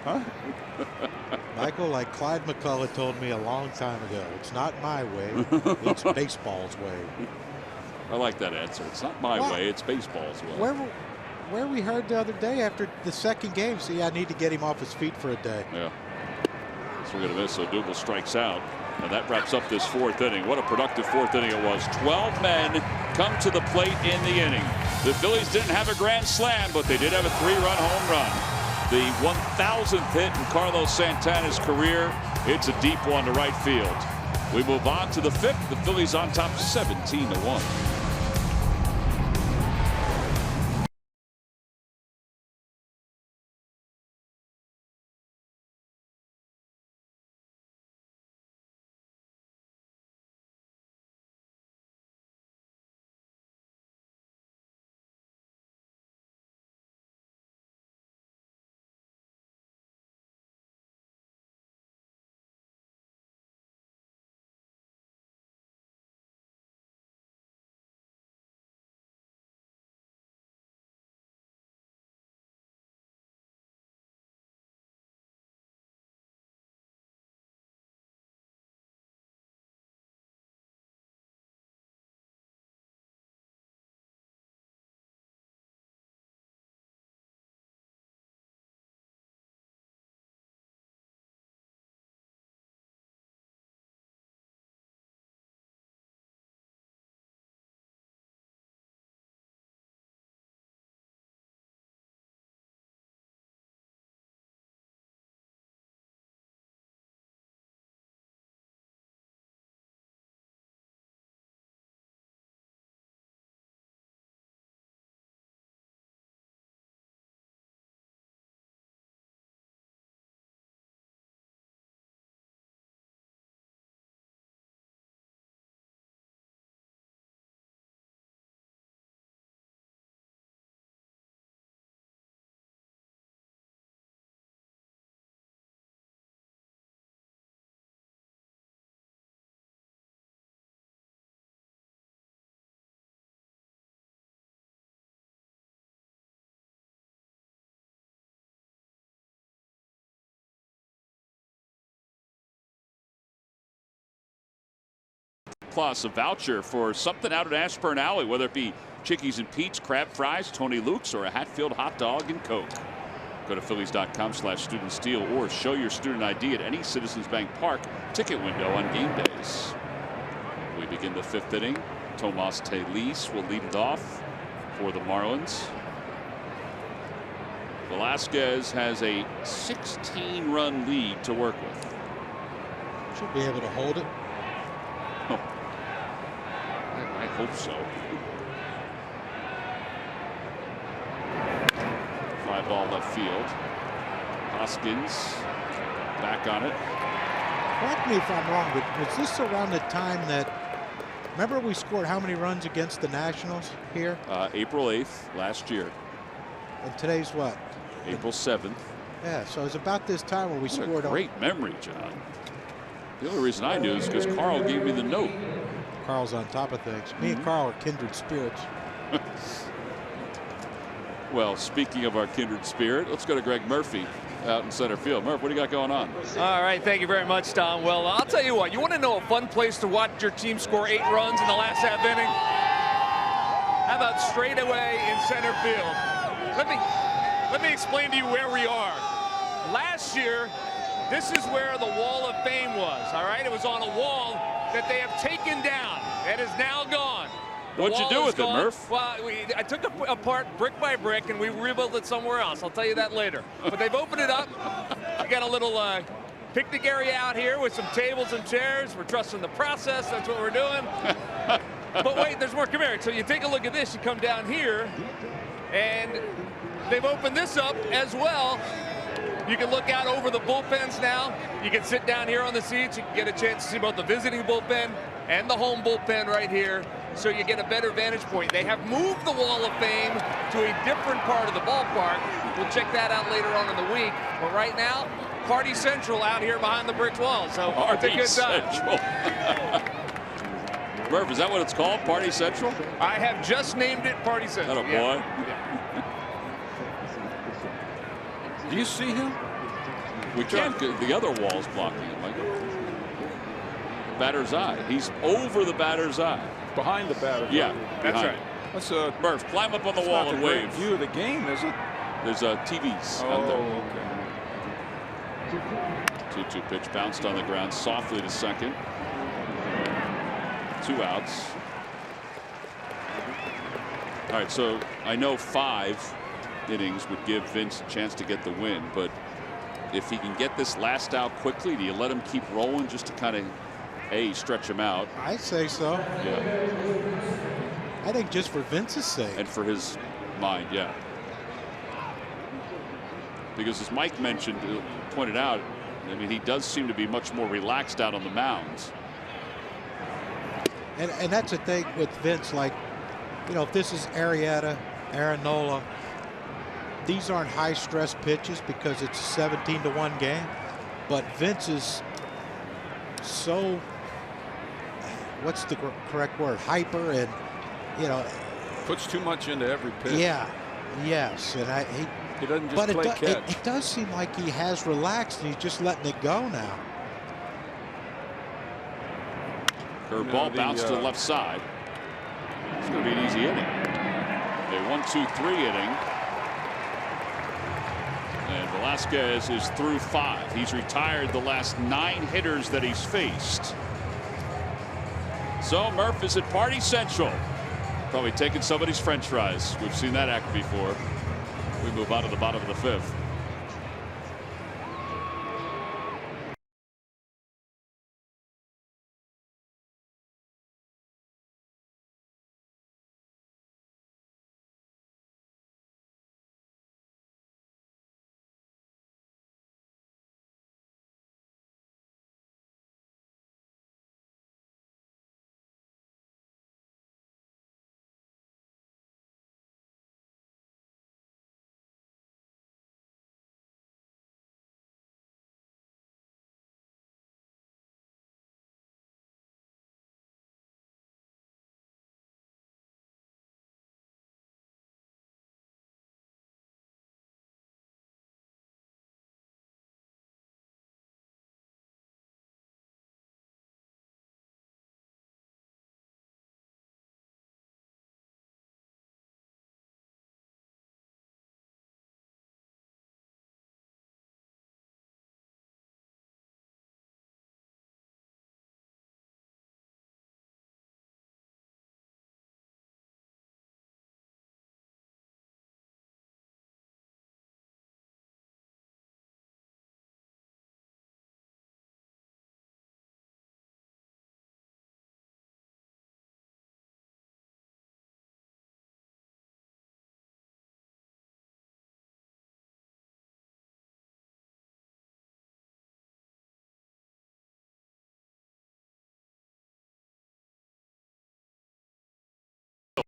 Huh? Michael, like Clyde McCullough told me a long time ago, it's not my way, it's baseball's way. I like that answer. It's not my way, it's baseball's way. Where we heard the other day after the 2nd game, see, I need to get him off his feet for a day. Yeah. So we're going to miss. So Odubel strikes out. And that wraps up this 4th inning. What a productive 4th inning it was. 12 men come to the plate in the inning. The Phillies didn't have a grand slam, but they did have a 3-run home run. The 1,000th hit in Carlos Santana's career. It's a deep one to right field. We move on to the 5th. The Phillies on top 17-1. Claus a voucher for something out at Ashburn Alley, whether it be Chickies and Pete's, crab fries, Tony Luke's, or a Hatfield hot dog and Coke. Go to Phillies.com/student-steal or show your student ID at any Citizens Bank Park ticket window on game days. We begin the 5th inning. Tomas Telis will lead it off for the Marlins. Velasquez has a 16-run lead to work with. Should be able to hold it. Oh, I hope so. Fly ball left field. Hoskins back on it. Correct me if I'm wrong, but was this around the time that, remember we scored how many runs against the Nationals here? April 8th last year. And today's what? April 7th. Yeah, so it was about this time when we What scored. a great memory, John. The only reason I knew is because Carl gave me the note. Carl's on top of things. Me and Carl are kindred spirits. Well, speaking of our kindred spirit, let's go to Greg Murphy out in center field. Murph, what do you got going on? All right, thank you very much, Tom. Well, I'll tell you what, you want to know a fun place to watch your team score 8 runs in the last half inning? How about straight away in center field? Let me explain to you where we are. Last year, this is where the Wall of Fame was, all right? It was on a wall that they have taken down. It is now gone. What'd you do with it, Murph? Well, I took it apart brick by brick, and we rebuilt it somewhere else. I'll tell you that later. But they've opened it up. We got a little picnic area out here with some tables and chairs. We're trusting the process. That's what we're doing. But wait, there's more. Come here. So you take a look at this. You come down here, and they've opened this up as well. You can look out over the bullpens now. You can sit down here on the seats. You can get a chance to see both the visiting bullpen and the home bullpen right here. So you get a better vantage point. They have moved the Wall of Fame to a different part of the ballpark. We'll check that out later on in the week. But right now, Party Central out here behind the brick wall. So it's a good time. Murph, is that what it's called? Party Central? I have just named it Party Central. That a boy. Do you see him? We can't. The other wall's blocking him. Like, batter's eye. He's over the batter's eye. Behind the batter. Yeah, that's right. That's Murph, climb up on the wall and wave. View of the game, is it? There's TVs out there. Okay. 2-2 pitch bounced on the ground softly to second. 2 outs. All right, so I know 5 innings would give Vince a chance to get the win, but if he can get this last out quickly, do you let him keep rolling just to kind of stretch him out? I'd say so. Yeah. I think just for Vince's sake. And for his mind, yeah. Because as Mike mentioned, pointed out, I mean, he does seem to be much more relaxed out on the mounds. And that's the thing with Vince, like, you know, if this is Arrieta, Aaronola, these aren't high stress pitches because it's a 17-1 game. But Vince is so, what's the correct word, hyper, and, you know, Puts too much into every pitch. yeah, yes, and He doesn't just but play catch. it does seem like he has relaxed and he's just letting it go now. Curveball bounced to the left side. It's going to be an easy inning. A 1-2-3 inning. And Velasquez is through 5. He's retired the last 9 hitters that he's faced. So Murph is at Party Central. Probably taking somebody's French fries. We've seen that act before. We move on to the bottom of the 5th.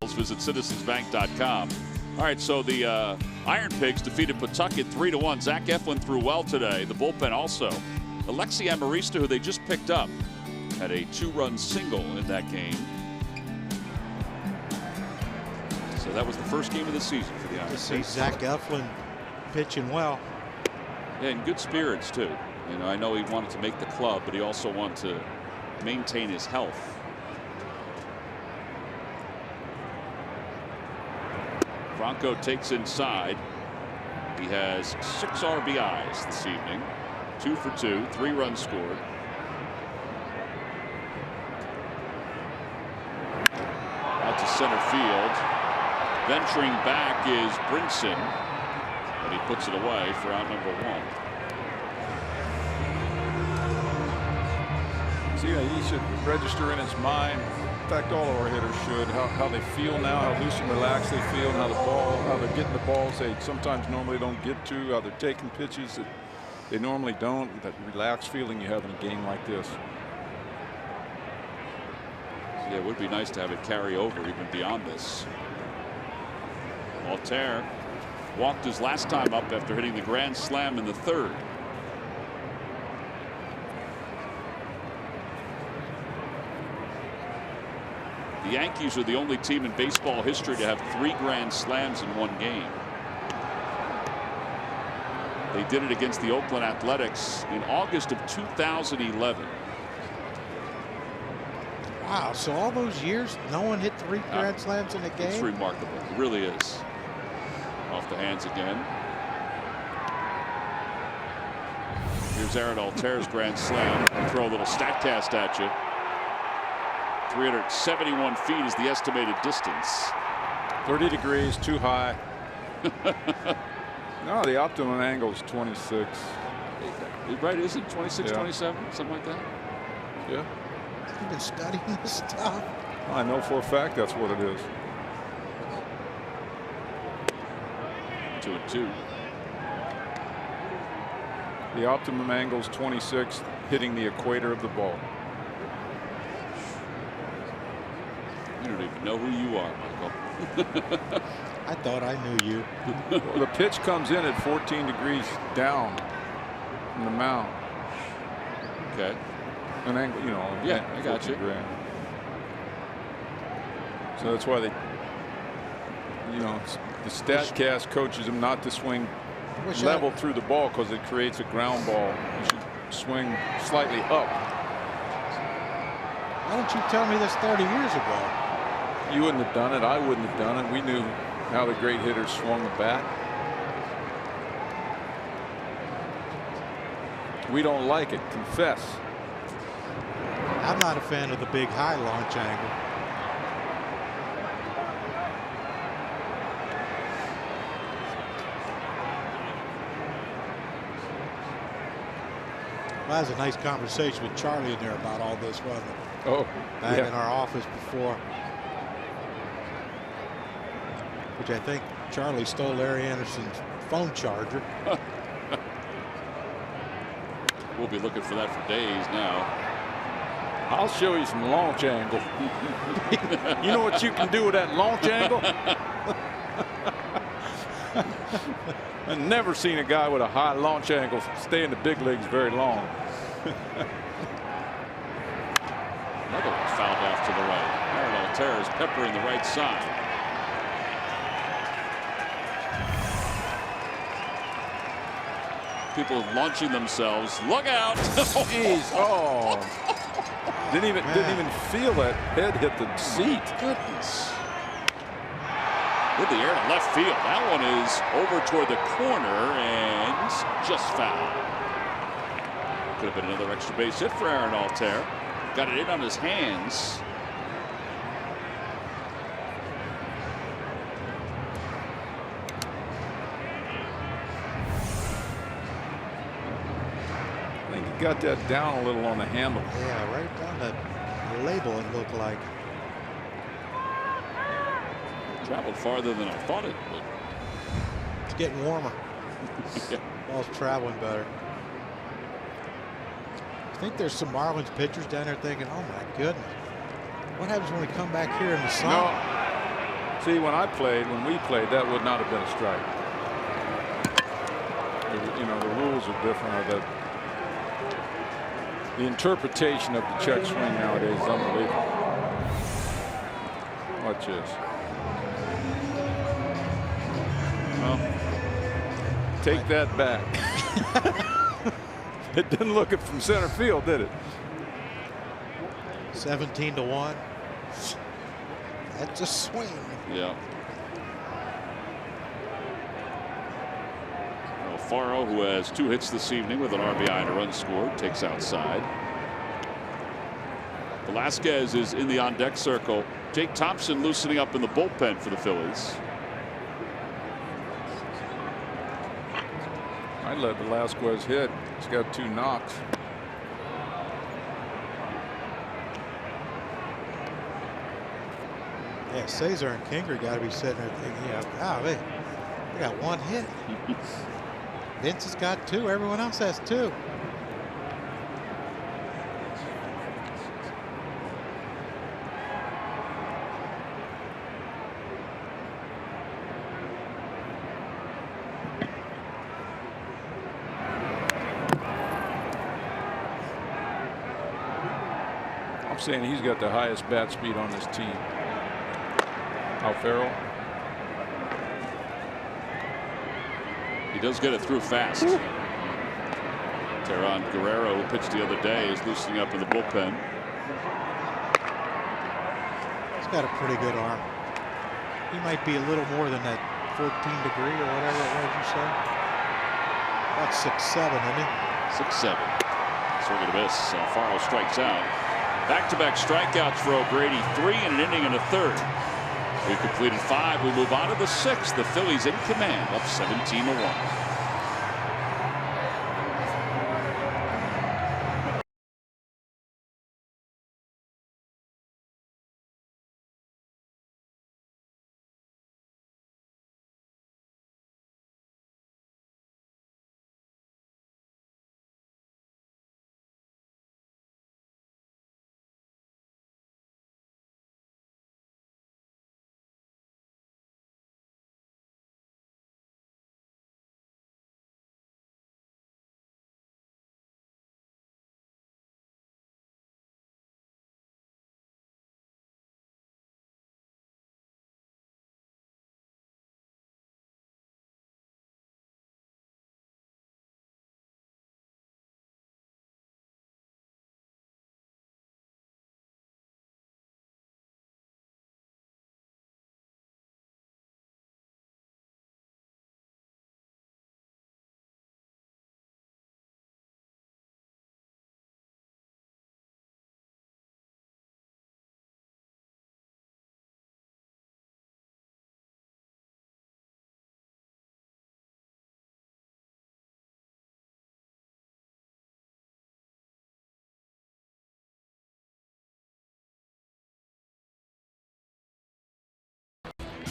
Visit citizensbank.com. All right, so the Iron Pigs defeated Pawtucket 3-1. Zach Eflin threw well today. The bullpen also. Alexi Amarista, who they just picked up, had a 2-run single in that game. So that was the first game of the season for the Iron Pigs. See Zach Eflin pitching well. Yeah, in good spirits too. You know, I know he wanted to make the club, but he also wanted to maintain his health. Bronco takes inside. He has 6 RBIs this evening. 2 for 2, 3 runs scored. Out to center field. Venturing back is Brinson, but he puts it away for out number 1. See, he should register in his mind. In fact, all of our hitters should. How they feel now, how loose and relaxed they feel, and how they're getting the balls they sometimes normally don't get to, how they're taking pitches that they normally don't. That relaxed feeling you have in a game like this. Yeah, it would be nice to have it carry over even beyond this. Altair walked his last time up after hitting the grand slam in the 3rd. The Yankees are the only team in baseball history to have 3 grand slams in one game. They did it against the Oakland Athletics in August of 2011. Wow, so all those years, no one hit 3 grand slams in a game? It's remarkable. It really is. Off the hands again. Here's Aaron Altair's grand slam. I'll throw a little StatCast at you. 371 feet is the estimated distance. 30 degrees, too high. No, the optimum angle is 26. Right, is it 26, Yeah. 27, something like that? Yeah. You've been studying this stuff. I know for a fact that's what it is. 2-2. The optimum angle is 26, hitting the equator of the ball. You don't even know who you are, Michael. I thought I knew you. Well, the pitch comes in at 14 degrees down from the mound. Okay. An angle, you know. Yeah, I got 14 you. grand. So that's why they, you know, the StatCast coaches them not to swing level through the ball because it creates a ground ball. You should swing slightly up. Why didn't you tell me this 30 years ago? You wouldn't have done it. I wouldn't have done it. We knew how the great hitters swung the bat. We don't like it. Confess. I'm not a fan of the big high launch angle. Well, that was a nice conversation with Charlie in there about all this, wasn't it? Oh, back yeah. in our office before. Which I think Charlie stole Larry Anderson's phone charger. We'll be looking for that for days now. I'll show you some launch angle. You know what you can do with that launch angle? I've never seen a guy with a high launch angle stay in the big leagues very long. Another one fouled off to the right. Aaron Altair is peppering the right side. People launching themselves. Look out! Jeez, oh. Didn't even feel that head hit the seat. Goodness. With the air to left field. That one is over toward the corner and just foul. Could have been another extra base hit for Aaron Altair. Got it in on his hands. I think he got that down a little on the handle. Yeah, right down the label it looked like. Traveled farther than I thought it would. It's getting warmer. Yeah. Ball's traveling better. I think there's some Marlins pitchers down there thinking, oh my goodness, what happens when we come back here in the sun? No, See, when we played, that would not have been a strike. You know, the rules are different. Or the interpretation of the check swing nowadays is unbelievable. Watch this. Well, take that back. It didn't look it from center field, did it? 17-1. That's a swing. Yeah. Alfaro, who has 2 hits this evening with an RBI and a run scored, takes outside. Velasquez is in the on-deck circle. Jake Thompson loosening up in the bullpen for the Phillies. I let Velasquez hit. He's got 2 knocks. Yeah, Cesar and Kingery got to be sitting there thinking, yeah, golly, we got 1 hit. Vince has got 2. Everyone else has 2. I'm saying he's got the highest bat speed on this team. Alfaro. He does get it through fast. Teran Guerrero, who pitched the other day, is loosening up in the bullpen. He's got a pretty good arm. He might be a little more than that 14 degree or whatever it was you said. About 6'7", isn't he? 6'7". Swing and a miss. Alfaro strikes out. Back-to-back strikeouts for O'Grady. 3 in an inning and a third. We've completed 5. We move on to the 6th. The Phillies in command, up 17-1.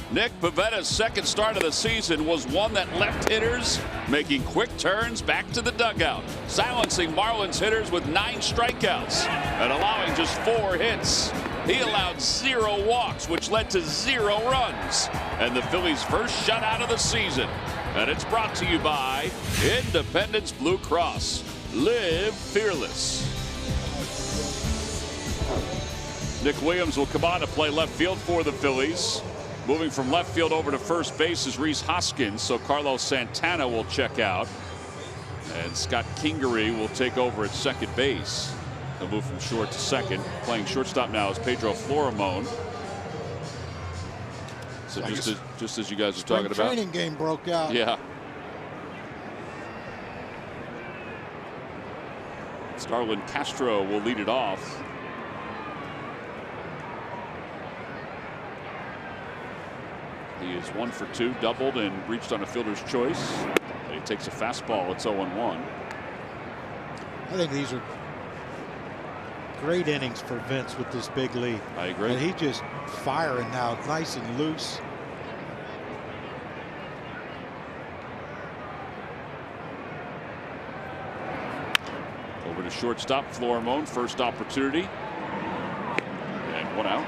Nick Pavetta's second start of the season was one that left hitters making quick turns back to the dugout, silencing Marlins hitters with 9 strikeouts and allowing just 4 hits. He allowed 0 walks, which led to 0 runs, and the Phillies' first shutout of the season. And it's brought to you by Independence Blue Cross. Live fearless. Nick Williams will come on to play left field for the Phillies. Moving from left field over to first base is Rhys Hoskins, so Carlos Santana will check out. And Scott Kingery will take over at second base. He'll move from short to second. Playing shortstop now is Pedro Florimon. So just as you guys are talking about. Training game broke out. Yeah. Starlin Castro will lead it off. He is 1 for 2, doubled and reached on a fielder's choice. And he takes a fastball. It's 0-1. I think these are great innings for Vince with this big lead. I agree. And he just firing now, nice and loose. Over to shortstop, Florimon, first opportunity. And 1 out.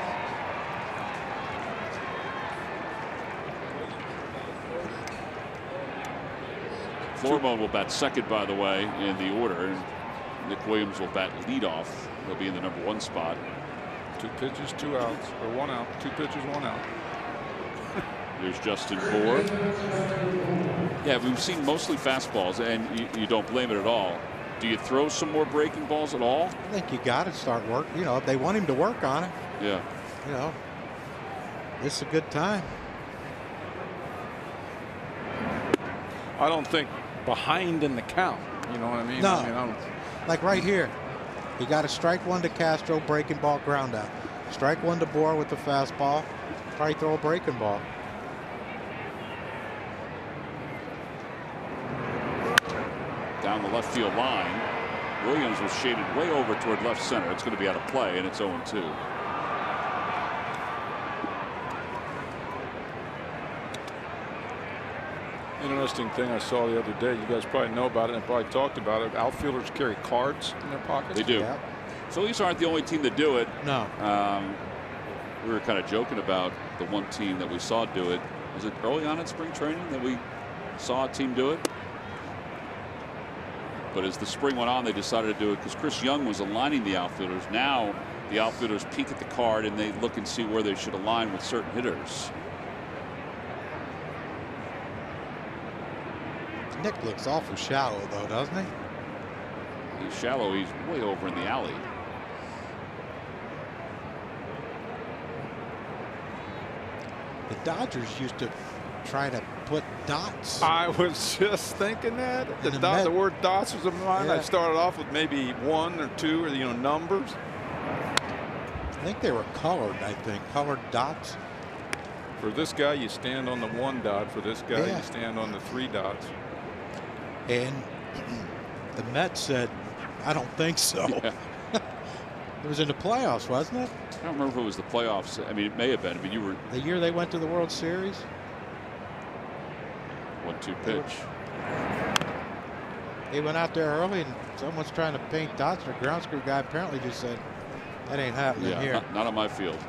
Flormone will bat second, by the way, in the order. Nick Williams will bat leadoff. He'll be in the number 1 spot. 2 pitches, 2 outs, or 1 out. 2 pitches, 1 out. There's Justin Bour. Yeah, we've seen mostly fastballs, and you don't blame it at all. Do you throw some more breaking balls at all? I think you got to start work. You know, if they want him to work on it. Yeah. You know, this is a good time. I don't think behind in the count. You know what I mean? No. I mean, I don't. Like right here, he got a strike 1 to Castro, breaking ball, ground out. Strike 1 to Bour with the fastball. Probably throw a breaking ball. Down the left field line. Williams was shaded way over toward left center. It's going to be out of play, and it's 0-2. Interesting thing I saw the other day. You guys probably know about it and probably talked about it. Outfielders carry cards in their pockets. They do. Yeah. Phillies aren't the only team that do it. No. We were kind of joking about the one team that we saw do it. Was it early on in spring training that we saw a team do it? But as the spring went on, they decided to do it because Chris Young was aligning the outfielders. Now the outfielders peek at the card and they look and see where they should align with certain hitters. Nick looks awful shallow, though, doesn't he? He's shallow. He's way over in the alley. The Dodgers used to try to put dots. I was just thinking that. And The word dots was in mind. Yeah. I started off with maybe 1 or 2 or numbers. I think they were colored, colored dots. For this guy, you stand on the 1 dot. For this guy, Yeah. you stand on the 3 dots. And the Mets said, I don't think so. Yeah. It was in the playoffs, wasn't it? I don't remember if it was the playoffs. I mean, it may have been, but you were The year they went to the World Series? 1-2 pitch. They went out there early and someone's trying to paint dots. The ground screw guy apparently just said, that ain't happening Yeah, here. not on my field.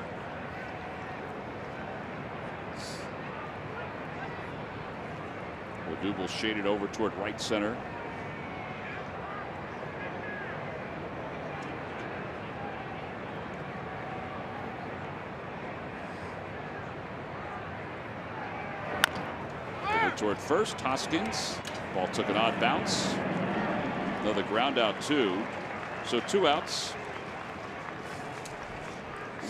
Odubel shaded over toward right center. Over toward first. Hoskins. Ball took an odd bounce. Another ground out 2. So 2 outs.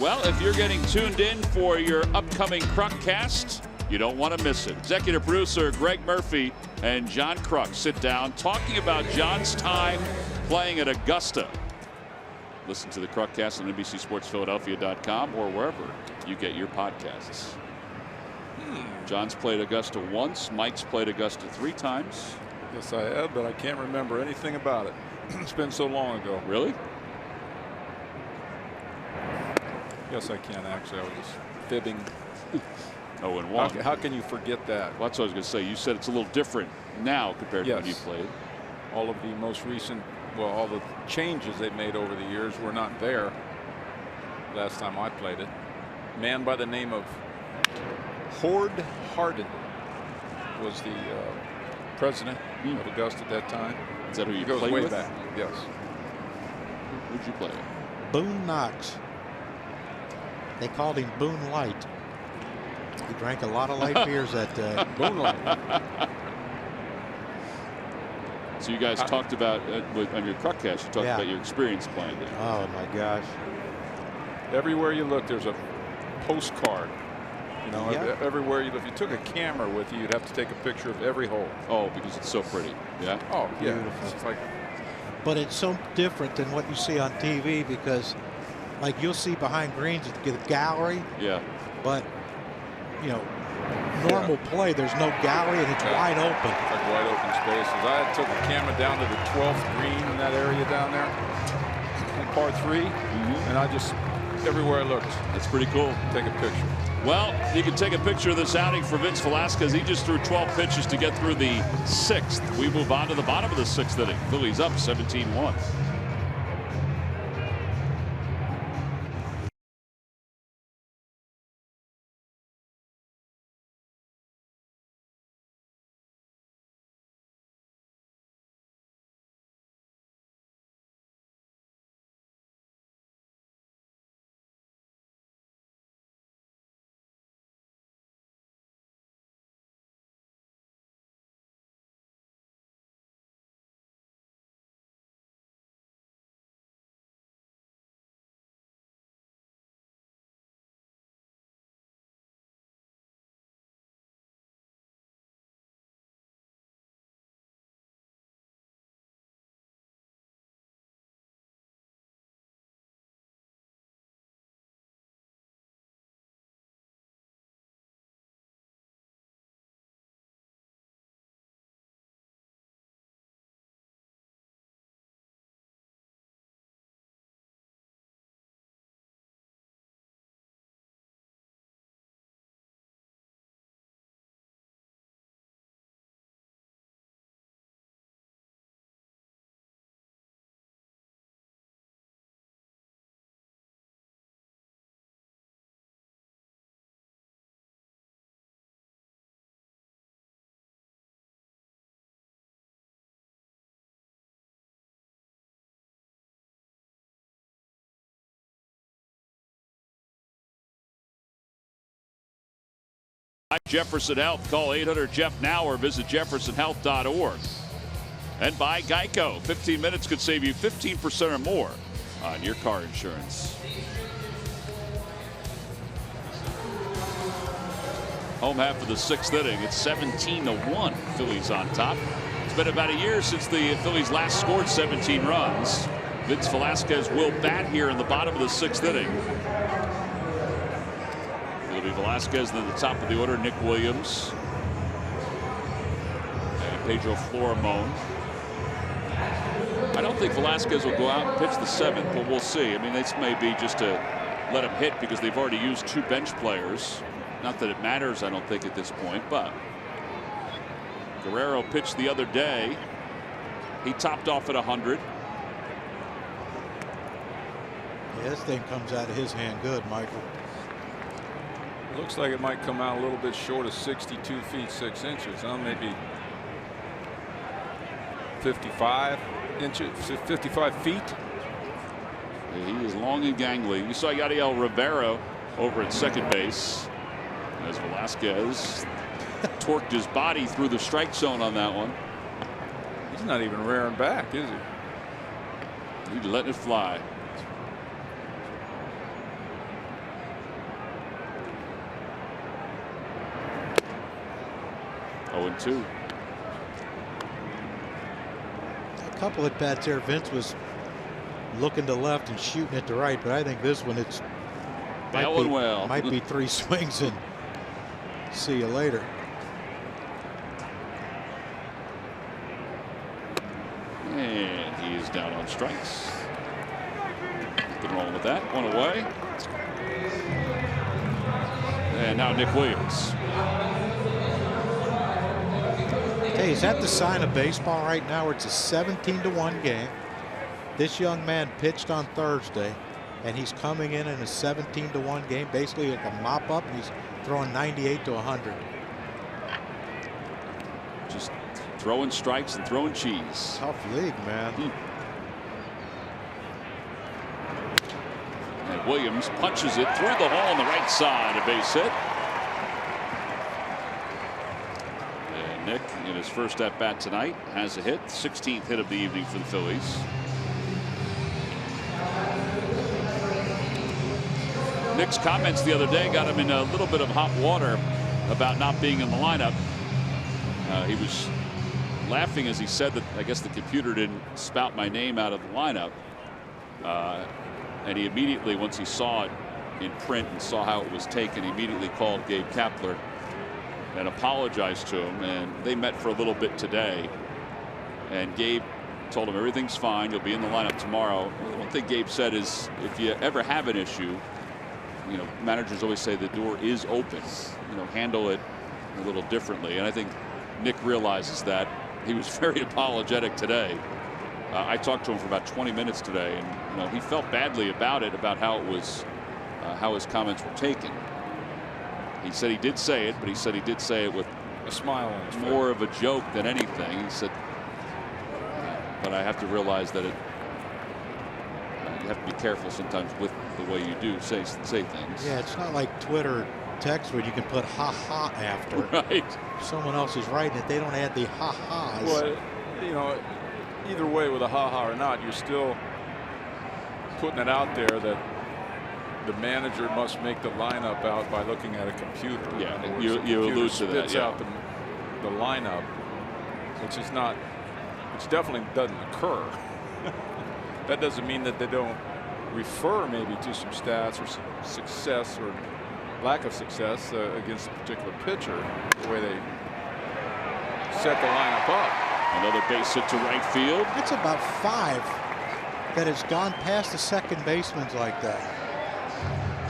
Well, if you're getting tuned in for your upcoming Cruckcast, you don't want to miss it. Executive producer Greg Murphy and John Kruk sit down talking about John's time playing at Augusta. Listen to the Cruckcast on NBCSportsPhiladelphia.com or wherever you get your podcasts. John's played Augusta once. Mike's played Augusta 3 times. Yes, I have, but I can't remember anything about it. It's been so long ago. Really? Yes, I can, actually. I was just fibbing. 0-1. How can you forget that? Well, that's what I was going to say. You said it's a little different now compared to when you played. All of the most recent, well, all the changes they've made over the years were not there last time I played it. A man by the name of Horde Hardin was the president of Augusta at that time. Is that who you He goes played way with? back. Yes. Who'd you play? Boone Knox. They called him Boone Light. He drank a lot of light beers that day. Moonlight. So you guys talked about on your Cruckcast. You talked about your experience playing there. Oh my gosh! Everywhere you look, there's a postcard. You know, Yep. everywhere you look. If you took a camera with you, you'd have to take a picture of every hole. Oh, because it's so pretty. Yeah. Oh, yeah. Beautiful. It's like, But it's so different than what you see on TV because, like, you'll see behind greens you get a gallery, Yeah. but you know, normal play there's no gallery and it's wide open. like wide open spaces. I took a camera down to the 12th green in that area down there, in par 3, and I just everywhere I looked, That's pretty cool. take a picture. Well, you can take a picture of this outing for Vince Velasquez. He just threw 12 pitches to get through the 6th. We move on to the bottom of the 6th inning. Phillies up 17-1. Jefferson Health. Call 800-JEFF-NOW or visit jeffersonhealth.org. And by Geico. 15 minutes could save you 15% or more on your car insurance. Home half of the 6th inning. It's 17-1. Phillies on top. It's been about a year since the Phillies last scored 17 runs. Vince Velasquez will bat here in the bottom of the 6th inning. It'll be Velasquez, then the top of the order, Nick Williams and Pedro Florimon. I don't think Velasquez will go out and pitch the 7th, but we'll see. I mean, this may be just to let him hit because they've already used 2 bench players. Not that it matters, I don't think, at this point, but Guerrero pitched the other day. He topped off at 100. Yeah, this thing comes out of his hand good, Michael. Looks like it might come out a little bit short of 62 feet 6 inches. Huh? Maybe 55 inches, 55 feet. He is long and gangly. You saw Yadiel Rivera over at second base as Velasquez torqued his body through the strike zone on that one. He's not even rearing back, is he? He's letting it fly. Oh, 2. A couple at bats there. Vince was looking to left and shooting it to right, but I think this one it's might be 3 swings and see you later. And he is down on strikes. Nothing wrong with that. 1 away. And now Nick Williams. Hey, is that the sign of baseball right now where it's a 17-1 game? This young man pitched on Thursday, and he's coming in a 17-1 game, basically like a mop-up, and he's throwing 98 to 100. Just throwing strikes and throwing cheese. Tough league, man. And Williams punches it through the hole on the right side, a base hit. And Nick, in his first at-bat tonight, has a hit. 16th hit of the evening for the Phillies. Nick's comments the other day got him in a little bit of hot water about not being in the lineup. He was laughing as he said that I guess the computer didn't spout my name out of the lineup. And he immediately, once he saw it in print and saw how it was taken, he immediately called Gabe Kapler and apologized to him. And they met for a little bit today. And Gabe told him everything's fine. You'll be in the lineup tomorrow. One thing Gabe said is if you ever have an issue, you know, managers always say the door is open. You know, handle it a little differently. And I think Nick realizes that. He was very apologetic today. I talked to him for about 20 minutes today, and you know, he felt badly about it, about how it was, how his comments were taken. He said he did say it, but he said he did say it with a smile on his face. More of a joke than anything. He said, but I have to realize that it. You have to be careful sometimes with the way you do say things. Yeah, it's not like Twitter text where you can put ha-ha after. Right. If someone else is writing it, they don't add the ha-has. Well, you know, either way, with a ha-ha or not, you're still putting it out there that the manager must make the lineup out by looking at a computer. Yeah, you allude to that. Spits out the lineup, which is not, which definitely doesn't occur. That doesn't mean that they don't refer maybe to some stats or some success or lack of success against a particular pitcher, the way they set the lineup up. Another base hit to right field. That's about 5 that has gone past the second baseman like that.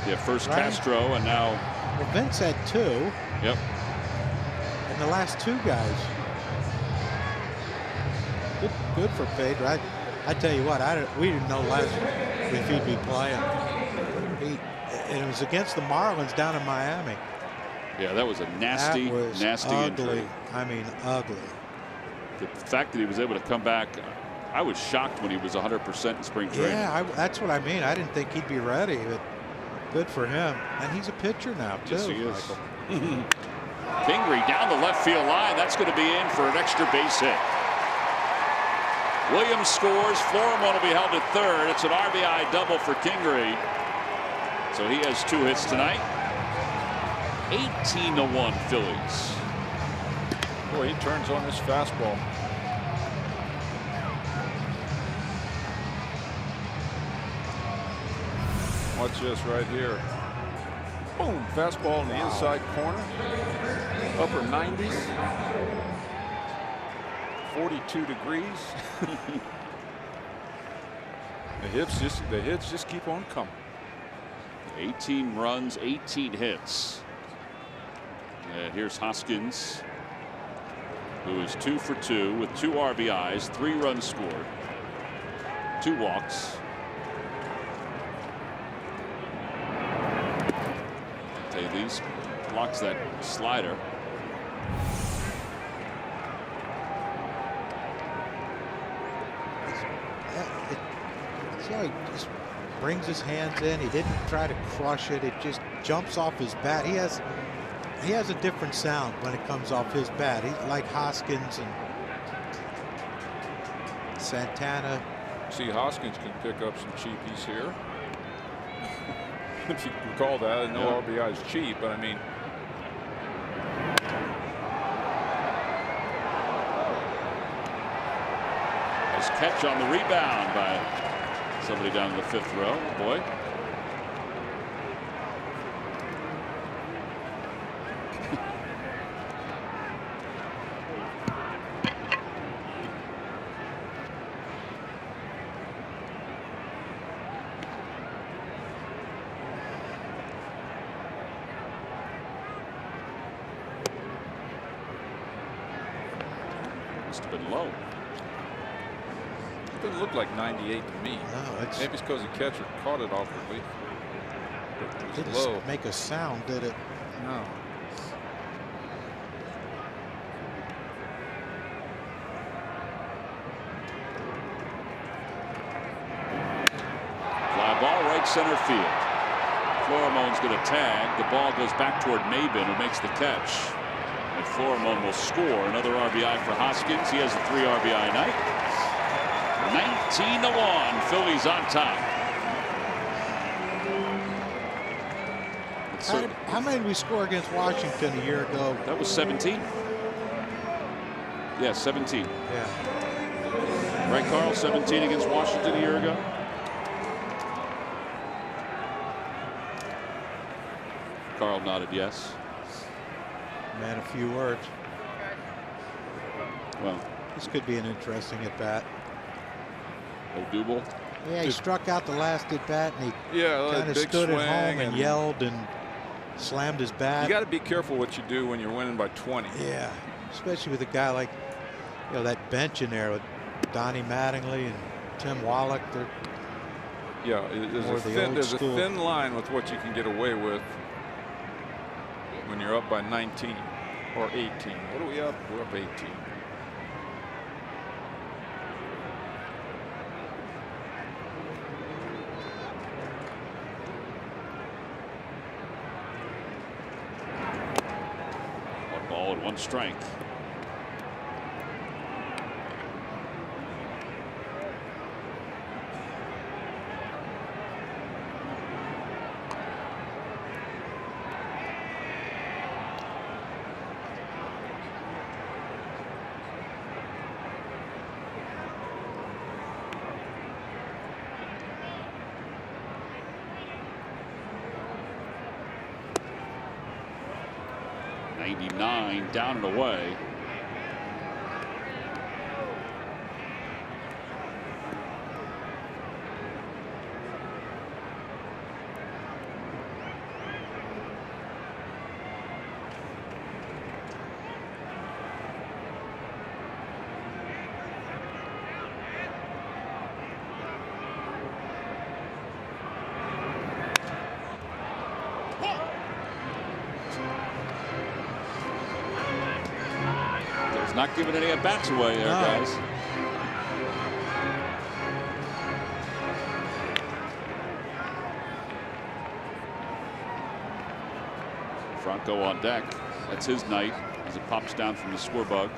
Yeah, first right? Castro and now. Well, Vince had 2. Yep. And the last 2 guys. Good for Pedro. I tell you what, we didn't know last if he'd be playing. And it was against the Marlins down in Miami. Yeah, that was a nasty ugly. injury. I mean, ugly. The fact that he was able to come back, I was shocked when he was 100% in spring training. Yeah, that's what I mean. I didn't think he'd be ready, but good for him. And he's a pitcher now, too. Yes, he is. Kingery down the left field line. That's going to be in for an extra base hit. Williams scores. Florimon will be held at third. It's an RBI double for Kingery. So he has 2 hits tonight. 18-1 Phillies. Boy, he turns on his fastball. Watch this right here. Boom, fastball in the inside corner. Upper 90s. 42 degrees. the hits just keep on coming. 18 runs, 18 hits. Here's Hoskins, who is 2 for 2 with 2 RBIs, 3 runs scored, 2 walks. Taylor blocks that slider. See how he just brings his hands in. He didn't try to crush it. It just jumps off his bat. He has a different sound when it comes off his bat. He's like Hoskins and Santana. See, Hoskins can pick up some cheapies here. If you can call that. I know RBI is cheap, but I mean. Nice catch on the rebound by somebody down in the 5th row. Boy. Must have been low. It doesn't look like 98 to me. No, it's maybe it's because the catcher caught it awkwardly. It didn't was low. make a sound, did it? No. Fly ball right center field. Florimon's going to tag. The ball goes back toward Maben, who makes the catch. And Florimon will score another RBI for Hoskins. He has a 3 RBI night. 19-1. Phillies on top. How many did we score against Washington a year ago? That was 17. Yeah, 17. Yeah. Right, Carl? 17 against Washington a year ago. Carl nodded yes. Man, a few words. Well, this could be an interesting at bat. Odubel. Yeah, he struck out the last at bat, and he kind of stood at home and yelled and slammed his bat. You got to be careful what you do when you're winning by 20. Yeah, especially with a guy like, you know, that bench in there with Donnie Mattingly and Tim Wallach. Yeah, there's a thin line with what you can get away with when you're up by 19 or 18. What are we up? We're up 18. One ball and 1 strike. Down and away. Not giving any at bats away there, guys. Franco on deck. That's his night as it pops down from the score bug.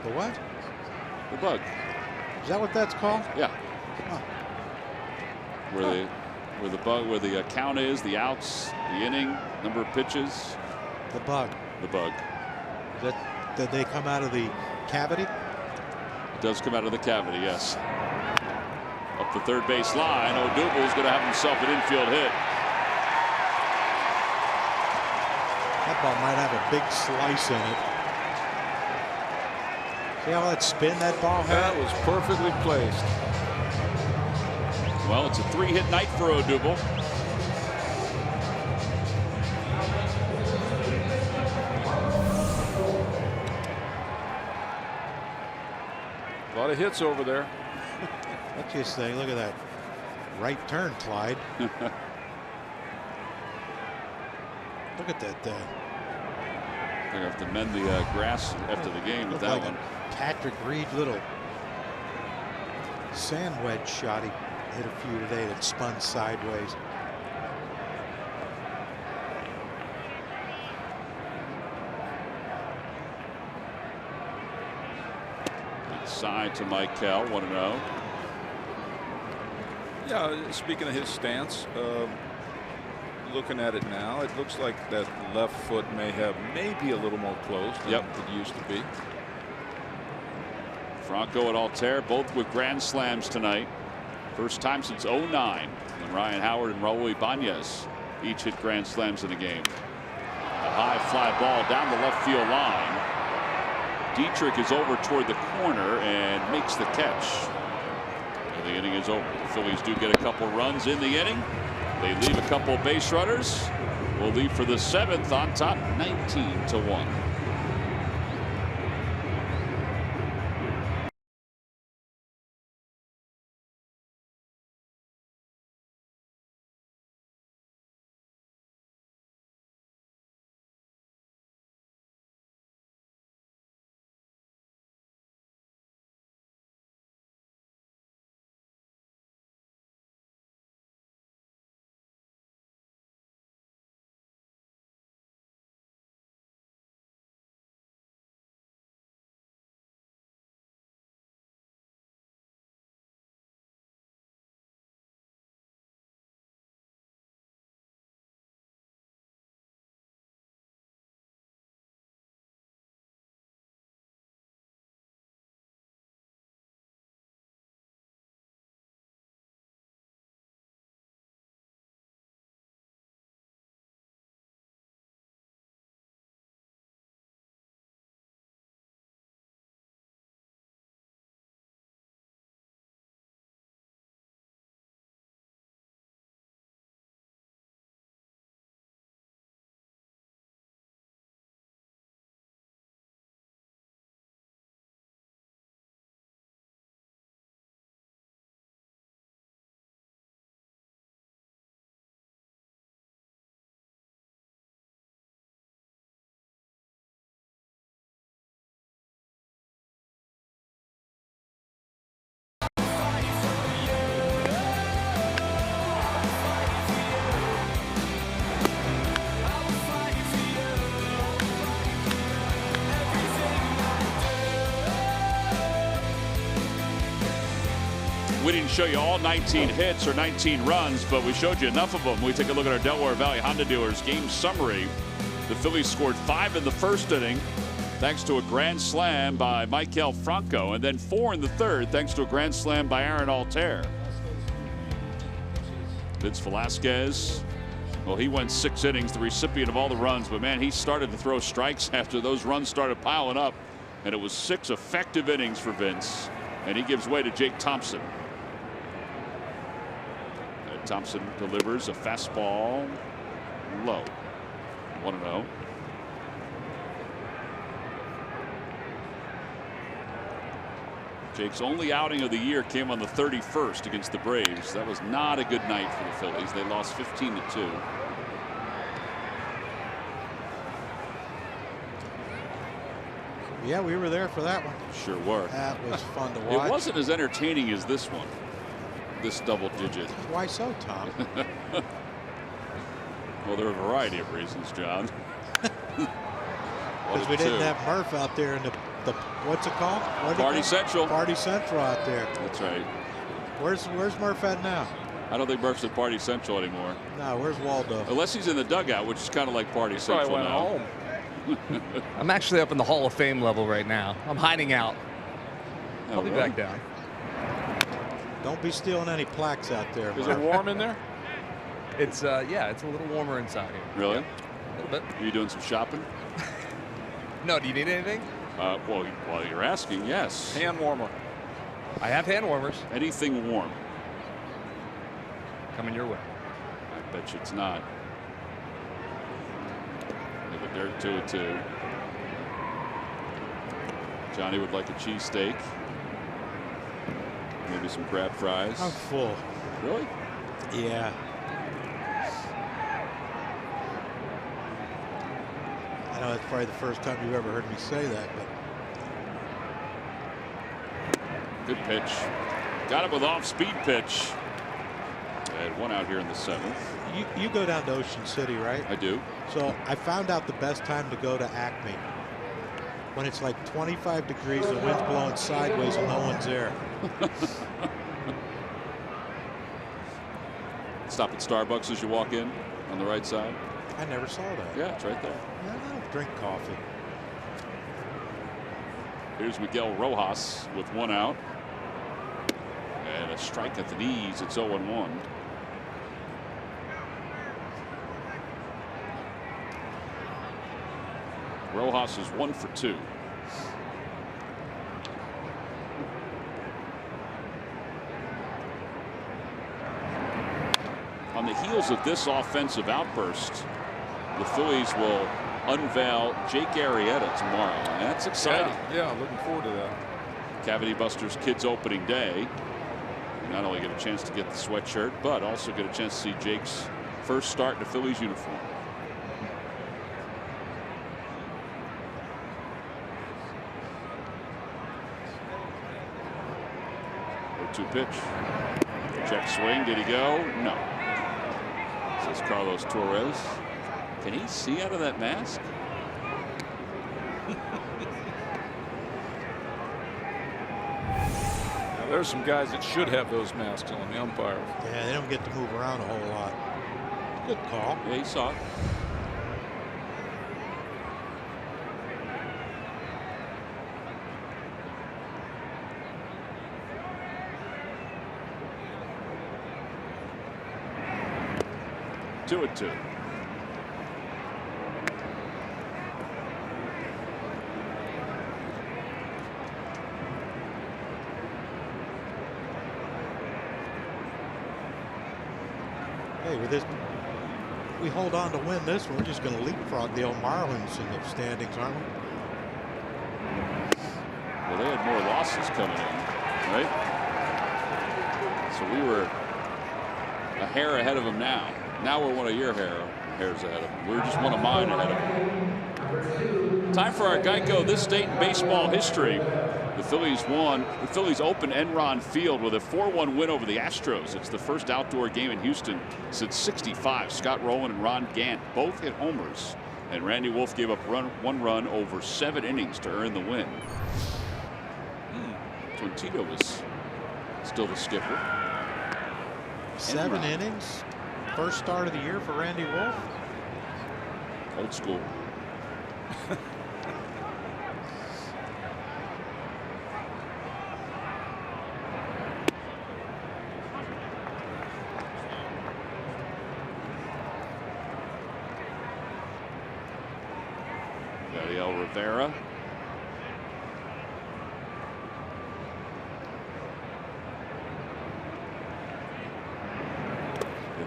The what? The bug. Is that what that's called? Yeah. Oh. Where the count is, the outs, the inning, number of pitches. The bug. The bug. Did they come out of the cavity? It does come out of the cavity, yes. Up the third base line. Odubel's going to have himself an infield hit. That ball might have a big slice in it. See how that spin that ball had? That was perfectly placed. Well, it's a 3-hit night for Odubel. A lot of hits over there. What's you say? Look at that right turn, Clyde. Look at that thing. They're going to have to mend the grass after the game with that like one. Patrick Reed little sand wedge shot he hit a few today that spun sideways. Side to Michael, 1-0. Yeah, speaking of his stance, looking at it now, it looks like that left foot may have maybe a little more closed than it used to be. Franco and Altair both with grand slams tonight. First time since '09 when Ryan Howard and Raul Ibanez each hit grand slams in a game. A high fly ball down the left field line. Dietrich is over toward the corner and makes the catch. And the inning is over. The Phillies do get a couple runs in the inning. They leave a couple base runners. Will leave for the 7th on top, 19-1. We didn't show you all 19 hits or 19 runs, but we showed you enough of them. We take a look at our Delaware Valley Honda dealers game summary. The Phillies scored 5 in the first inning thanks to a grand slam by Michael Franco, and then 4 in the third thanks to a grand slam by Aaron Altair. Vince Velasquez, well, he went 6 innings, the recipient of all the runs, but man, he started to throw strikes after those runs started piling up, and it was 6 effective innings for Vince, and he gives way to Jake Thompson. Thompson delivers a fastball low. 1-0. Jake's only outing of the year came on the 31st against the Braves. That was not a good night for the Phillies. They lost 15-2. Yeah, we were there for that one. Sure were. That was fun to watch. It wasn't as entertaining as this one. This double digit. Why so, Tom? Well, there are a variety of reasons, John. Because we didn't have Murph out there in the what's it called? Party Central. Party Central out there. That's right. Where's Murph at now? I don't think Murph's at Party Central anymore. No, where's Waldo? Unless he's in the dugout, which is kind of like Party Central Probably went now. home. I'm actually up in the Hall of Fame level right now. I'm hiding out. I'll be really? back down. Don't be stealing any plaques out there. Is it warm in there? It's yeah, it's a little warmer inside here. Really? A little bit. Are you doing some shopping? No, do you need anything? Well, while you're asking, yes. Hand warmer. I have hand warmers Anything warm. coming your way. I bet you it's not. Leave it there 2-2. Johnny would like a cheesesteak. Maybe some crab fries. I'm full. Really? Yeah. I know that's probably the first time you've ever heard me say that, but Good pitch. Got it with off-speed pitch. And one out here in the 7th. you go down to Ocean City, right? I do. So I found out the best time to go to Acme when it's like 25 degrees, the wind's blowing sideways and no one's there. Stop at Starbucks as you walk in on the right side. I never saw that. Yeah, it's right there. I don't drink coffee. Here's Miguel Rojas with one out. And a strike at the knees. It's 0-1. Rojas is 1 for 2. On the heels of this offensive outburst, the Phillies will unveil Jake Arrieta tomorrow. And that's exciting. Yeah, looking forward to that. Cavity Busters Kids opening day. You not only get a chance to get the sweatshirt, but also get a chance to see Jake's first start in a Phillies uniform. Two pitch. Check swing. Did he go? No. Says Carlos Torres. Can he see out of that mask? Now, there's some guys that should have those masks on, the umpire. Yeah, they don't get to move around a whole lot. Good call. Yeah, he saw it. Two and two. Hey, with this, we hold on to win this one. We're just going to leapfrog the old Marlins in the standings, aren't we? Well, they had more losses coming in, right? So we were a hair ahead of them now. Now we're one of your hairs ahead of them. We're just one of mine ahead of them. Time for our Geico This Date in Baseball History. The Phillies opened Enron Field with a 4-1 win over the Astros. It's the first outdoor game in Houston since '65. Scott Rowland and Ron Gant both hit homers, and Randy Wolf gave up one run over 7 innings to earn the win. Tito was still the skipper. 7 innings. First start of the year for Randy Wolf. Old school. Gadiel Rivera.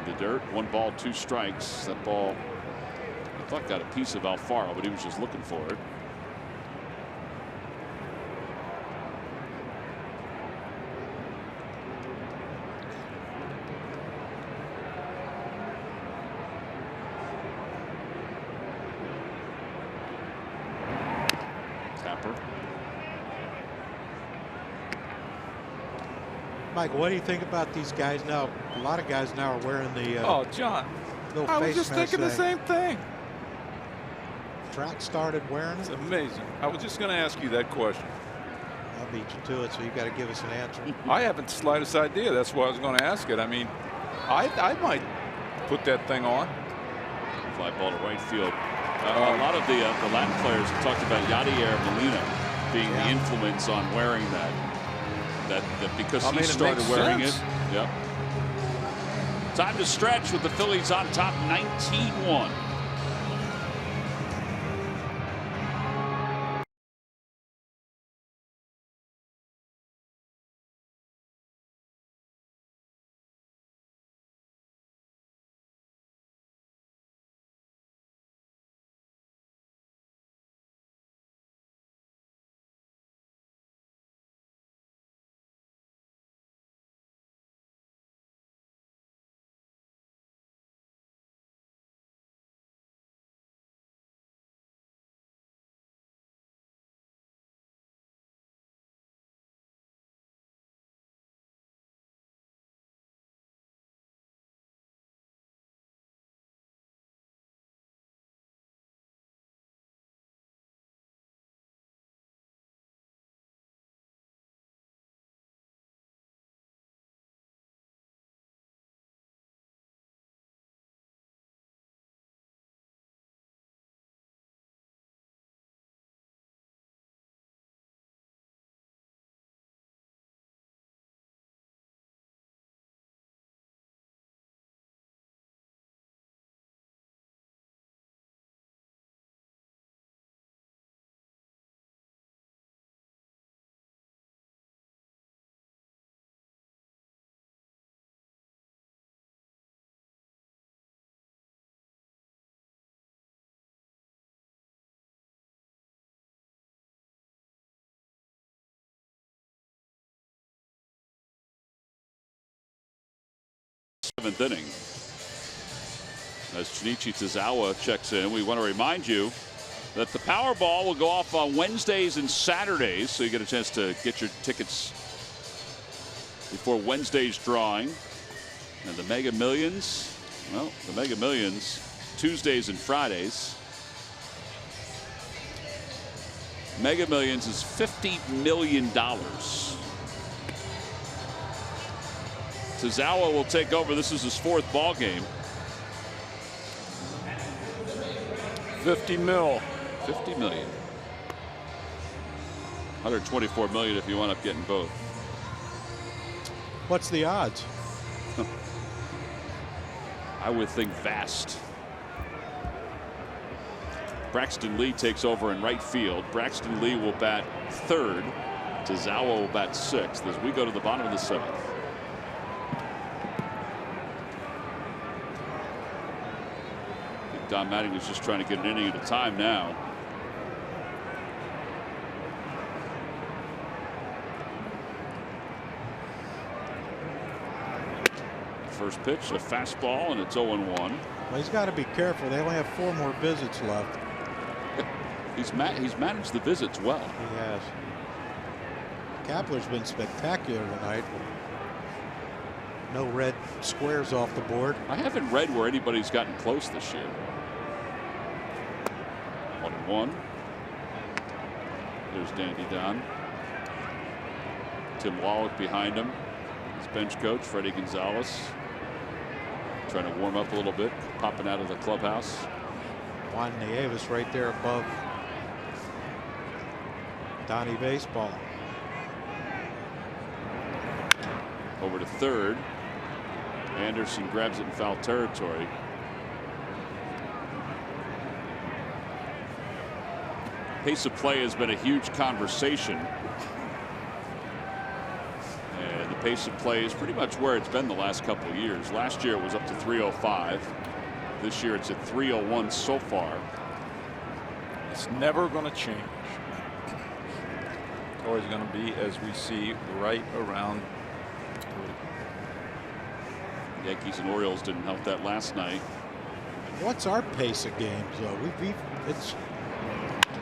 The dirt. 1 ball, 2 strikes. That ball, I thought, got a piece of Alfaro, but he was just looking for it. Tapper. Mike, what do you think about these guys now? A lot of guys now are wearing the Oh, John. Little I was face just mask thinking the thing. same thing. Trout started wearing It's it. amazing. I was just going to ask you that question. I beat you to it, so you got to give us an answer. I haven't the slightest idea. That's why I was going to ask it. I mean, I might put that thing on. Fly ball to right field. A lot of the Latin players have talked about Yadier Molina being the influence on wearing that because he started wearing it. Yep. Time to stretch with the Phillies on top 19-1. Seventh inning. As Shinichi Tozawa checks in, we want to remind you that the Powerball will go off on Wednesdays and Saturdays, so you get a chance to get your tickets before Wednesday's drawing. And the Mega Millions, well, the Mega Millions, Tuesdays and Fridays. Mega Millions is $50 million. Tozawa will take over. This is his 4th ball game. 50 mil. 50 million. 124 million if you wind up getting both. What's the odds? I would think vast. Braxton Lee takes over in right field. Braxton Lee will bat 3rd. Tozawa will bat 6th as we go to the bottom of the 7th. Don Mattingly's just trying to get an inning at a time now. First pitch, a fastball, and it's 0-1. Well, he's got to be careful. They only have 4 more visits left. He's managed the visits well. He has. Kapler's been spectacular tonight. No red squares off the board. I haven't read where anybody's gotten close this year. 1-1. There's Dandy Don. Tim Wallach behind him. His bench coach, Freddie Gonzalez, trying to warm up a little bit, popping out of the clubhouse. Juan Nieves right there above Donnie Baseball. Over to 3rd. Anderson grabs it in foul territory. Pace of play has been a huge conversation. And the pace of play is pretty much where it's been the last couple of years. Last year it was up to 305. This year it's at 301 so far. It's never going to change. It's always going to be, as we see, right around 3. Yankees and Orioles didn't help that last night. What's our pace of games, though?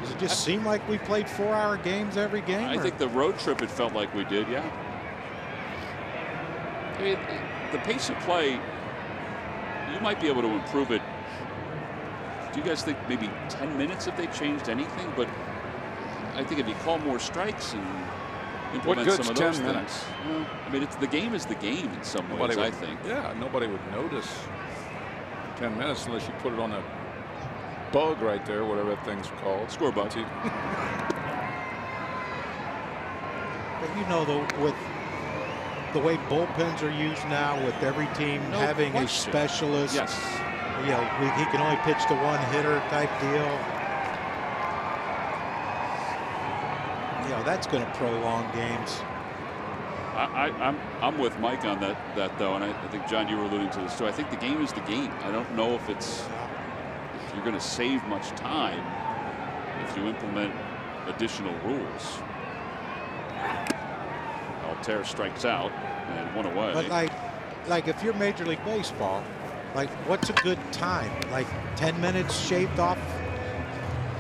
Does it just seem like we played 4-hour games every game? I think the road trip it felt like we did, yeah. I mean, the pace of play you might be able to improve it. Do you guys think maybe 10 minutes if they changed anything? But I think if you call more strikes and implement some of those 10 minutes? things. Well, I mean, the game is the game in some ways, I think. Yeah, nobody would notice 10 minutes unless you put it on a bug right there, whatever that thing's called. Score bug. But you know, with the way bullpens are used now, with every team having a specialist, yes, you know, he can only pitch to one hitter type deal. You know, that's going to prolong games. I'm with Mike on that though, and I think, John, you were alluding to this too. I think the game is the game. I don't know if you're going to save much time if you implement additional rules. Altair strikes out and one away. But like if you're Major League Baseball, like what's a good time? Like 10 minutes shaved off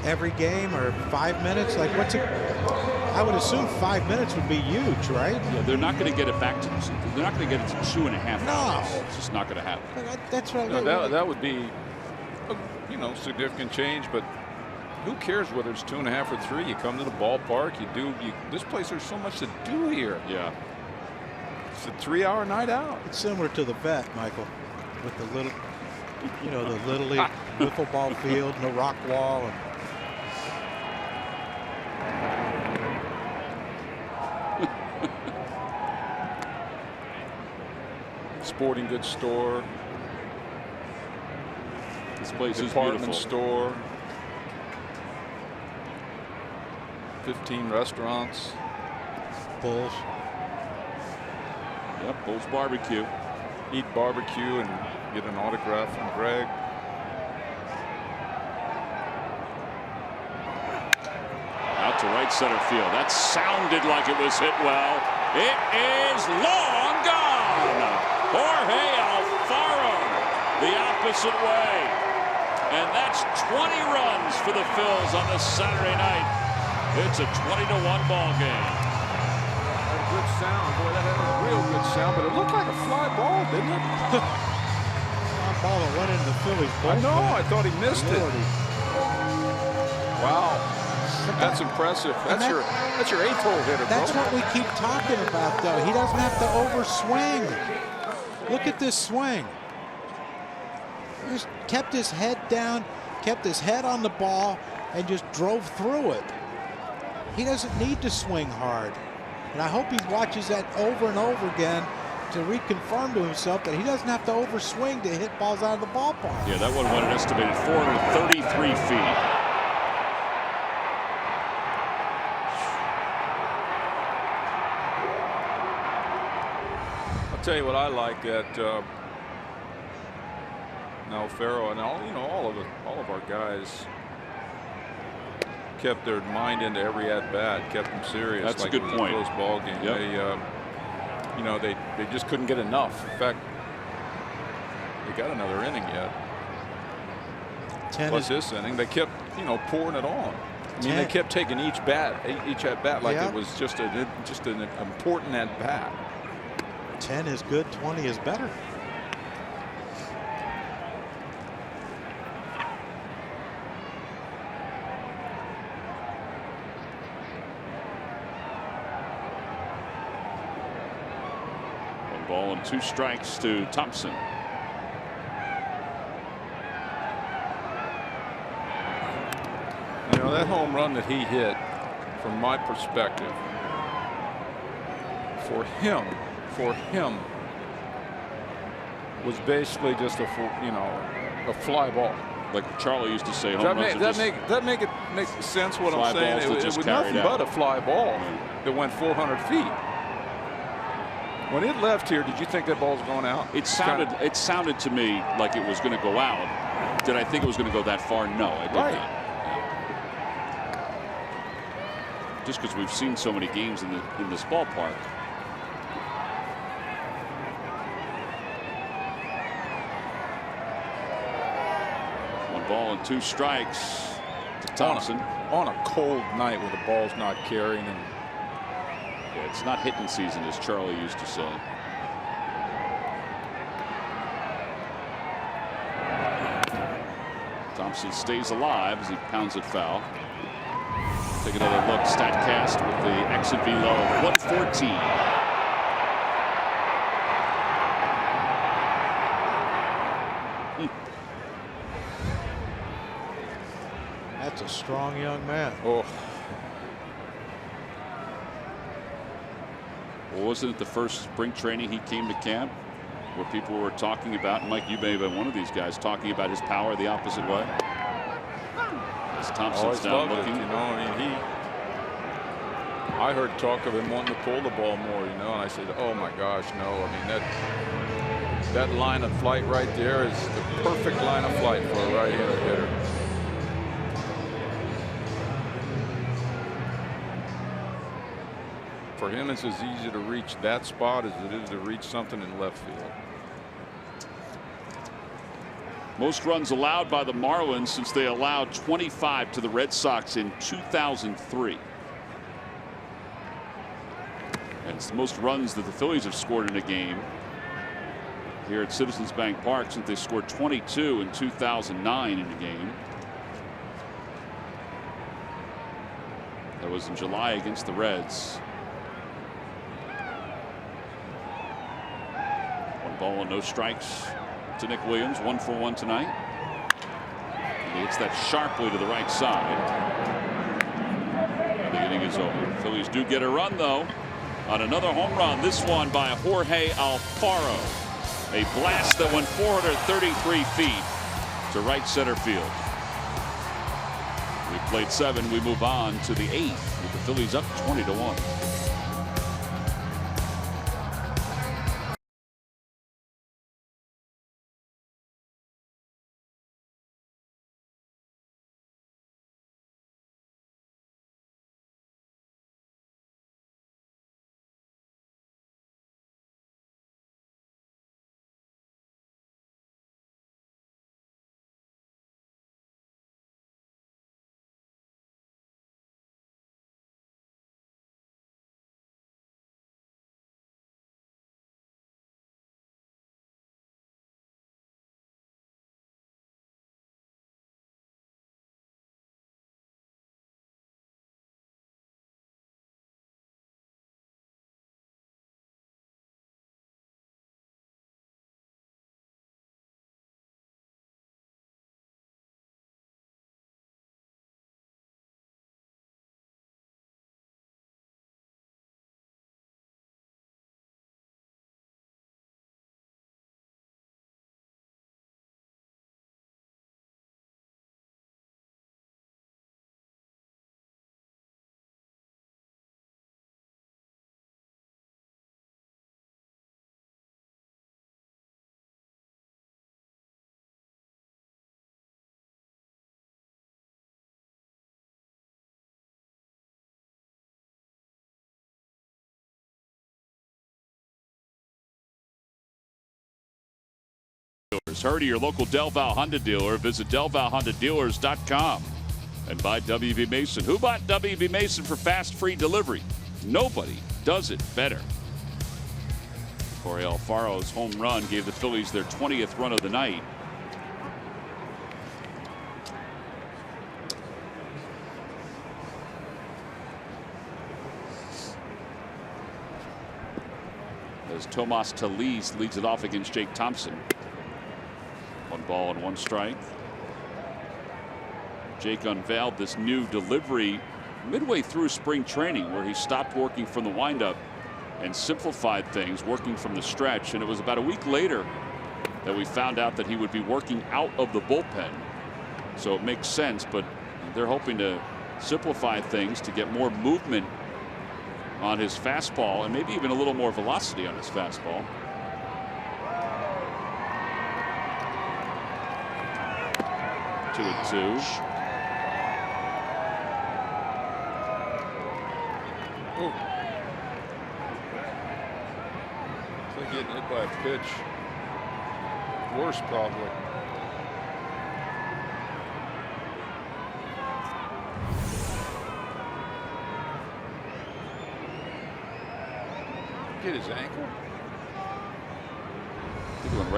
every game, or 5 minutes? Like what's I would assume 5 minutes would be huge, right? Yeah, they're not going to get it back to. They're not going to get it to 2.5 hours. It's just not going to happen. That's what that would be, you know, significant change. But who cares whether it's 2.5 or 3? You come to the ballpark, this place, there's so much to do here. Yeah. It's a 3-hour night out. It's similar to the vet, Michael, with the little, you know, the little league wiffle ball field and the rock wall. And sporting goods store. This place is department beautiful. store. 15 restaurants. Bulls. Yep, Bulls barbecue. Eat barbecue and get an autograph from Greg. Out to right center field. That sounded like it was hit well. It is long gone. Jorge Alfaro the opposite way. And that's 20 runs for the Phils on this Saturday night. It's a 20-1 ball game. Good sound. Boy, that had a real good sound, but it looked like a fly ball, didn't it? That ball that went into the Phillies bullpen. I know. I thought he missed it. Wow. That's impressive. That's your 8th hole hitter, bro. That's what we keep talking about, though. He doesn't have to overswing. Look at this swing. He just kept his head down, kept his head on the ball, and just drove through it. He doesn't need to swing hard. And I hope he watches that over and over again to reconfirm to himself that he doesn't have to overswing to hit balls out of the ballpark. Yeah, that one went an estimated 433 feet. I'll tell you what I like at Alfaro and all of our guys kept their mind into every at bat, kept them serious. That's like a good point. Close ball game. Yep. They just couldn't get enough. In fact, they got another inning yet. Plus this inning, they kept pouring it on. I mean, they kept taking each at bat like it was just an important at bat. 10 is good, 20 is better. One ball and 2 strikes to Thompson. That home run that he hit, from my perspective, for him was basically just a fly ball. Like Charlie used to say, home runs that make sense what I'm saying? It was nothing but a fly ball that went 400 feet. When it left here, did you think that ball was going out? It sounded to me like it was going to go out. Did I think it was going to go that far? No, I did not. Just because we've seen so many games in this ballpark. One ball and 2 strikes to Thompson. On a cold night where the ball's not carrying. And yeah, it's not hitting season, as Charlie used to say. Thompson stays alive as he pounds it foul. Take another look. StatCast with the exit velo of 114. That's a strong young man. Oh. Well, wasn't it the first spring training he came to camp where people were talking about, and Mike, you may have been one of these guys, talking about his power the opposite way? As Thompson's down looking. You know, I mean, I heard talk of him wanting to pull the ball more, you know, and I said, oh my gosh, no. I mean, that line of flight right there is the perfect line of flight for a right-handed hitter. For him, it's as easy to reach that spot as it is to reach something in left field. Most runs allowed by the Marlins since they allowed 25 to the Red Sox in 2003. And it's the most runs that the Phillies have scored in a game here at Citizens Bank Park since they scored 22 in 2009 in a game. That was in July against the Reds. 1 ball and no strikes to Nick Williams. 1 for 1 tonight. And he hits that sharply to the right side. And the inning is over. Phillies do get a run though on another home run. This one by Jorge Alfaro. A blast that went 433 feet to right center field. We played 7. We move on to the 8th with the Phillies up 20-1. Hurry to your local Del Val Honda dealer. Visit DelValHondaDealers.com and buy WB Mason. Who bought WB Mason for fast free delivery? Nobody does it better. Jorge Alfaro's home run gave the Phillies their 20th run of the night. As Tomas Tellez leads it off against Jake Thompson. 1 ball and 1 strike. Jake unveiled this new delivery midway through spring training where he stopped working from the windup and simplified things, working from the stretch. And it was about a week later that we found out that he would be working out of the bullpen. So it makes sense, but they're hoping to simplify things to get more movement on his fastball and maybe even a little more velocity on his fastball. Two and two. Oh. It's like getting hit by a pitch. Worse, probably. Get his ankle? I think it went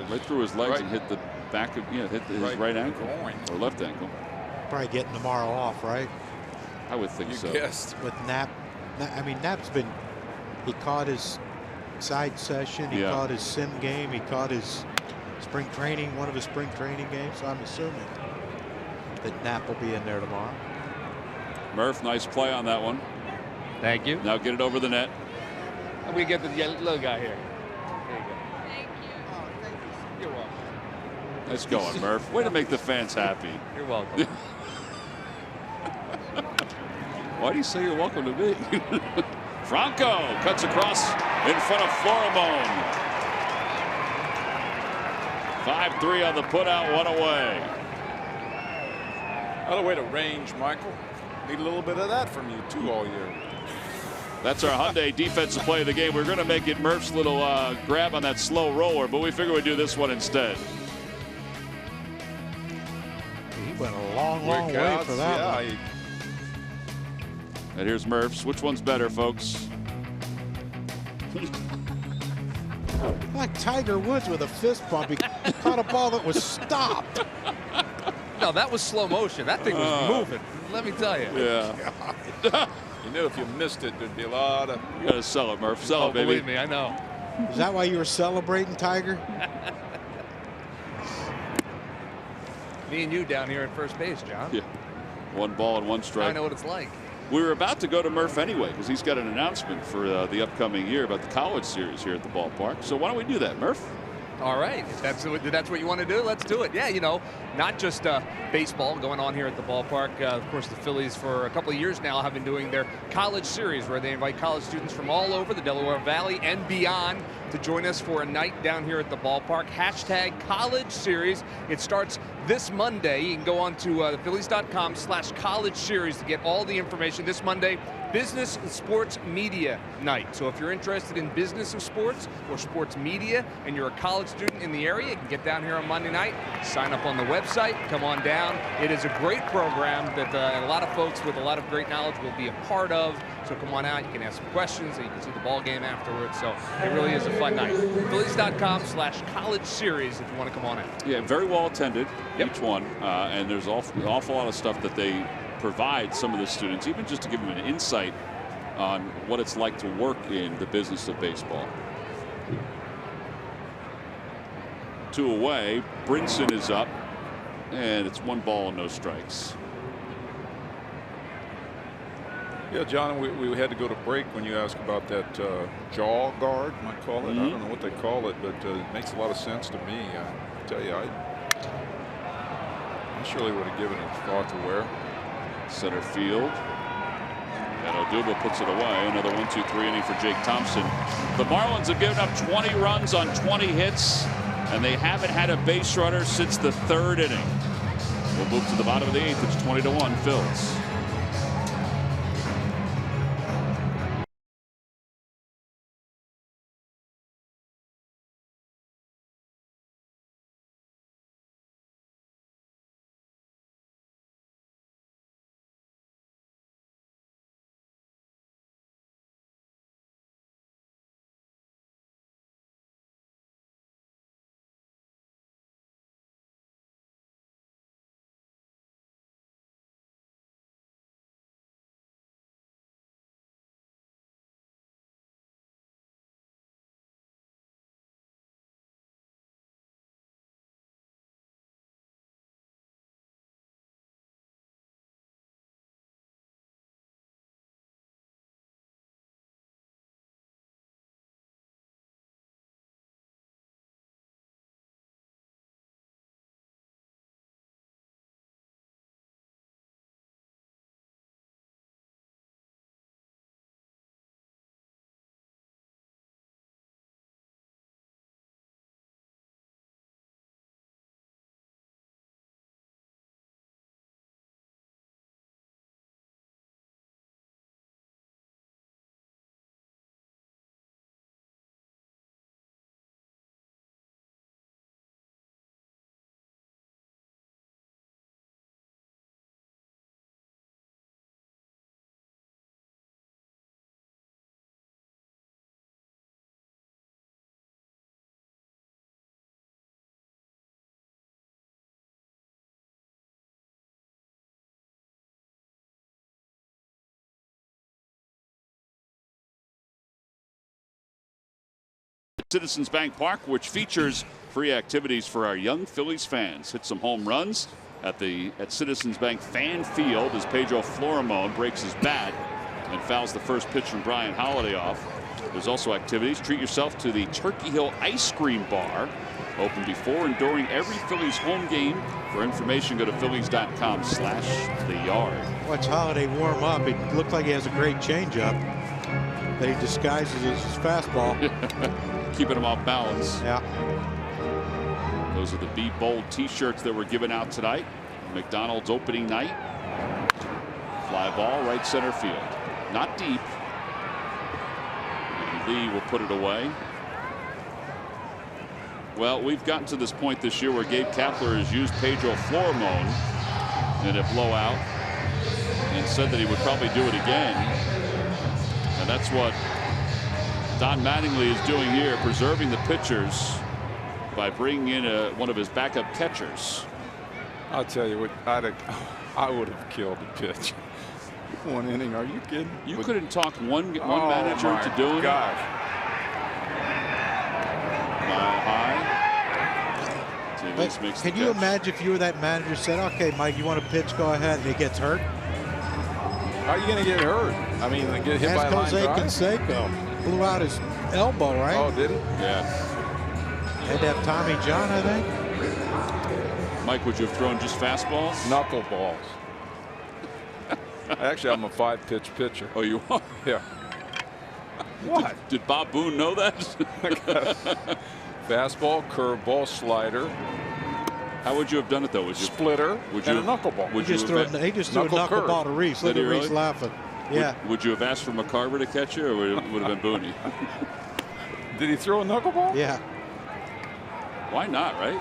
right through his legs and hit the back of, hit his right ankle or left ankle. Probably getting tomorrow off, right? I would think so. Guessed. With Knapp. I mean, Knapp's been, he caught his side session, he caught his sim game, he caught his spring training, one of his spring training games. So I'm assuming that Knapp will be in there tomorrow. Murph, nice play on that one. Thank you. Now get it over the net. And we get the little guy here. There you go. Thank you. You're welcome. Nice going, Murph. Way to make the fans happy. You're welcome. Why do you say you're welcome to me? Franco cuts across in front of Florimone. 5-3 on the putout, one away. Another way to range, Michael. Need a little bit of that from you too all year. That's our Hyundai defensive play of the game. We're going to make it Murph's little grab on that slow roller, but we figure we'd do this one instead. He went a long way for that one. And here's Murph's. Which one's better, folks? Like Tiger Woods with a fist bump. He caught a ball that was stopped. No, that was slow motion. That thing was moving. Let me tell you. Yeah. You knew if you missed it, there'd be a lot of. You got to sell it, Murph. Sell it, baby. Believe me, I know. Is that why you were celebrating, Tiger? Me and you down here at first base, John. Yeah. One ball and one strike. I know what it's like. We were about to go to Murph anyway because he's got an announcement for the upcoming year about the college series here at the ballpark. So why don't we do that, Murph? All right, if that's what you want to do, let's do it. Yeah, not just baseball going on here at the ballpark. Of course, the Phillies for a couple of years now have been doing their college series where they invite college students from all over the Delaware Valley and beyond to join us for a night down here at the ballpark. Hashtag College Series. It starts this Monday. You can go on to thephillies.com/college series to get all the information. This Monday, Business and Sports Media Night. So if you're interested in business of sports or sports media and you're a college student in the area, you can get down here on Monday night, sign up on the website, come on down. It is a great program that a lot of folks with a lot of great knowledge will be a part of. So come on out, you can ask some questions, and you can see the ball game afterwards. So it really is a fun night. Phillies.com/college series if you want to come on out. Yeah, very well attended, each one. And there's an awful lot of stuff that they provide some of the students, even just to give them an insight on what it's like to work in the business of baseball. 2 away. Brinson is up, and it's 1 ball and no strikes. Yeah, John, we had to go to break when you asked about that jaw guard, might call it. I don't know what they call it, but it makes a lot of sense to me. I tell you, I surely would have given it thought to wear. Center field. And Odubel puts it away. Another 1-2-3 inning for Jake Thompson. The Marlins have given up 20 runs on 20 hits, and they haven't had a base runner since the 3rd inning. We'll move to the bottom of the 8th. It's 20-1 Phillies. Citizens Bank Park, which features free activities for our young Phillies fans. Hit some home runs at Citizens Bank Fan Field as Pedro Florimon breaks his bat and fouls the first pitch from Brian Holiday off. There's also activities. Treat yourself to the Turkey Hill Ice Cream Bar, open before and during every Phillies home game. For information, go to phillies.com/theyard. Watch Holiday warm up. It looked like he has a great changeup that he disguises as his fastball. Keeping him off balance. Yeah. Those are the Be Bold t-shirts that were given out tonight. McDonald's opening night. Fly ball right center field. Not deep. And Lee will put it away. Well, we've gotten to this point this year where Gabe Kapler has used Pedro Florimon in a blowout and said that he would probably do it again. And that's what Don Mattingly is doing here, preserving the pitchers by bringing in one of his backup catchers. I'll tell you what, I would have killed the pitch. One inning, are you kidding? You couldn't talk one manager into doing it. Mile high. But can you imagine if you were that manager, said, okay, Mike, you want to pitch, go ahead, and he gets hurt? How are you going to get hurt? I mean, get hit by a line drive? Jose Canseco blew out his elbow, right? Oh, did he? Yeah. Had to have Tommy John, I think. Mike, would you have thrown just fastballs? Knuckleballs. Actually, I'm a 5-pitch pitcher. Oh, you are? Yeah. What? Did Bob Boone know that? Fastball, curveball, slider. How would you have done it, though? Splitter, and a knuckleball. He just threw a knuckleball to Reese. Look at Reese laughing. Yeah. Would you have asked for McCarver to catch you, or would it have been Booney? Did he throw a knuckleball? Yeah. Why not, right?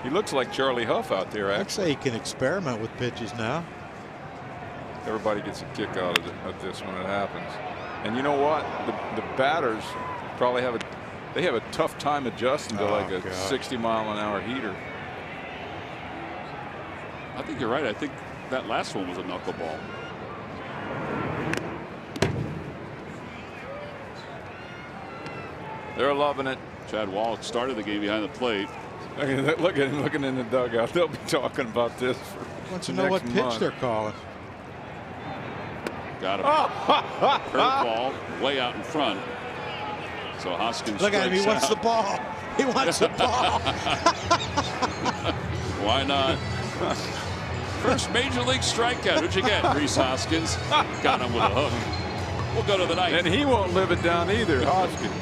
He looks like Charlie Huff out there, actually. I'd say he can experiment with pitches now. Everybody gets a kick out of this when it happens. And you know what? The batters probably have a tough time adjusting to like a 60-mile-an-hour heater. I think you're right. I think that last one was a knuckleball. They're loving it. Chad Wallach started the game behind the plate. Look at him looking in the dugout. They'll be talking about this for Wants to know what pitch they're calling. Got him. Curveball way out in front. So Hoskins. Look at him. He wants the ball. He wants the ball. Why not? First major league strikeout. Who'd you get? Rhys Hoskins. Got him with a hook. We'll go to the ninth. And he won't live it down either, Hoskins.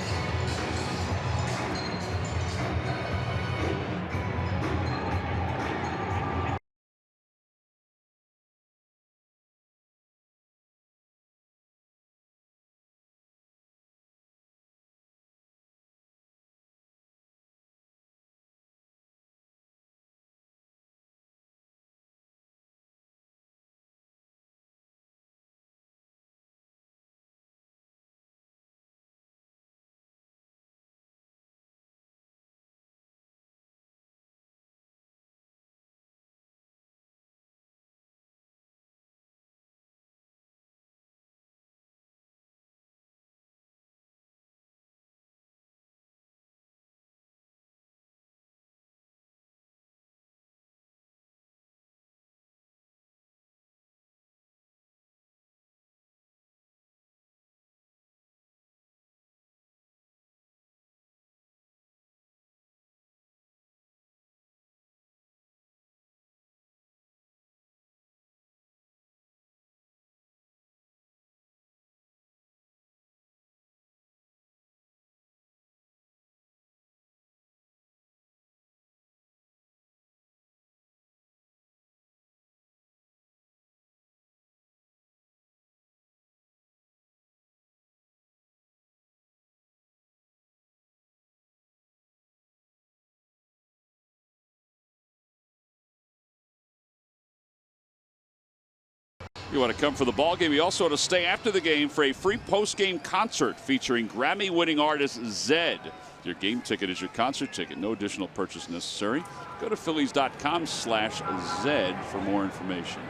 You want to come for the ball game? You also want to stay after the game for a free post-game concert featuring Grammy-winning artist Zed. Your game ticket is your concert ticket. No additional purchase necessary. Go to phillies.com/Zed for more information.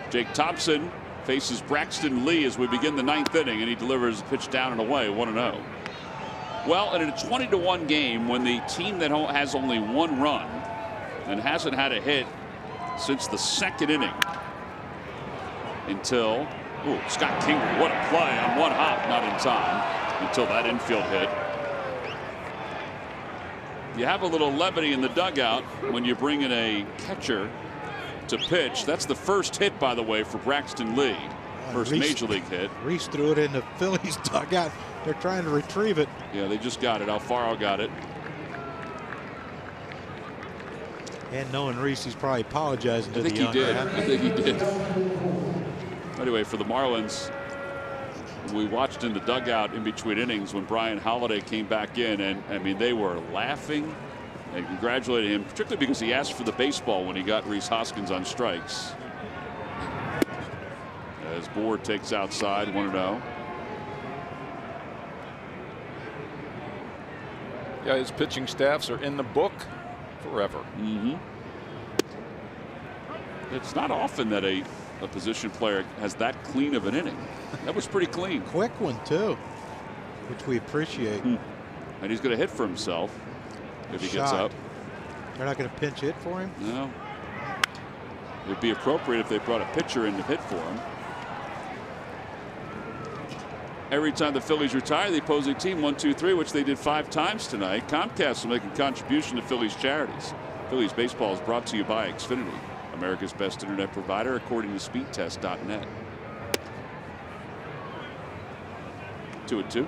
Jake Thompson faces Braxton Lee as we begin the ninth inning, and he delivers a pitch down and away, 1-0. Well, in a 20-1 game, when the team that has only one run and hasn't had a hit since the second inning until Scott Kingery, what a play on one hop, not in time until that infield hit. You have a little levity in the dugout when you bring in a catcher to pitch. That's the first hit, by the way, for Braxton Lee. First major league hit. Reese threw it in the Phillies dugout. They're trying to retrieve it. Yeah, they just got it. Alfaro got it. And knowing Reese, he's probably apologizing to the young man. I think he did. Anyway, for the Marlins, we watched in the dugout in between innings when Brian Holiday came back in, and I mean, they were laughing and congratulating him, particularly because he asked for the baseball when he got Rhys Hoskins on strikes. As Bohr takes outside, 1-0. Yeah, his pitching staffs are in the book forever. It's not often that a position player has that clean of an inning. That was pretty clean. Quick one, too, which we appreciate. And he's going to hit for himself if he gets up. They're not going to pinch hit for him? No. It would be appropriate if they brought a pitcher in to hit for him. Every time the Phillies retire the opposing team 1-2-3, which they did 5 times tonight. Comcast will make a contribution to Phillies charities. Phillies baseball is brought to you by Xfinity, America's best internet provider, according to speedtest.net. 2-2.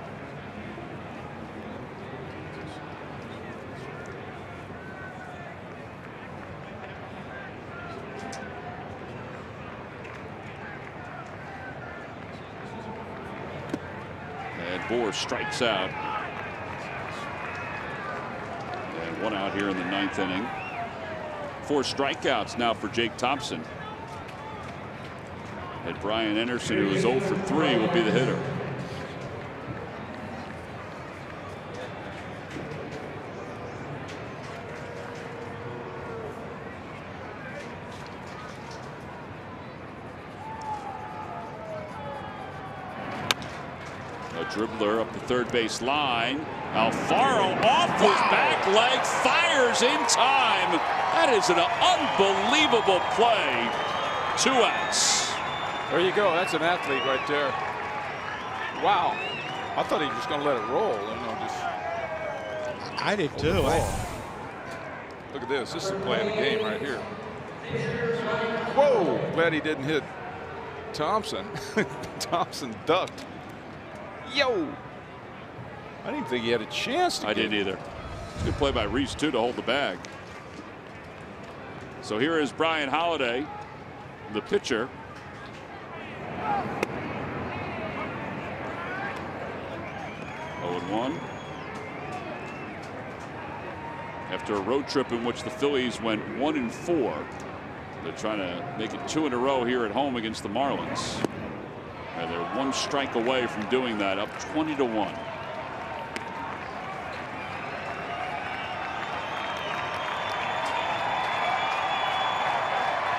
Bohr strikes out. And 1 out here in the 9th inning. 4 strikeouts now for Jake Thompson. And Brian Anderson, who is 0 for 3, will be the hitter. Dribbler up the third base line. Alfaro off his back leg, fires in time. That is an unbelievable play. 2 outs. There you go. That's an athlete right there. Wow. I thought he was going to let it roll. I did too. Look at this. This is the play of the game right here. Whoa. Glad he didn't hit Thompson. Thompson ducked. Yo! I didn't think he had a chance to I didn't either. Good play by Reese, too, to hold the bag. So here is Brian Holiday, the pitcher. Oh, 0-1. After a road trip in which the Phillies went 1-4, they're trying to make it 2 in a row here at home against the Marlins. And they're 1 strike away from doing that, up 20-1.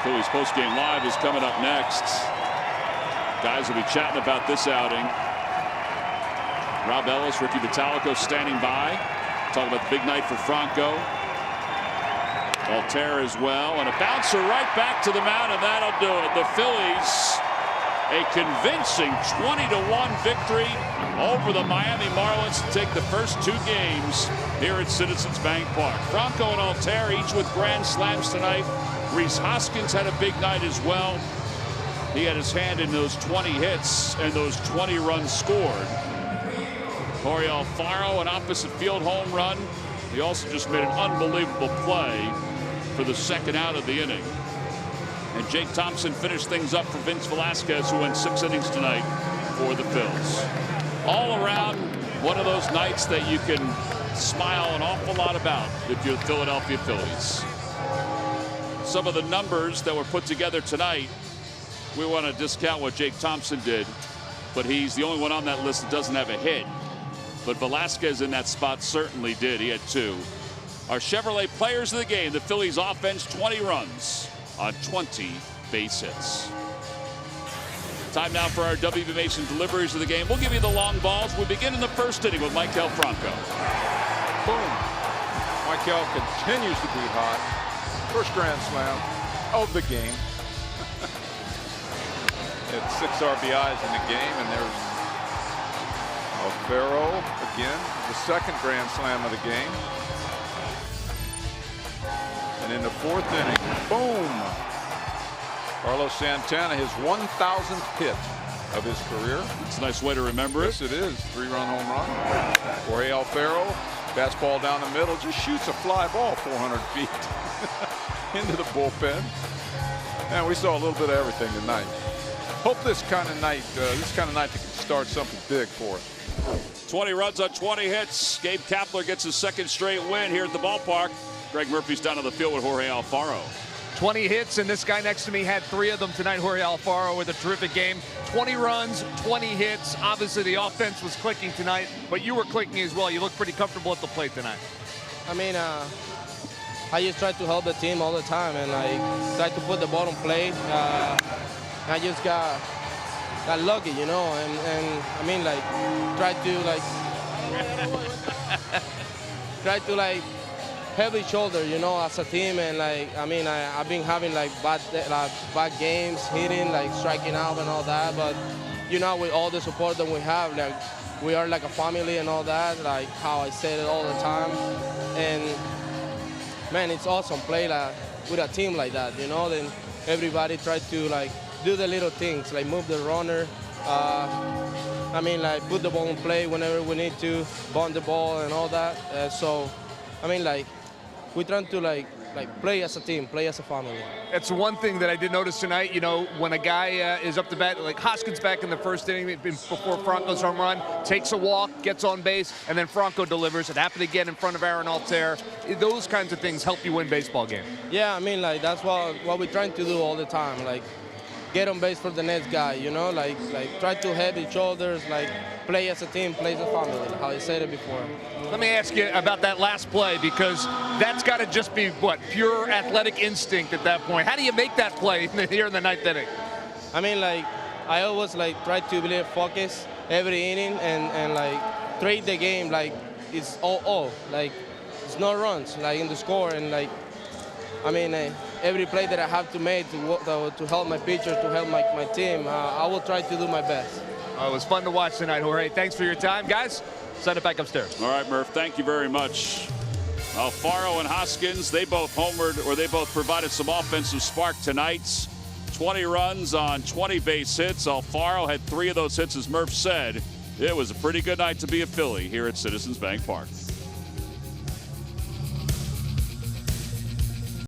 Phillies postgame live is coming up next. Guys will be chatting about this outing. Rob Ellis, Ricky Vitalico standing by. Talking about the big night for Franco. Altair as well, and a bouncer right back to the mound, and that'll do it. The Phillies, a convincing 20-1 victory over the Miami Marlins to take the first 2 games here at Citizens Bank Park. Franco and Altair each with grand slams tonight. Rhys Hoskins had a big night as well. He had his hand in those 20 hits and those 20 runs scored. Jorge Alfaro, an opposite field home run. He also just made an unbelievable play for the 2nd out of the inning. And Jake Thompson finished things up for Vince Velasquez, who went 6 innings tonight for the Phils. All around, one of those nights that you can smile an awful lot about if you're the Philadelphia Phillies. Some of the numbers that were put together tonight, we want to discount what Jake Thompson did, but he's the only one on that list that doesn't have a hit. But Velasquez in that spot certainly did. He had 2. Our Chevrolet players of the game, the Phillies offense, 20 runs on 20 base hits. Time now for our WB Mason deliveries of the game. We'll give you the long balls. We begin in the first inning with Michael Franco. Boom. Michael continues to be hot. First grand slam of the game. It's 6 RBIs in the game, and there's Alfaro again, the second grand slam of the game. And in the 4th inning, boom! Carlos Santana, his 1,000th hit of his career. It's a nice way to remember it. Yes, it is. 3-run home run. Jorge Alfaro, fastball down the middle, just shoots a fly ball 400 feet into the bullpen. And we saw a little bit of everything tonight. Hope this kind of night that can start something big for us. 20 runs on 20 hits. Gabe Kapler gets his second straight win here at the ballpark. Greg Murphy's down on the field with Jorge Alfaro. 20 hits, and this guy next to me had 3 of them tonight. Jorge Alfaro with a terrific game. 20 runs, 20 hits. Obviously, the offense was clicking tonight, but you were clicking as well. You look pretty comfortable at the plate tonight. I mean, I just try to help the team all the time, and I try to put the ball on play. I just got lucky, you know, and I mean, like, try to help each other, you know, as a team. And like, I mean, I've been having like bad games, hitting, like striking out and all that. But you know, with all the support that we have, like we are like a family and all that. Like how I say it all the time. And man, it's awesome play like with a team like that, you know. Then everybody try to like do the little things, like move the runner. I mean, like put the ball in play whenever we need to, bunt the ball and all that. So, I mean, like. We're trying to like play as a team, play as a family. It's one thing that I did notice tonight. You know, when a guy is up to bat, like Hoskins back in the first inning before Franco's home run, takes a walk, gets on base, and then Franco delivers. It happened again in front of Aaron Altair. Those kinds of things help you win baseball games. Yeah, I mean, like that's what we're trying to do all the time. Like get on base for the next guy. You know, like try to help each other. Like play as a team, play as a family. How I said it before. Let me ask you about that last play, because that's got to just be, what, pure athletic instinct at that point. How do you make that play here in the 9th inning? I mean, like, I always, like, try to be focus every inning and like, treat the game like it's all. Like, it's no runs, like, in the score. And, like, I mean, every play that I have to make to help my pitcher, to help my team, I will try to do my best. It was fun to watch tonight, Jorge. Thanks for your time, guys. Send it back upstairs. All right, Murph, thank you very much. Alfaro and Hoskins, they both homered, or they both provided some offensive spark tonight. 20 runs on 20 base hits. Alfaro had 3 of those hits, as Murph said. It was a pretty good night to be a Philly here at Citizens Bank Park.